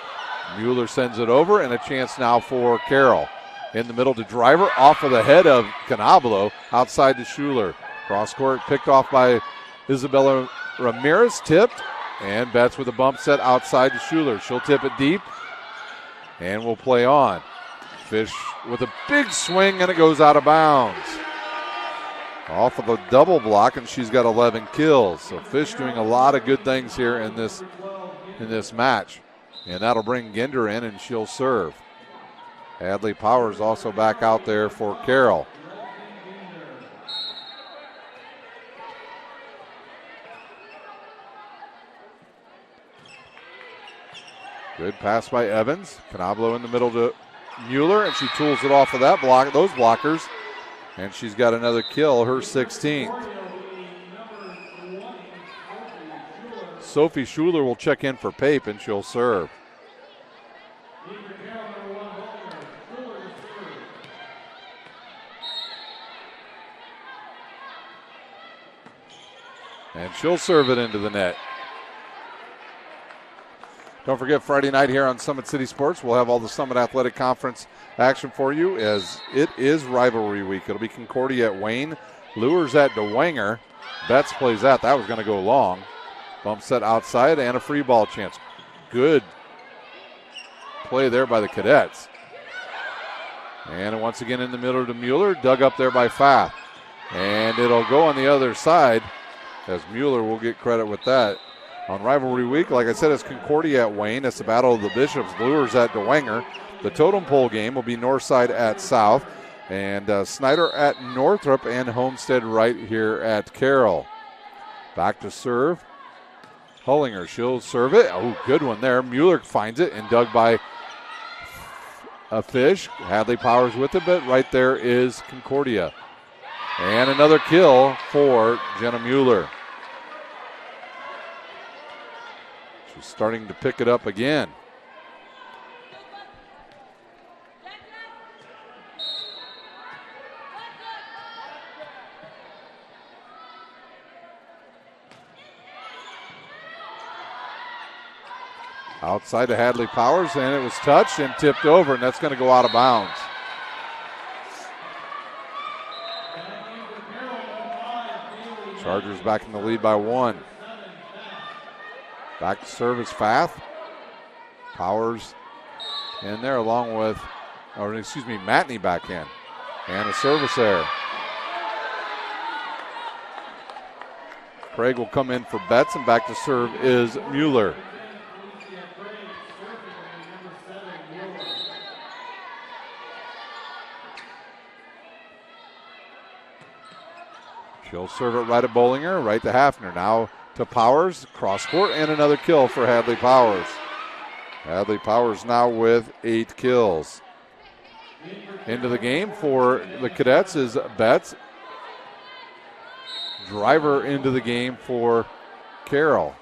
Mueller sends it over, and a chance now for Carroll. In the middle to Driver. Off of the head of Canablo. Outside to Schuler. Cross court picked off by Isabella Ramirez. Tipped. And Betts with a bump set outside to Schuler. She'll tip it deep. And we'll play on. Fish with a big swing, and it goes out of bounds. Off of the double block, and she's got 11 kills. So Fish doing a lot of good things here in this match. And that'll bring Ginder in, and she'll serve. Hadley Powers also back out there for Carroll. Good pass by Evans. Canablo in the middle to Mueller, and she tools it off of that block, those blockers. And she's got another kill, her 16th. Sophie Schuler will check in for Pape, and she'll serve. And she'll serve it into the net. Don't forget, Friday night here on Summit City Sports, we'll have all the Summit Athletic Conference action for you, as it is rivalry week. It'll be Concordia at Wayne, Lures at DeWanger. Betts plays that. That was going to go long. Bump set outside and a free ball chance. Good play there by the Cadets. And once again in the middle to Mueller, dug up there by Fath. And it'll go on the other side, as Mueller will get credit with that. On rivalry week, like I said, it's Concordia at Wayne. It's the Battle of the Bishops. Lures at DeWanger. The totem pole game will be Northside at South. And Snyder at Northrop, and Homestead right here at Carroll. Back to serve. Hullinger, she'll serve it. Oh, good one there. Mueller finds it and dug by a Fish. Hadley Powers with it, but right there is Concordia. And another kill for Jenna Mueller. She's starting to pick it up again. Outside to Hadley Powers, and it was touched and tipped over, and that's going to go out of bounds. Chargers back in the lead by 1. Back to serve is Fath. Powers in there along with, Matney back in. And a service error. Craig will come in for Betts, and back to serve is Mueller. She'll serve it right at Bollinger, right to Hafner. Now to Powers, cross court, and another kill for Hadley Powers. Hadley Powers now with 8 kills. Into the game for the Cadets is Betts. Driver into the game for Carroll.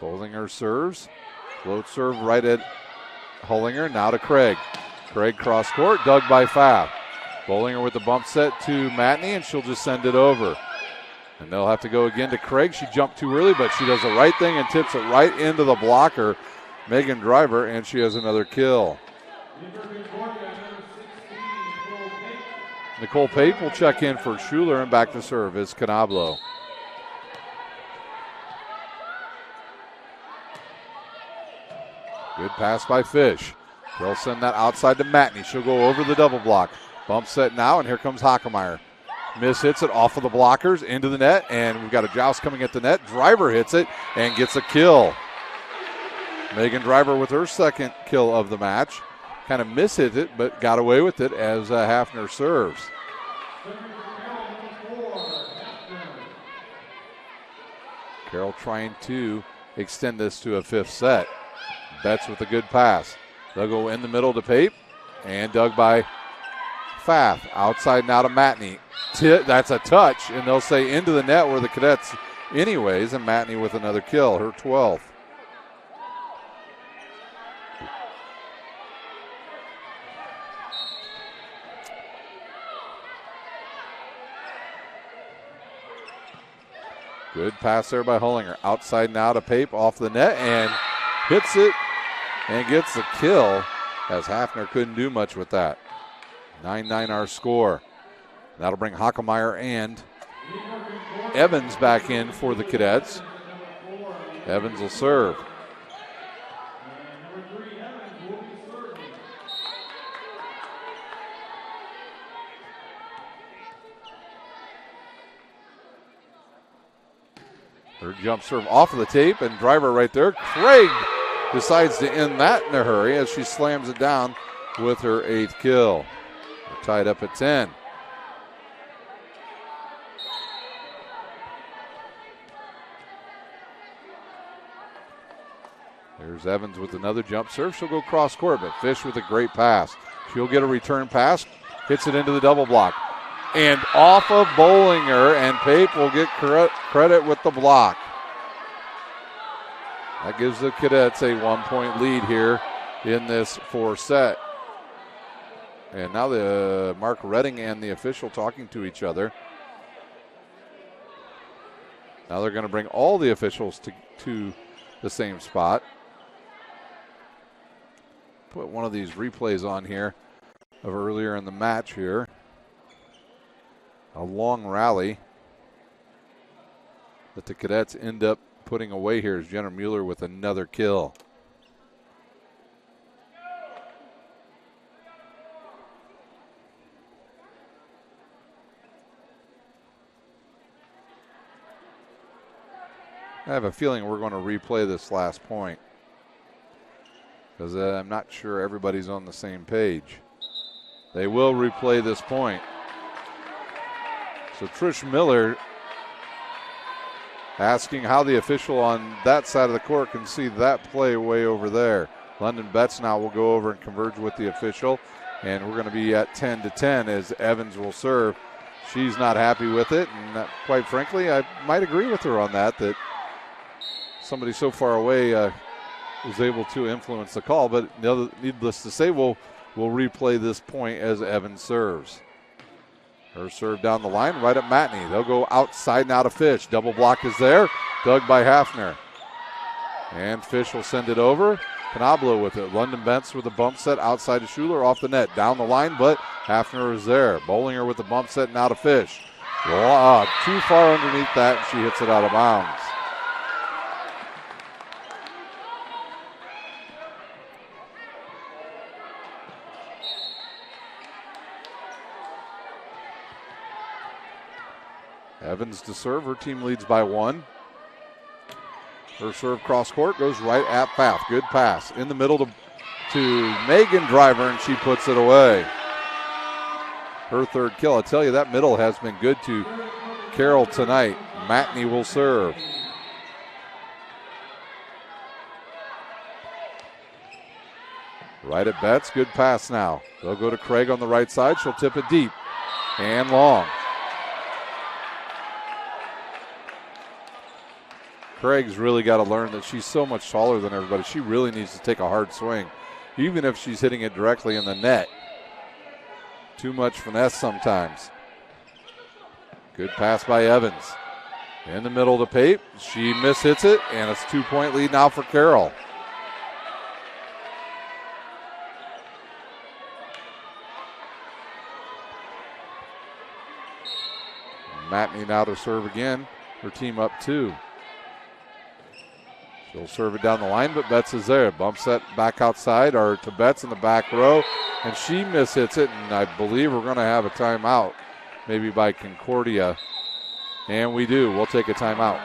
Bollinger serves. Float serve right at Hullinger. Now to Craig. Craig cross court, dug by Fath. Bollinger with the bump set to Matney, and she'll just send it over. And they'll have to go again to Craig. She jumped too early, but she does the right thing and tips it right into the blocker, Megan Driver, and she has another kill. Nicole Pape will check in for Schuler, and back to serve is Canablo. Good pass by Fish. They'll send that outside to Matney. She'll go over the double block. Bump set now, and here comes Hockemeyer. Miss hits it off of the blockers into the net, and we've got a joust coming at the net. Driver hits it and gets a kill. Megan Driver with her second kill of the match. Kind of miss-hit it, but got away with it as Hafner serves. Carroll trying to extend this to a 5th set. Betts with a good pass. They'll go in the middle to Pape, and dug by Pfaff. Outside now to Matney. That's a touch, and they'll say into the net were the Cadets anyways, and Matney with another kill, her 12th. Good pass there by Hullinger. Outside now to Pape, off the net, and hits it and gets the kill, as Hafner couldn't do much with that. 9-9 our score. That'll bring Hockemeyer and Evans back in for the Cadets. Evans will serve. Her jump serve off of the tape, and driver right there. Craig decides to end that in a hurry as she slams it down with her 8th kill. We're tied up at 10. There's Evans with another jump serve. She'll go cross court, but Fish with a great pass. She'll get a return pass, hits it into the double block. And off of Bollinger, and Pape will get credit with the block. That gives the Cadets a 1-point lead here in this 4 set. And now the Mark Redding and the official talking to each other. Now they're going to bring all the officials to the same spot. Put one of these replays on here of earlier in the match here. A long rally that the Cadets end up putting away here is Jenna Mueller with another kill. I have a feeling we're going to replay this last point because I'm not sure everybody's on the same page. They will replay this point. So Trish Miller asking how the official on that side of the court can see that play way over there. London Betts now will go over and converge with the official, and we're going to be at 10-10 as Evans will serve. She's not happy with it, and quite frankly, I might agree with her on that somebody so far away was able to influence the call, but needless to say, we'll replay this point as Evans serves. Her serve down the line, right at Matney. They'll go outside now to Fish. Double block is there, dug by Hafner. And Fish will send it over. Canablo with it. London Betts with a bump set outside to Schuler, off the net. Down the line, but Hafner is there. Bollinger with the bump set now to Fish. Too far underneath that, she hits it out of bounds. Evans to serve. Her team leads by 1. Her serve cross court goes right at Pfaff. Good pass in the middle to Megan Driver, and she puts it away. Her 3rd kill. I tell you, that middle has been good to Carroll tonight. Matney will serve. Right at Betts. Good pass now. They'll go to Craig on the right side. She'll tip it deep and long. Craig's really got to learn that she's so much taller than everybody. She really needs to take a hard swing, even if she's hitting it directly in the net. Too much finesse sometimes. Good pass by Evans. In the middle to Pape. She mishits it, and it's 2-point lead now for Carroll. Matney now to serve again. Her team up 2. She'll serve it down the line, but Betts is there. Bump set back outside, or to Betts in the back row, and she mishits it, and I believe we're going to have a timeout, maybe by Concordia. And we do. We'll take a timeout.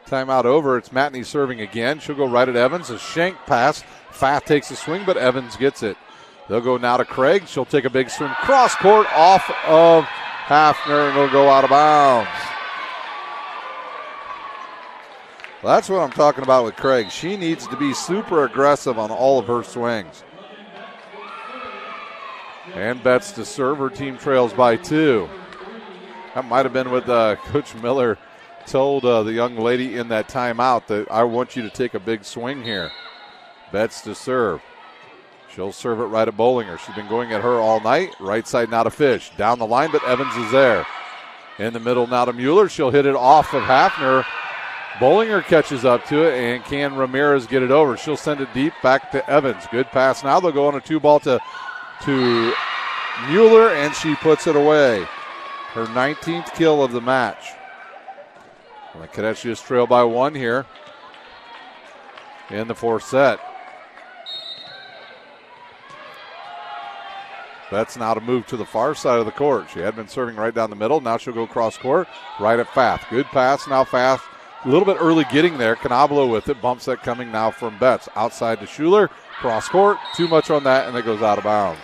Timeout over. It's Matney serving again. She'll go right at Evans. A shank pass. Fath takes a swing, but Evans gets it. They'll go now to Craig. She'll take a big swing cross court off of Hafner, and it'll go out of bounds. Well, that's what I'm talking about with Craig. She needs to be super aggressive on all of her swings. And Betts to serve. Her team trails by 2. That might have been what Coach Miller told the young lady in that timeout, that I want you to take a big swing here. Betts to serve. She'll serve it right at Bollinger. She's been going at her all night. Right side now to Fish. Down the line, but Evans is there. In the middle now to Mueller. She'll hit it off of Hafner. Bollinger catches up to it, and can Ramirez get it over? She'll send it deep back to Evans. Good pass now. They'll go on a 2-ball to Mueller, and she puts it away. Her 19th kill of the match. And the Cadets just trail by 1 here in the 4th set. Betts now to move to the far side of the court. She had been serving right down the middle. Now she'll go cross court right at Fath. Good pass now. Fath a little bit early getting there. Canablo with it. Bump set coming now from Betts. Outside to Schuler. Cross court. Too much on that, and it goes out of bounds.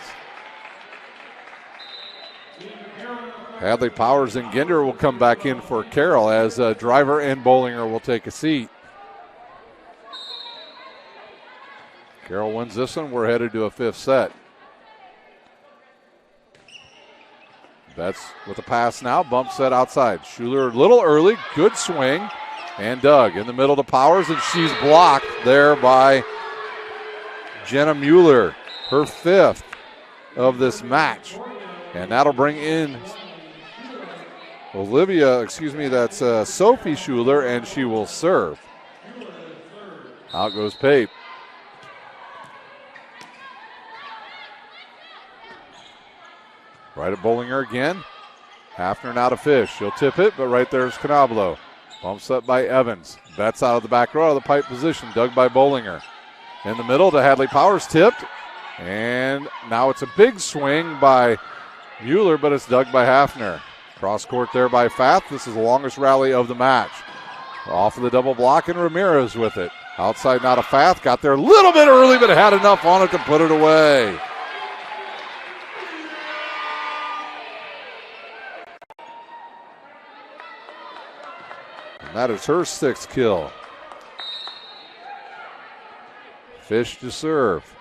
Hadley Powers and Ginder will come back in for Carroll as Driver and Bollinger will take a seat. Carroll wins this one. We're headed to a 5th set. Betts with a pass now. Bump set outside. Schuler a little early. Good swing. And Doug in the middle to Powers, and she's blocked there by Jenna Mueller. Her 5th of this match. And that'll bring in that's Sophie Schuler, and she will serve. Out goes Pape. Right at Bollinger again. Hafner now to Fish. She'll tip it, but right there's Canablo. Bumps up by Evans. Betts out of the back row of the pipe position. Dug by Bollinger. In the middle to Hadley Powers, tipped. And now it's a big swing by Mueller, but it's dug by Hafner. Cross court there by Fath. This is the longest rally of the match. Off of the double block, and Ramirez with it. Outside now to Fath. Got there a little bit early, but had enough on it to put it away. And that is her 6th kill. Fish to serve.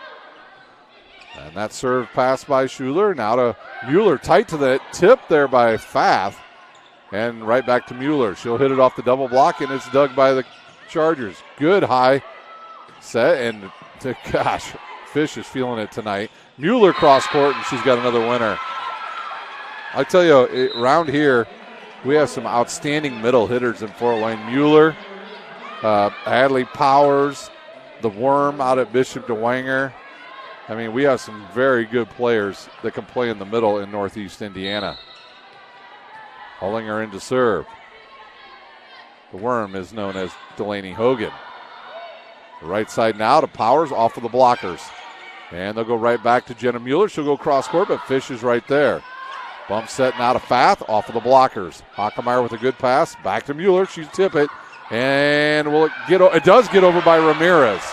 And that serve pass by Schuler. Now to Mueller, tight to the tip there by Fath. And right back to Mueller. She'll hit it off the double block, and it's dug by the Chargers. Good high set, and gosh, Fish is feeling it tonight. Mueller cross court, and she's got another winner. I tell you, around here, we have some outstanding middle hitters in Fort Wayne. Mueller, Hadley Powers, the Worm out at Bishop DeWanger. I mean, we have some very good players that can play in the middle in Northeast Indiana. Hauling her in to serve. The Worm is known as Delaney Hogan. The right side now to Powers off of the blockers. And they'll go right back to Jenna Mueller. She'll go cross court, but Fish is right there. Bump set now to Fath off of the blockers. Hockemeyer with a good pass. Back to Mueller. She'll tip it. And it does get over by Ramirez.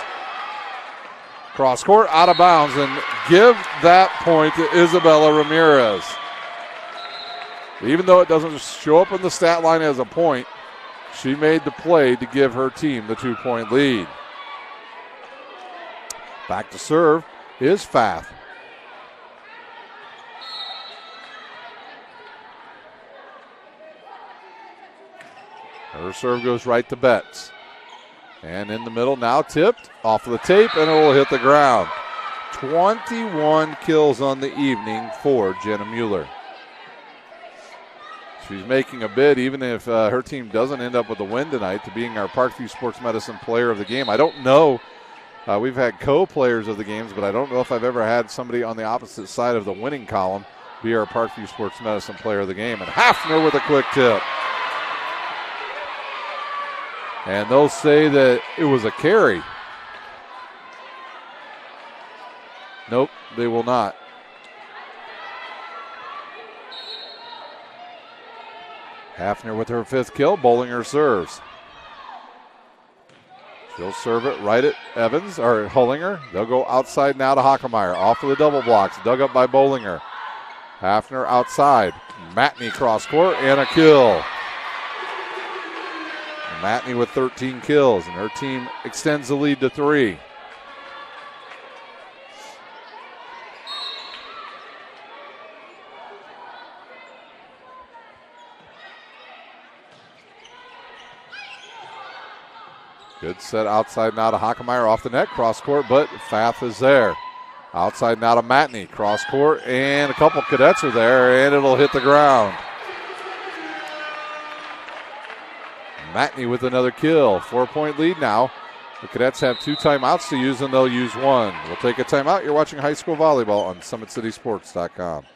Cross court, out of bounds, and give that point to Isabella Ramirez. Even though it doesn't show up in the stat line as a point, she made the play to give her team the 2-point lead. Back to serve is Fath. Her serve goes right to Betts. And in the middle now, tipped off of the tape, and it will hit the ground. 21 kills on the evening for Jenna Mueller. She's making a bid, even if her team doesn't end up with a win tonight, to being our Parkview Sports Medicine Player of the Game. I don't know. We've had co-players of the games, but I don't know if I've ever had somebody on the opposite side of the winning column be our Parkview Sports Medicine Player of the Game. And Hafner with a quick tip. And they'll say that it was a carry. Nope, they will not. Hafner with her 5th kill. Bollinger serves. She'll serve it right at Evans, or at Hullinger. They'll go outside now to Hockemeyer. Off of the double blocks, dug up by Bollinger. Hafner outside. Matney cross court and a kill. Matney with 13 kills, and her team extends the lead to 3. Good set outside now to Hockemeyer off the net, cross court, but Fath is there. Outside now to Matney, cross court, and a couple cadets are there, and it'll hit the ground. Matney with another kill. 4-point lead now. The cadets have 2 timeouts to use, and they'll use 1. We'll take a timeout. You're watching high school volleyball on SummitCitySports.com.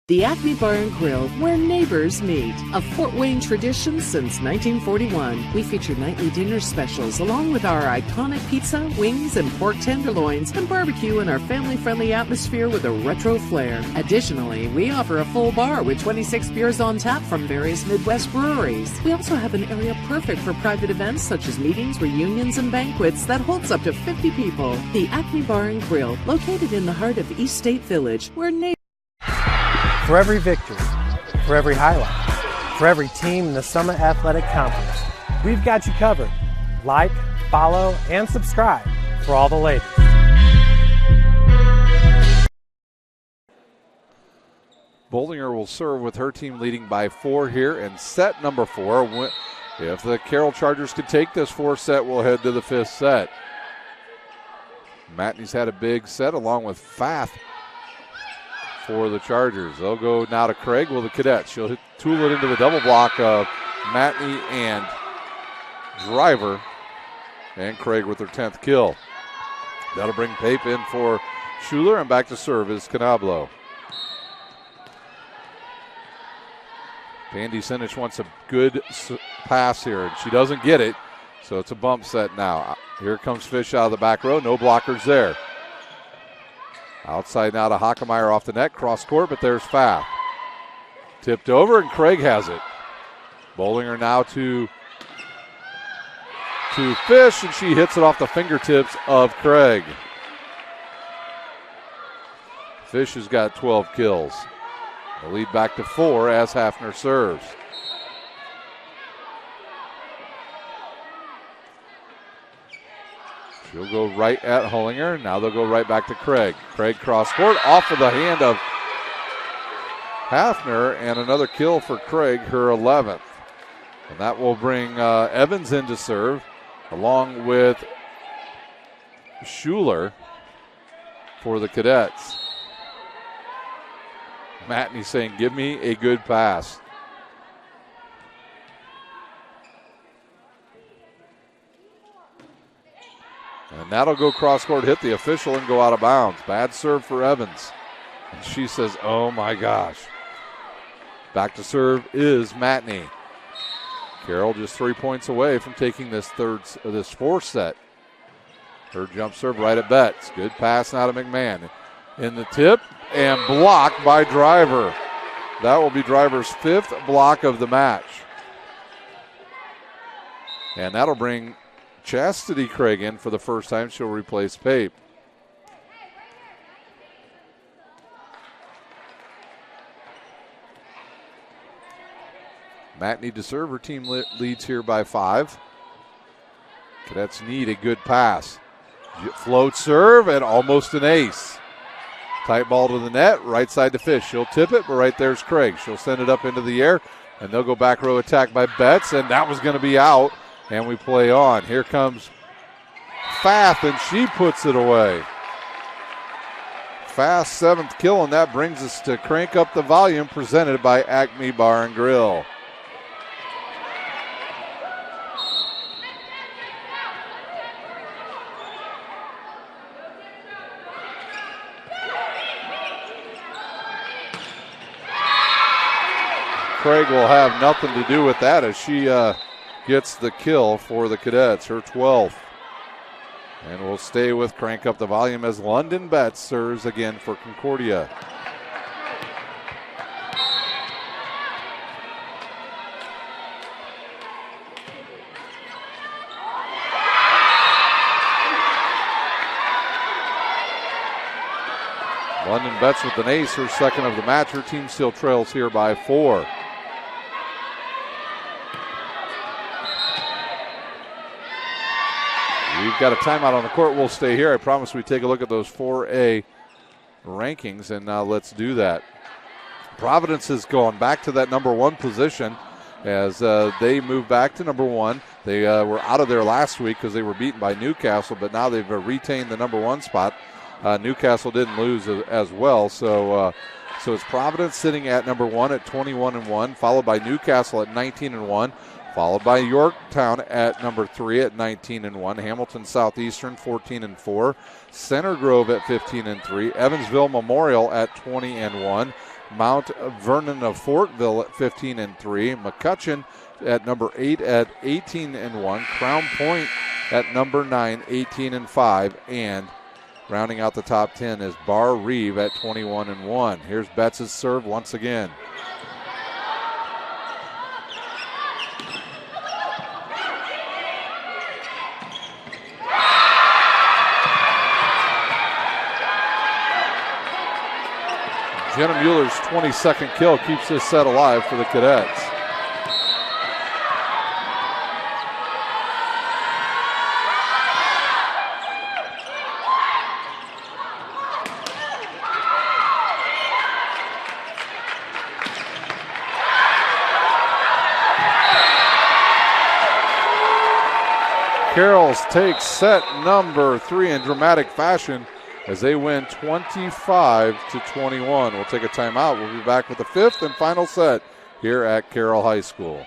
The Acme Bar and Grill, where neighbors meet. A Fort Wayne tradition since 1941. We feature nightly dinner specials along with our iconic pizza, wings, and pork tenderloins, and barbecue in our family-friendly atmosphere with a retro flair. Additionally, we offer a full bar with 26 beers on tap from various Midwest breweries. We also have an area perfect for private events such as meetings, reunions, and banquets that holds up to 50 people. The Acme Bar and Grill, located in the heart of East State Village, where neighbors... For every victory, for every highlight, for every team in the Summit Athletic Conference, we've got you covered. Like, follow, and subscribe for all the latest. Bollinger will serve with her team leading by 4 here in set number 4. If the Carroll Chargers can take this 4 set, we'll head to the 5th set. Matney's had a big set along with Fath for the Chargers. They'll go now to Craig with the cadets. She'll tool it into the double block of Matney and Driver. And Craig with her 10th kill. That'll bring Pape in for Schuler, and back to serve is Canablo. Pandy Sinich wants a good pass here, and she doesn't get it, so it's a bump set now. Here comes Fish out of the back row. No blockers there. Outside now to Hockemeyer off the net, cross court, but there's Fath. Tipped over, and Craig has it. Bollinger now to Fish, and she hits it off the fingertips of Craig. Fish has got 12 kills. The lead back to 4 as Hafner serves. She'll go right at Hullinger. Now they'll go right back to Craig. Craig cross court off of the hand of Hafner, and another kill for Craig, her 11th. And that will bring Evans in to serve, along with Schuler for the cadets. Matney saying, give me a good pass. And that'll go cross court, hit the official, and go out of bounds. Bad serve for Evans. And she says, oh my gosh. Back to serve is Matney. Carroll just 3 points away from taking this 4th set. Her jump serve right at Betts. Good pass now to McMahon. In the tip, and blocked by Driver. That will be Driver's 5th block of the match. And that'll bring Chastity Craig in for the first time. She'll replace Pape. Matney to serve. Her team leads here by 5. Cadets need a good pass. Float serve and almost an ace. Tight ball to the net, right side to Fish. She'll tip it, but right there's Craig. She'll send it up into the air, and they'll go back row attack by Betts, and that was going to be out. And we play on. Here comes Fath, and she puts it away. Fath's 7th kill, and that brings us to Crank Up the Volume, presented by Acme Bar and Grill. Craig will have nothing to do with that as she gets the kill for the Cadets, her 12th. And we'll stay with Crank Up the Volume as London Betts serves again for Concordia. London Betts with an ace, her second of the match. Her team still trails here by 4. We've got a timeout on the court. We'll stay here. I promise we take a look at those 4A rankings, and now let's do that. Providence has gone back to that number 1 position as they move back to number 1. They were out of there last week because they were beaten by Newcastle, but now they've retained the number 1 spot. Newcastle didn't lose as well, so it's Providence sitting at number 1 at 21-1, followed by Newcastle at 19-1, followed by Yorktown at number 3 at 19-1, Hamilton Southeastern 14-4, Center Grove at 15-3, Evansville Memorial at 20-1, Mount Vernon of Fortville at 15-3, McCutcheon at number 8 at 18-1, Crown Point at number 9 18-5, and rounding out the top 10 is Bar Reeve at 21-1. Here's Betts' serve once again. Jenna Mueller's 22nd kill keeps this set alive for the Cadets. Carroll takes set number 3 in dramatic fashion as they win 25-21. We'll take a timeout. We'll be back with the 5th and final set here at Carroll High School.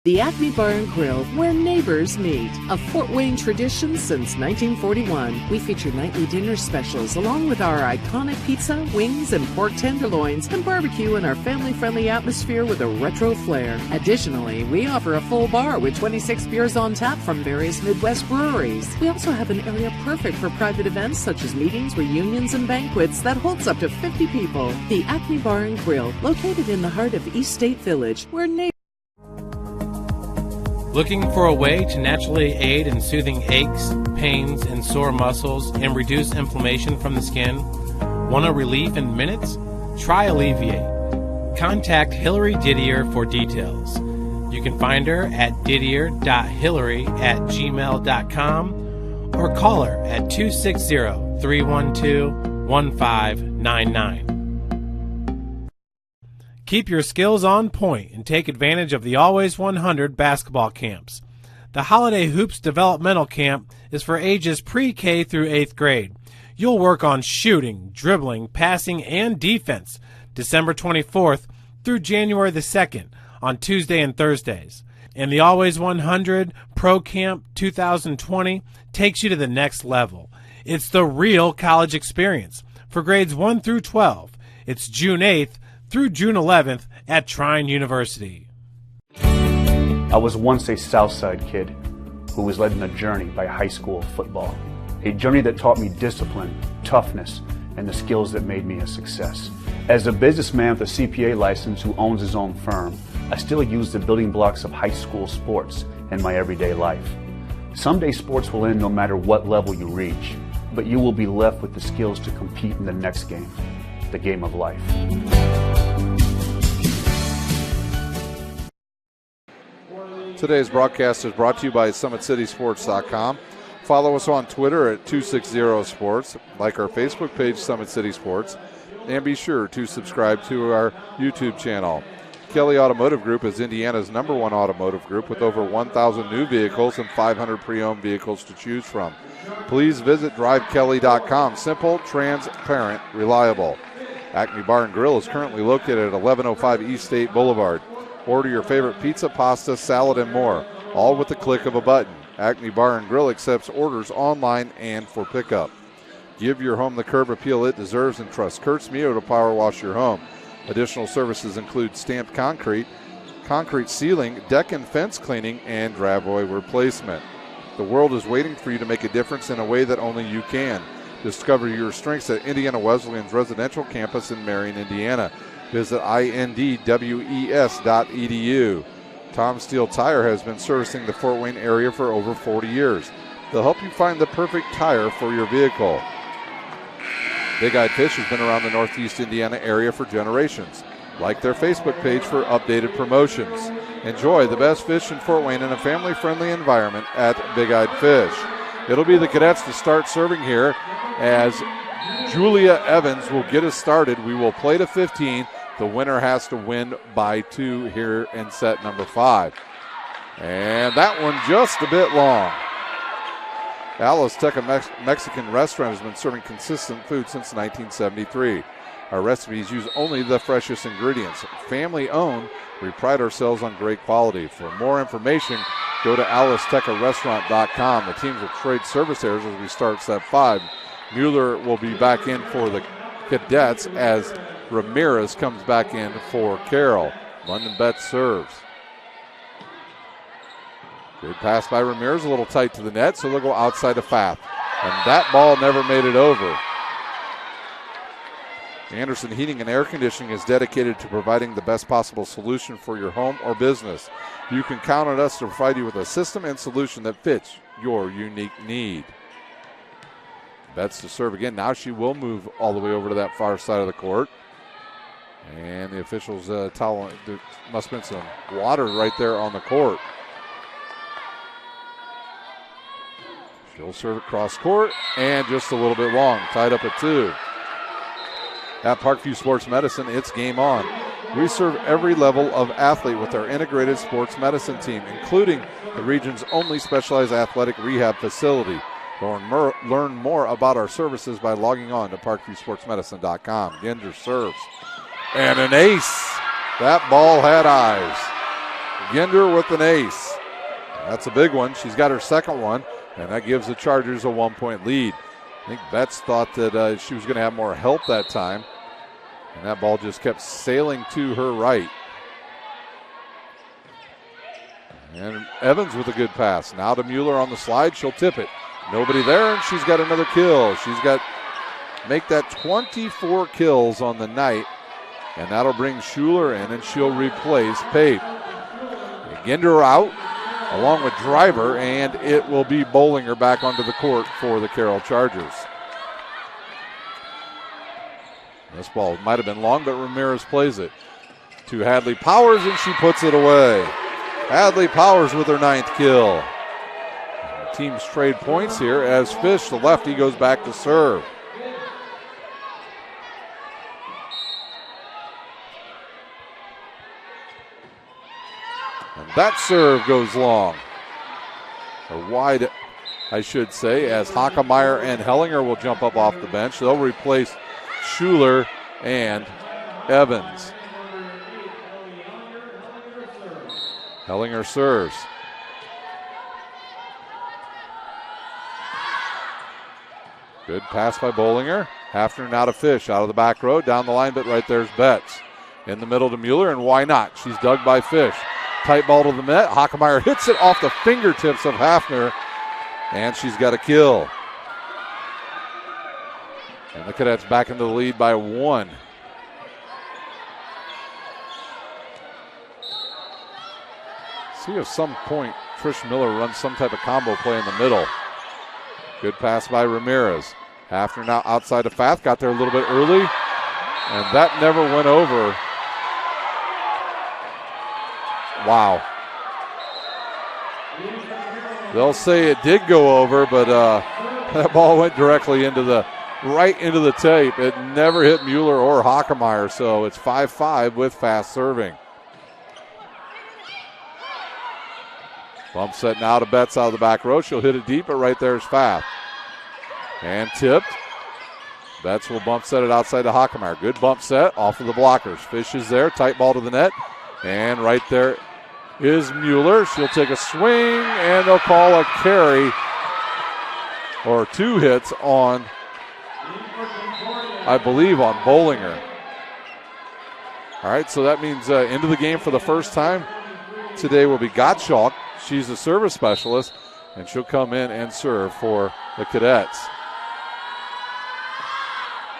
The Acme Bar and Grill, where neighbors meet. A Fort Wayne tradition since 1941. We feature nightly dinner specials along with our iconic pizza, wings, and pork tenderloins, and barbecue in our family-friendly atmosphere with a retro flair. Additionally, we offer a full bar with 26 beers on tap from various Midwest breweries. We also have an area perfect for private events such as meetings, reunions, and banquets that holds up to 50 people. The Acme Bar and Grill, located in the heart of East State Village, where neighbors... Looking for a way to naturally aid in soothing aches, pains, and sore muscles and reduce inflammation from the skin? Want a relief in minutes? Try Alleviate. Contact Hillary Didier for details. You can find her at didier.hillary@gmail.com or call her at 260-312-1599. Keep your skills on point and take advantage of the Always 100 basketball camps. The Holiday Hoops Developmental Camp is for ages pre-K through 8th grade. You'll work on shooting, dribbling, passing, and defense December 24th through January the 2nd on Tuesday and Thursdays. And the Always 100 Pro Camp 2020 takes you to the next level. It's the real college experience for grades 1 through 12. It's June 8th through June 11th at Trine University. I was once a Southside kid who was led on a journey by high school football. A journey that taught me discipline, toughness, and the skills that made me a success. As a businessman with a CPA license who owns his own firm, I still use the building blocks of high school sports in my everyday life. Someday sports will end no matter what level you reach, but you will be left with the skills to compete in the next game, the game of life. Today's broadcast is brought to you by SummitCitySports.com. Follow us on Twitter at 260sports, like our Facebook page, Summit City Sports, and be sure to subscribe to our YouTube channel. Kelly Automotive Group is Indiana's #1 automotive group with over 1,000 new vehicles and 500 pre-owned vehicles to choose from. Please visit drivekelly.com. Simple, transparent, reliable. Acme Bar and Grill is currently located at 1105 East State Boulevard. Order your favorite pizza, pasta, salad, and more, all with the click of a button. Acme Bar and Grill accepts orders online and for pickup. Give your home the curb appeal it deserves and trust Kurtz Mio to power wash your home. Additional services include stamped concrete, concrete sealing, deck and fence cleaning, and driveway replacement. The world is waiting for you to make a difference in a way that only you can. Discover your strengths at Indiana Wesleyan's residential campus in Marion, Indiana. Visit indwes.edu. Tom Steele Tire has been servicing the Fort Wayne area for over 40 years. They'll help you find the perfect tire for your vehicle. Big Eyed Fish has been around the Northeast Indiana area for generations. Like their Facebook page for updated promotions. Enjoy the best fish in Fort Wayne in a family-friendly environment at Big Eyed Fish. It'll be the cadets to start serving here as Julia Evans will get us started. We will play to 15. The winner has to win by 2 here in set number 5. And that one just a bit long. Azteca Mexican restaurant has been serving consistent food since 1973. Our recipes use only the freshest ingredients. Family owned, we pride ourselves on great quality. For more information, go to AlaztecaRestaurant.com. The teams will trade service areas as we start set 5. Mueller will be back in for the cadets as Ramirez comes back in for Carroll. London Betts serves. Good pass by Ramirez, a little tight to the net, so they'll go outside of Fath. And that ball never made it over. Anderson Heating and Air Conditioning is dedicated to providing the best possible solution for your home or business. You can count on us to provide you with a system and solution that fits your unique need. Betts to serve again. Now she will move all the way over to that far side of the court. And the officials towel. There must have been some water right there on the court. She'll serve across court and just a little bit long. Tied up at 2. At Parkview Sports Medicine, it's game on. We serve every level of athlete with our integrated sports medicine team, including the region's only specialized athletic rehab facility. Learn more about our services by logging on to parkviewsportsmedicine.com. Ginder serves. And an ace. That ball had eyes. Ginder with an ace. That's a big one. She's got her second one, and that gives the Chargers a 1-point lead. I think Betts thought that she was going to have more help that time, and that ball just kept sailing to her right. And Evans with a good pass. Now to Mueller on the slide. She'll tip it. Nobody there, and she's got another kill. She's got make that 24 kills on the night, and that'll bring Schuler in, and she'll replace Pape. Ginder out along with Driver, and it will be Bollinger back onto the court for the Carroll Chargers. This ball might have been long, but Ramirez plays it to Hadley Powers, and she puts it away. Hadley Powers with her 9th kill. Teams trade points here as Fish, the lefty, goes back to serve. And that serve goes long. Or wide, I should say, as Hockemeyer and Hellinger will jump up off the bench. They'll replace Schuler and Evans. Hellinger serves. Good pass by Bollinger. Hafner now to Fish out of the back row, down the line, but right there's Betts. In the middle to Mueller, and why not? She's dug by Fish. Tight ball to the net. Hockemeyer hits it off the fingertips of Hafner, and she's got a kill. And the Cadets back into the lead by 1. See if some point Trish Miller runs some type of combo play in the middle. Good pass by Ramirez. Hafner now outside of Fath. Got there a little bit early, and that never went over. Wow. They'll say it did go over, but that ball went directly right into the tape. It never hit Mueller or Hockemeyer, so it's 5-5 with fast serving. Bump set now to Betts out of the back row. She'll hit it deep, but right there's Fath. And tipped. Betts will bump set it outside to Hockemeyer. Good bump set off of the blockers. Fish is there. Tight ball to the net. And right there is Mueller. She'll take a swing, and they'll call a carry or 2 hits on I believe, on Bollinger. All right, so that means into the game for the first time today will be Gottschalk. She's a service specialist, and she'll come in and serve for the Cadets.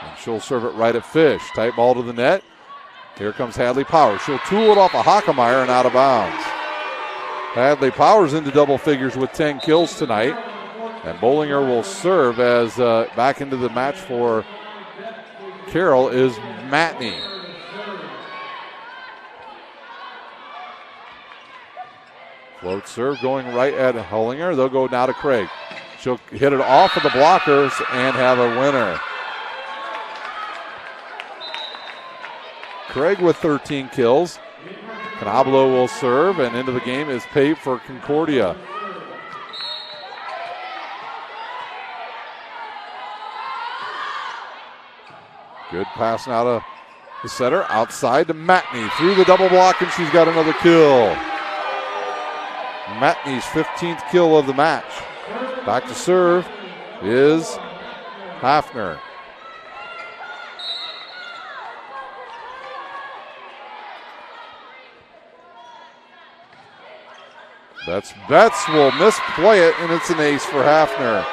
And she'll serve it right at Fish. Tight ball to the net. Here comes Hadley Powers. She'll tool it off of Hockemeyer and out of bounds. Hadley Powers into double figures with 10 kills tonight. And Bollinger will serve as back into the match for Carroll is Mahoney. Float serve going right at Hullinger. They'll go now to Craig. She'll hit it off of the blockers and have a winner. Craig with 13 kills. Canablo will serve, and into the game is Pape for Concordia. Good pass now to the setter. Outside to Mahoney. Through the double block, and she's got another kill. Mahoney's 15th kill of the match. Back to serve is Hafner. Betts will misplay it, and it's an ace for Hafner.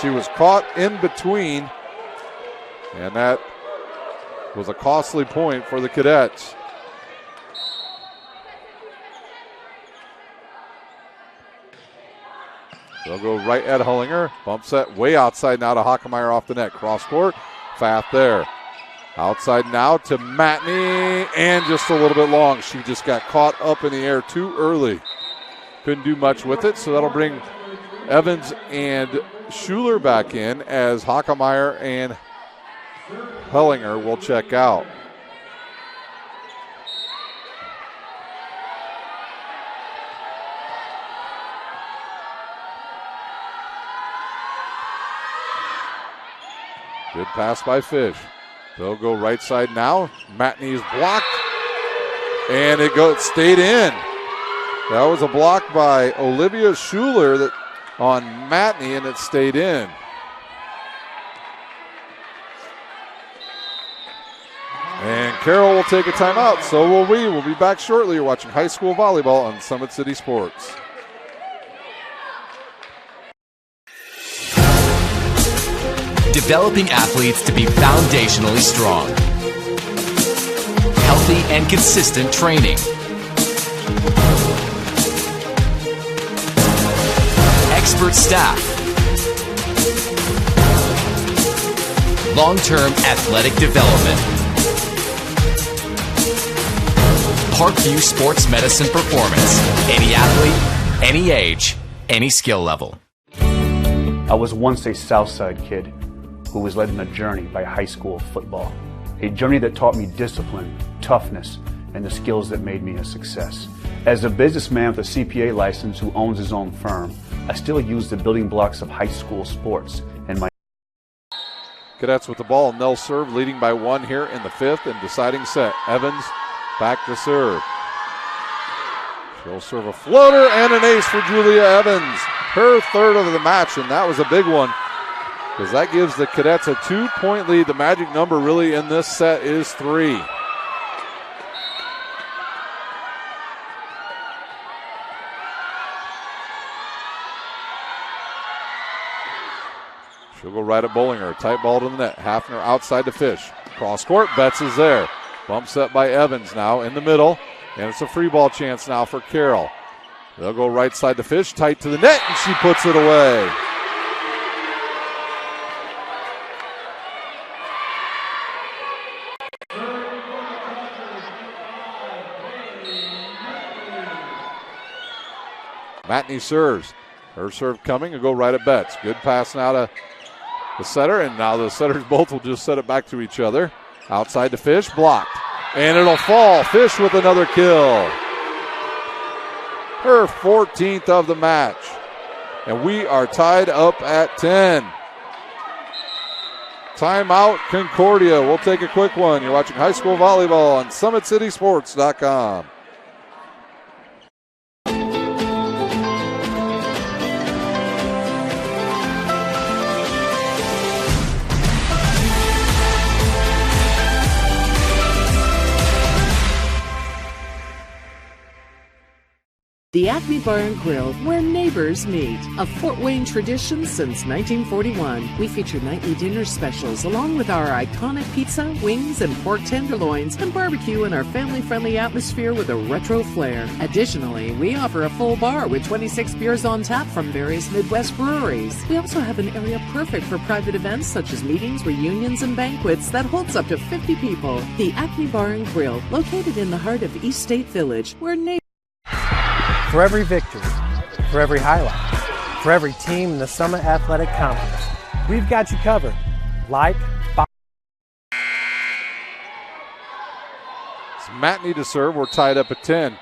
She was caught in between, and that was a costly point for the Cadets. They'll go right at Hullinger. Bump set way outside now to Hockemeyer off the net. Cross court. Fath there. Outside now to Mahoney, and just a little bit long. She just got caught up in the air too early. Couldn't do much with it, so that'll bring Evans and Schuler back in as Hockemeyer and Hullinger will check out. Good pass by Fish. They'll go right side now. Mahoney is blocked, and it stayed in. That was a block by Olivia Schuler on Mahoney, and it stayed in. And Carroll will take a timeout. So will we. We'll be back shortly. You're watching high school volleyball on Summit City Sports. Developing athletes to be foundationally strong. Healthy and consistent training. Expert staff. Long-term athletic development. Parkview Sports Medicine Performance. Any athlete, any age, any skill level. I was once a Southside kid who was led on a journey by high school football. A journey that taught me discipline, toughness, and the skills that made me a success. As a businessman with a CPA license who owns his own firm, I still use the building blocks of high school sports in my Cadets with the ball. Nell serve, leading by 1 here in the 5th and deciding set. Evans back to serve. She'll serve a floater and an ace for Julia Evans. Her 3rd of the match, and that was a big one because that gives the Cadets a 2-point lead. The magic number really in this set is 3. She'll go right at Bollinger. Tight ball to the net. Hafner outside to Fish. Cross court. Betts is there. Bump set by Evans now in the middle. And it's a free ball chance now for Carroll. They'll go right side to Fish. Tight to the net, and she puts it away. Mahoney serves. Her serve coming and go right at Betts. Good pass now to the setter, and now the setters both will just set it back to each other. Outside to Fish, blocked. And it'll fall. Fish with another kill. Her 14th of the match. And we are tied up at 10. Timeout, Concordia. We'll take a quick one. You're watching high school volleyball on SummitCitySports.com. The Acme Bar and Grill, where neighbors meet. A Fort Wayne tradition since 1941. We feature nightly dinner specials along with our iconic pizza, wings, and pork tenderloins, and barbecue in our family-friendly atmosphere with a retro flair. Additionally, we offer a full bar with 26 beers on tap from various Midwest breweries. We also have an area perfect for private events such as meetings, reunions, and banquets that holds up to 50 people. The Acme Bar and Grill, located in the heart of East State Village, where neighbors... For every victory, for every highlight, for every team in the Summit Athletic Conference, we've got you covered. Like, follow. It's Mahoney to serve. We're tied up at 10.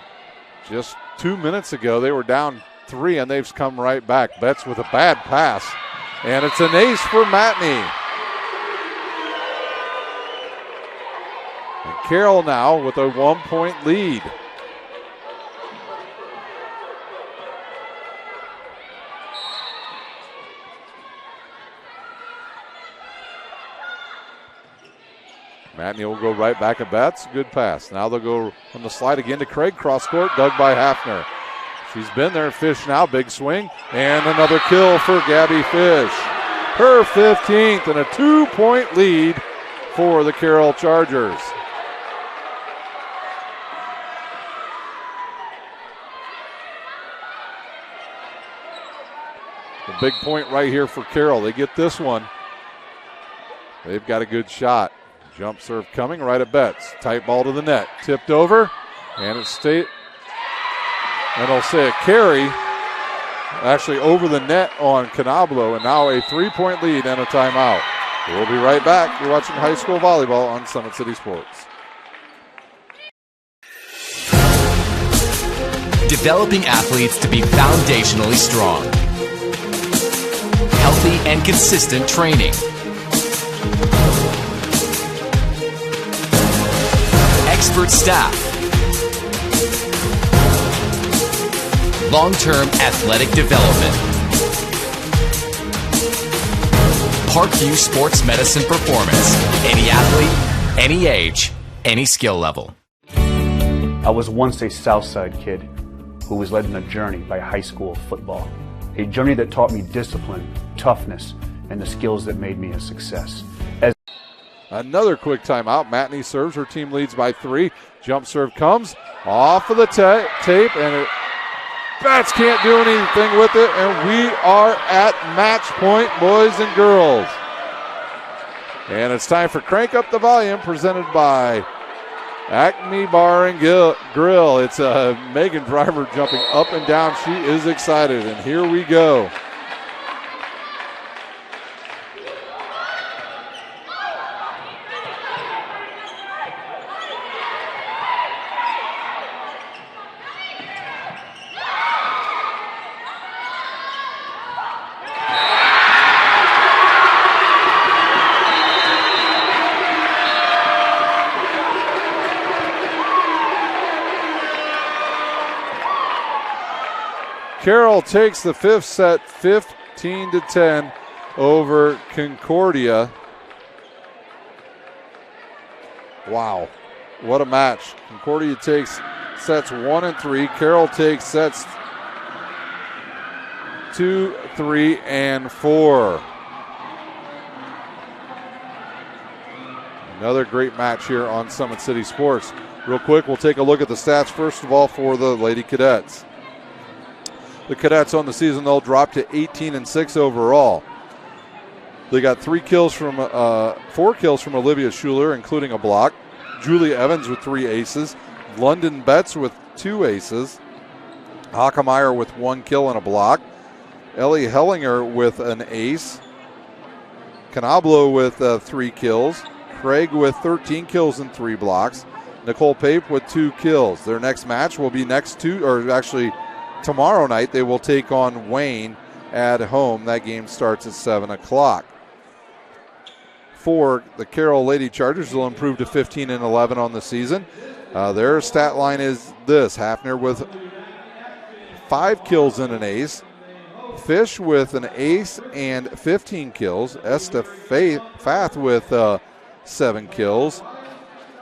Just 2 minutes ago, they were down 3, and they've come right back. Betts with a bad pass, and it's an ace for Mahoney. And Carroll now with a 1-point lead. Mahoney will go right back at Betts. Good pass. Now they'll go on the slide again to Craig. Cross court, dug by Hafner. She's been there. Fish now, big swing. And another kill for Gabby Fish. Her 15th and a 2-point lead for the Carroll Chargers. The big point right here for Carroll. They get this one. They've got a good shot. Jump serve coming right at Betts. Tight ball to the net. Tipped over. And it's and it'll say a carry. Actually over the net on Canablo. And now a 3-point lead and a timeout. We'll be right back. You're watching high school volleyball on Summit City Sports. Developing athletes to be foundationally strong. Healthy and consistent training. Expert staff. Long-term athletic development. Parkview Sports Medicine Performance. Any athlete, any age, any skill level. I was once a Southside kid who was led on a journey by high school football. A journey that taught me discipline, toughness, and the skills that made me a success. Another quick timeout. Mahoney serves. Her team leads by 3. Jump serve comes off of the tape, and Betts can't do anything with it, and we are at match point, boys and girls. And it's time for Crank Up the Volume, presented by Acme Bar and Grill. It's Megan Driver jumping up and down. She is excited, and here we go. Carroll takes the 5th set 15-10 over Concordia. Wow, what a match. Concordia takes sets 1 and 3. Carroll takes sets 2, 3, and 4. Another great match here on Summit City Sports. Real quick, we'll take a look at the stats first of all for the Lady Cadets. The Cadets on the season, they'll drop to 18-6 overall. They got 4 kills from Olivia Schuler, including a block. Julie Evans with 3 aces. London Betts with 2 aces. Hockemeyer with 1 kill and a block. Ellie Hellinger with an ace. Canablo with 3 kills. Craig with 13 kills and 3 blocks. Nicole Pape with 2 kills. Their next match will be tomorrow night. They will take on Wayne at home. That game starts at 7 o'clock. For the Carroll Lady Chargers, they'll improve to 15-11 on the season. Their stat line is this: Hafner with 5 kills and an ace. Fish with an ace and 15 kills. Esther Fath with 7 kills.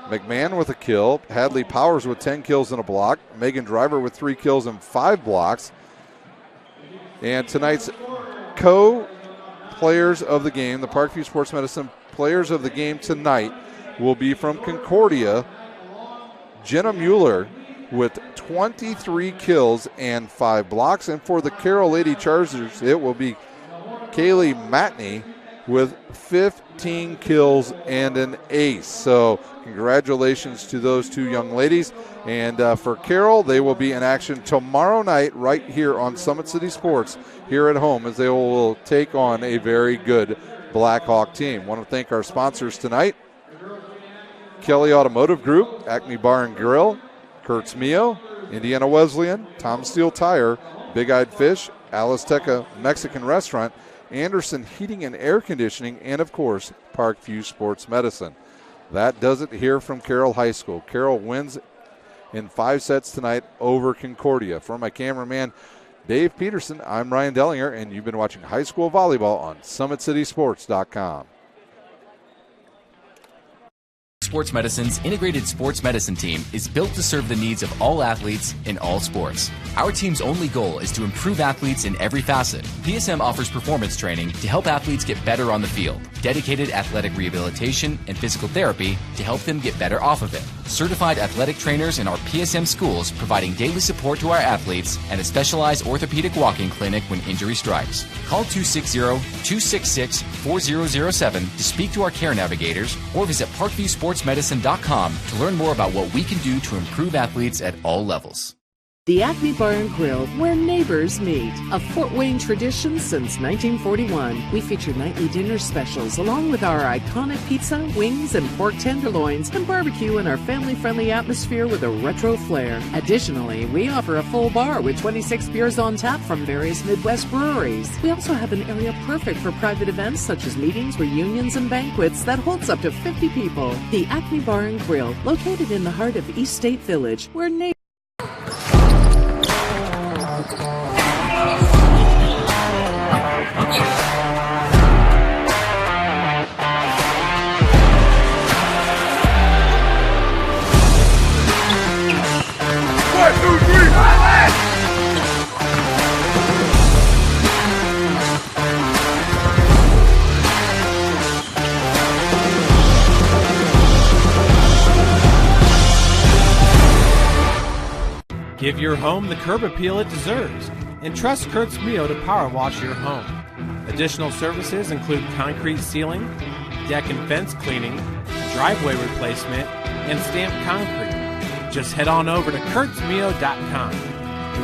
McMahon with a kill. Hadley Powers with 10 kills and a block. Megan Driver with 3 kills and 5 blocks. And tonight's co-players of the game, the Parkview Sports Medicine players of the game tonight, will be from Concordia, Jenna Mueller with 23 kills and 5 blocks. And for the Carroll Lady Chargers, it will be Kaylee Matney with 15 kills and an ace. So congratulations to those two young ladies. And for Carroll, they will be in action tomorrow night right here on Summit City Sports here at home as they will take on a very good Blackhawk team. Want to thank our sponsors tonight: Kelly Automotive Group, Acme Bar and Grill, Kurtz Mio, Indiana Wesleyan, Tom Steele Tire, Big Eyed Fish, Alisteca Mexican Restaurant, Anderson Heating and Air Conditioning, and of course, Parkview Sports Medicine. That does it here from Carroll High School. Carroll wins in 5 sets tonight over Concordia. For my cameraman, Dave Peterson, I'm Ryan Dellinger, and you've been watching high school volleyball on SummitCitySports.com. Sports Medicine's integrated sports medicine team is built to serve the needs of all athletes in all sports. Our team's only goal is to improve athletes in every facet. PSM offers performance training to help athletes get better on the field, dedicated athletic rehabilitation and physical therapy to help them get better off of it, certified athletic trainers in our PSM schools providing daily support to our athletes, and a specialized orthopedic walk-in clinic when injury strikes. Call 260-266-4007 to speak to our care navigators or visit ParkviewSportsMedicine.com to learn more about what we can do to improve athletes at all levels. The Acme Bar and Grill, where neighbors meet. A Fort Wayne tradition since 1941. We feature nightly dinner specials along with our iconic pizza, wings, and pork tenderloins, and barbecue in our family-friendly atmosphere with a retro flair. Additionally, we offer a full bar with 26 beers on tap from various Midwest breweries. We also have an area perfect for private events such as meetings, reunions, and banquets that holds up to 50 people. The Acme Bar and Grill, located in the heart of East State Village, where neighbors Give your home the curb appeal it deserves and trust Kurtz Mio to power wash your home. Additional services include concrete sealing, deck and fence cleaning, driveway replacement, and stamped concrete. Just head on over to KurtzMio.com,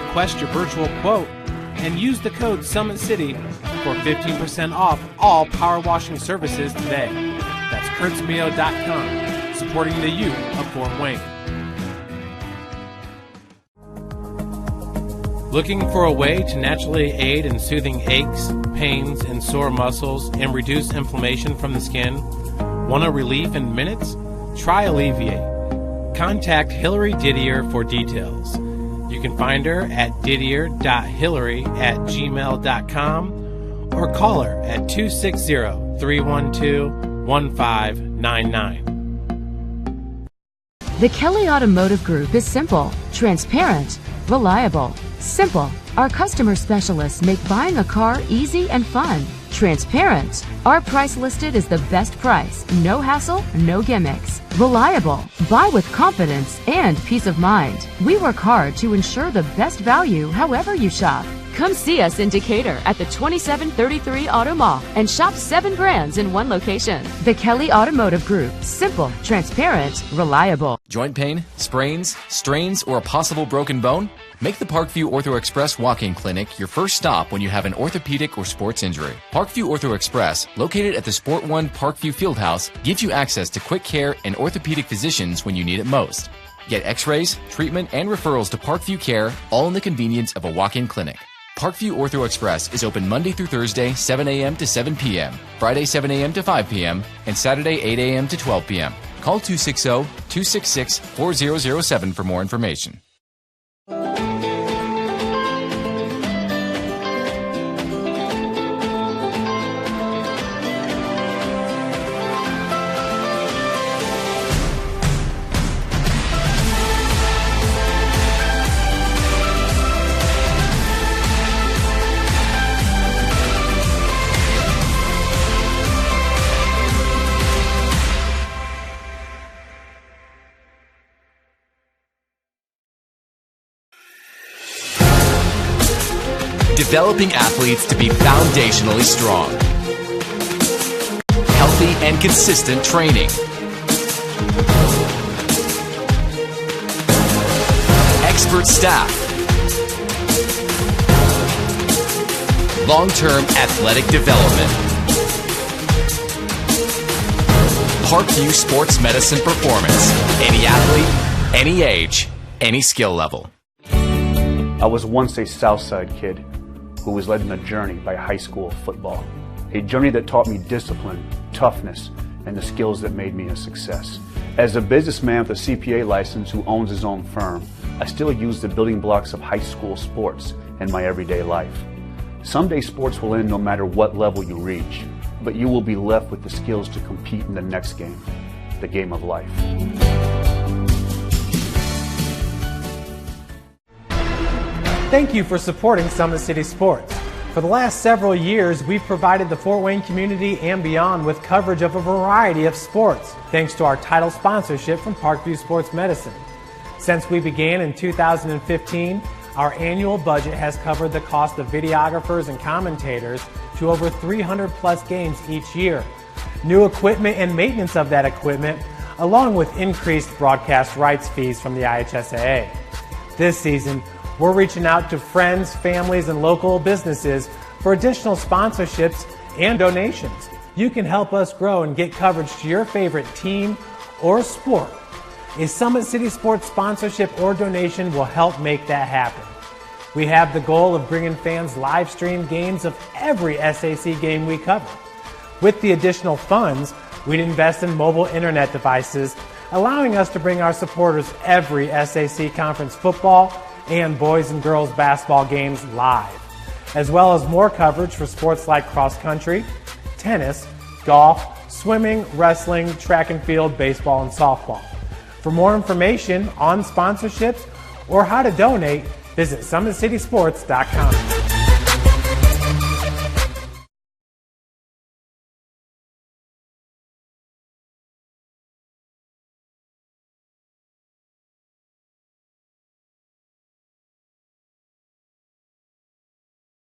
request your virtual quote, and use the code SummitCity for 15% off all power washing services today. That's KurtzMio.com, supporting the youth of Fort Wayne. Looking for a way to naturally aid in soothing aches, pains, and sore muscles and reduce inflammation from the skin? Want a relief in minutes? Try Alleviate. Contact Hillary Didier for details. You can find her at didier.hillary@gmail.com or call her at 260-312-1599. The Kelly Automotive Group is simple, transparent, reliable. Simple. Our customer specialists make buying a car easy and fun. Transparent. Our price listed is the best price. No hassle, no gimmicks. Reliable. Buy with confidence and peace of mind. We work hard to ensure the best value however you shop. Come see us in Decatur at the 2733 Auto Mall and shop 7 brands in one location. The Kelly Automotive Group. Simple, transparent, reliable. Joint pain, sprains, strains, or a possible broken bone? Make the Parkview Ortho Express walk-in clinic your first stop when you have an orthopedic or sports injury. Parkview Ortho Express, located at the Sport One Parkview Fieldhouse, gives you access to quick care and orthopedic physicians when you need it most. Get x-rays, treatment, and referrals to Parkview Care, all in the convenience of a walk-in clinic. Parkview Ortho Express is open Monday through Thursday, 7 a.m. to 7 p.m., Friday, 7 a.m. to 5 p.m., and Saturday, 8 a.m. to 12 p.m. Call 260-266-4007 for more information. developing athletes to be foundationally strong. Healthy and consistent training. Expert staff. Long-term athletic development. Parkview Sports Medicine Performance. Any athlete, any age, any skill level. I was once a Southside kid who was led on a journey by high school football. A journey that taught me discipline, toughness, and the skills that made me a success. As a businessman with a CPA license who owns his own firm, I still use the building blocks of high school sports in my everyday life. Someday sports will end no matter what level you reach, but you will be left with the skills to compete in the next game, the game of life. Thank you for supporting Summit City Sports. For the last several years, we've provided the Fort Wayne community and beyond with coverage of a variety of sports, thanks to our title sponsorship from Parkview Sports Medicine. Since we began in 2015, our annual budget has covered the cost of videographers and commentators to over 300 plus games each year. New equipment and maintenance of that equipment, along with increased broadcast rights fees from the IHSAA. This season, we're reaching out to friends, families, and local businesses for additional sponsorships and donations. You can help us grow and get coverage to your favorite team or sport. A Summit City Sports sponsorship or donation will help make that happen. We have the goal of bringing fans live stream games of every SAC game we cover. With the additional funds, we'd invest in mobile internet devices, allowing us to bring our supporters every SAC conference football and boys and girls basketball games live, as well as more coverage for sports like cross country, tennis, golf, swimming, wrestling, track and field, baseball, and softball. For more information on sponsorships or how to donate, visit SummitCitySports.com.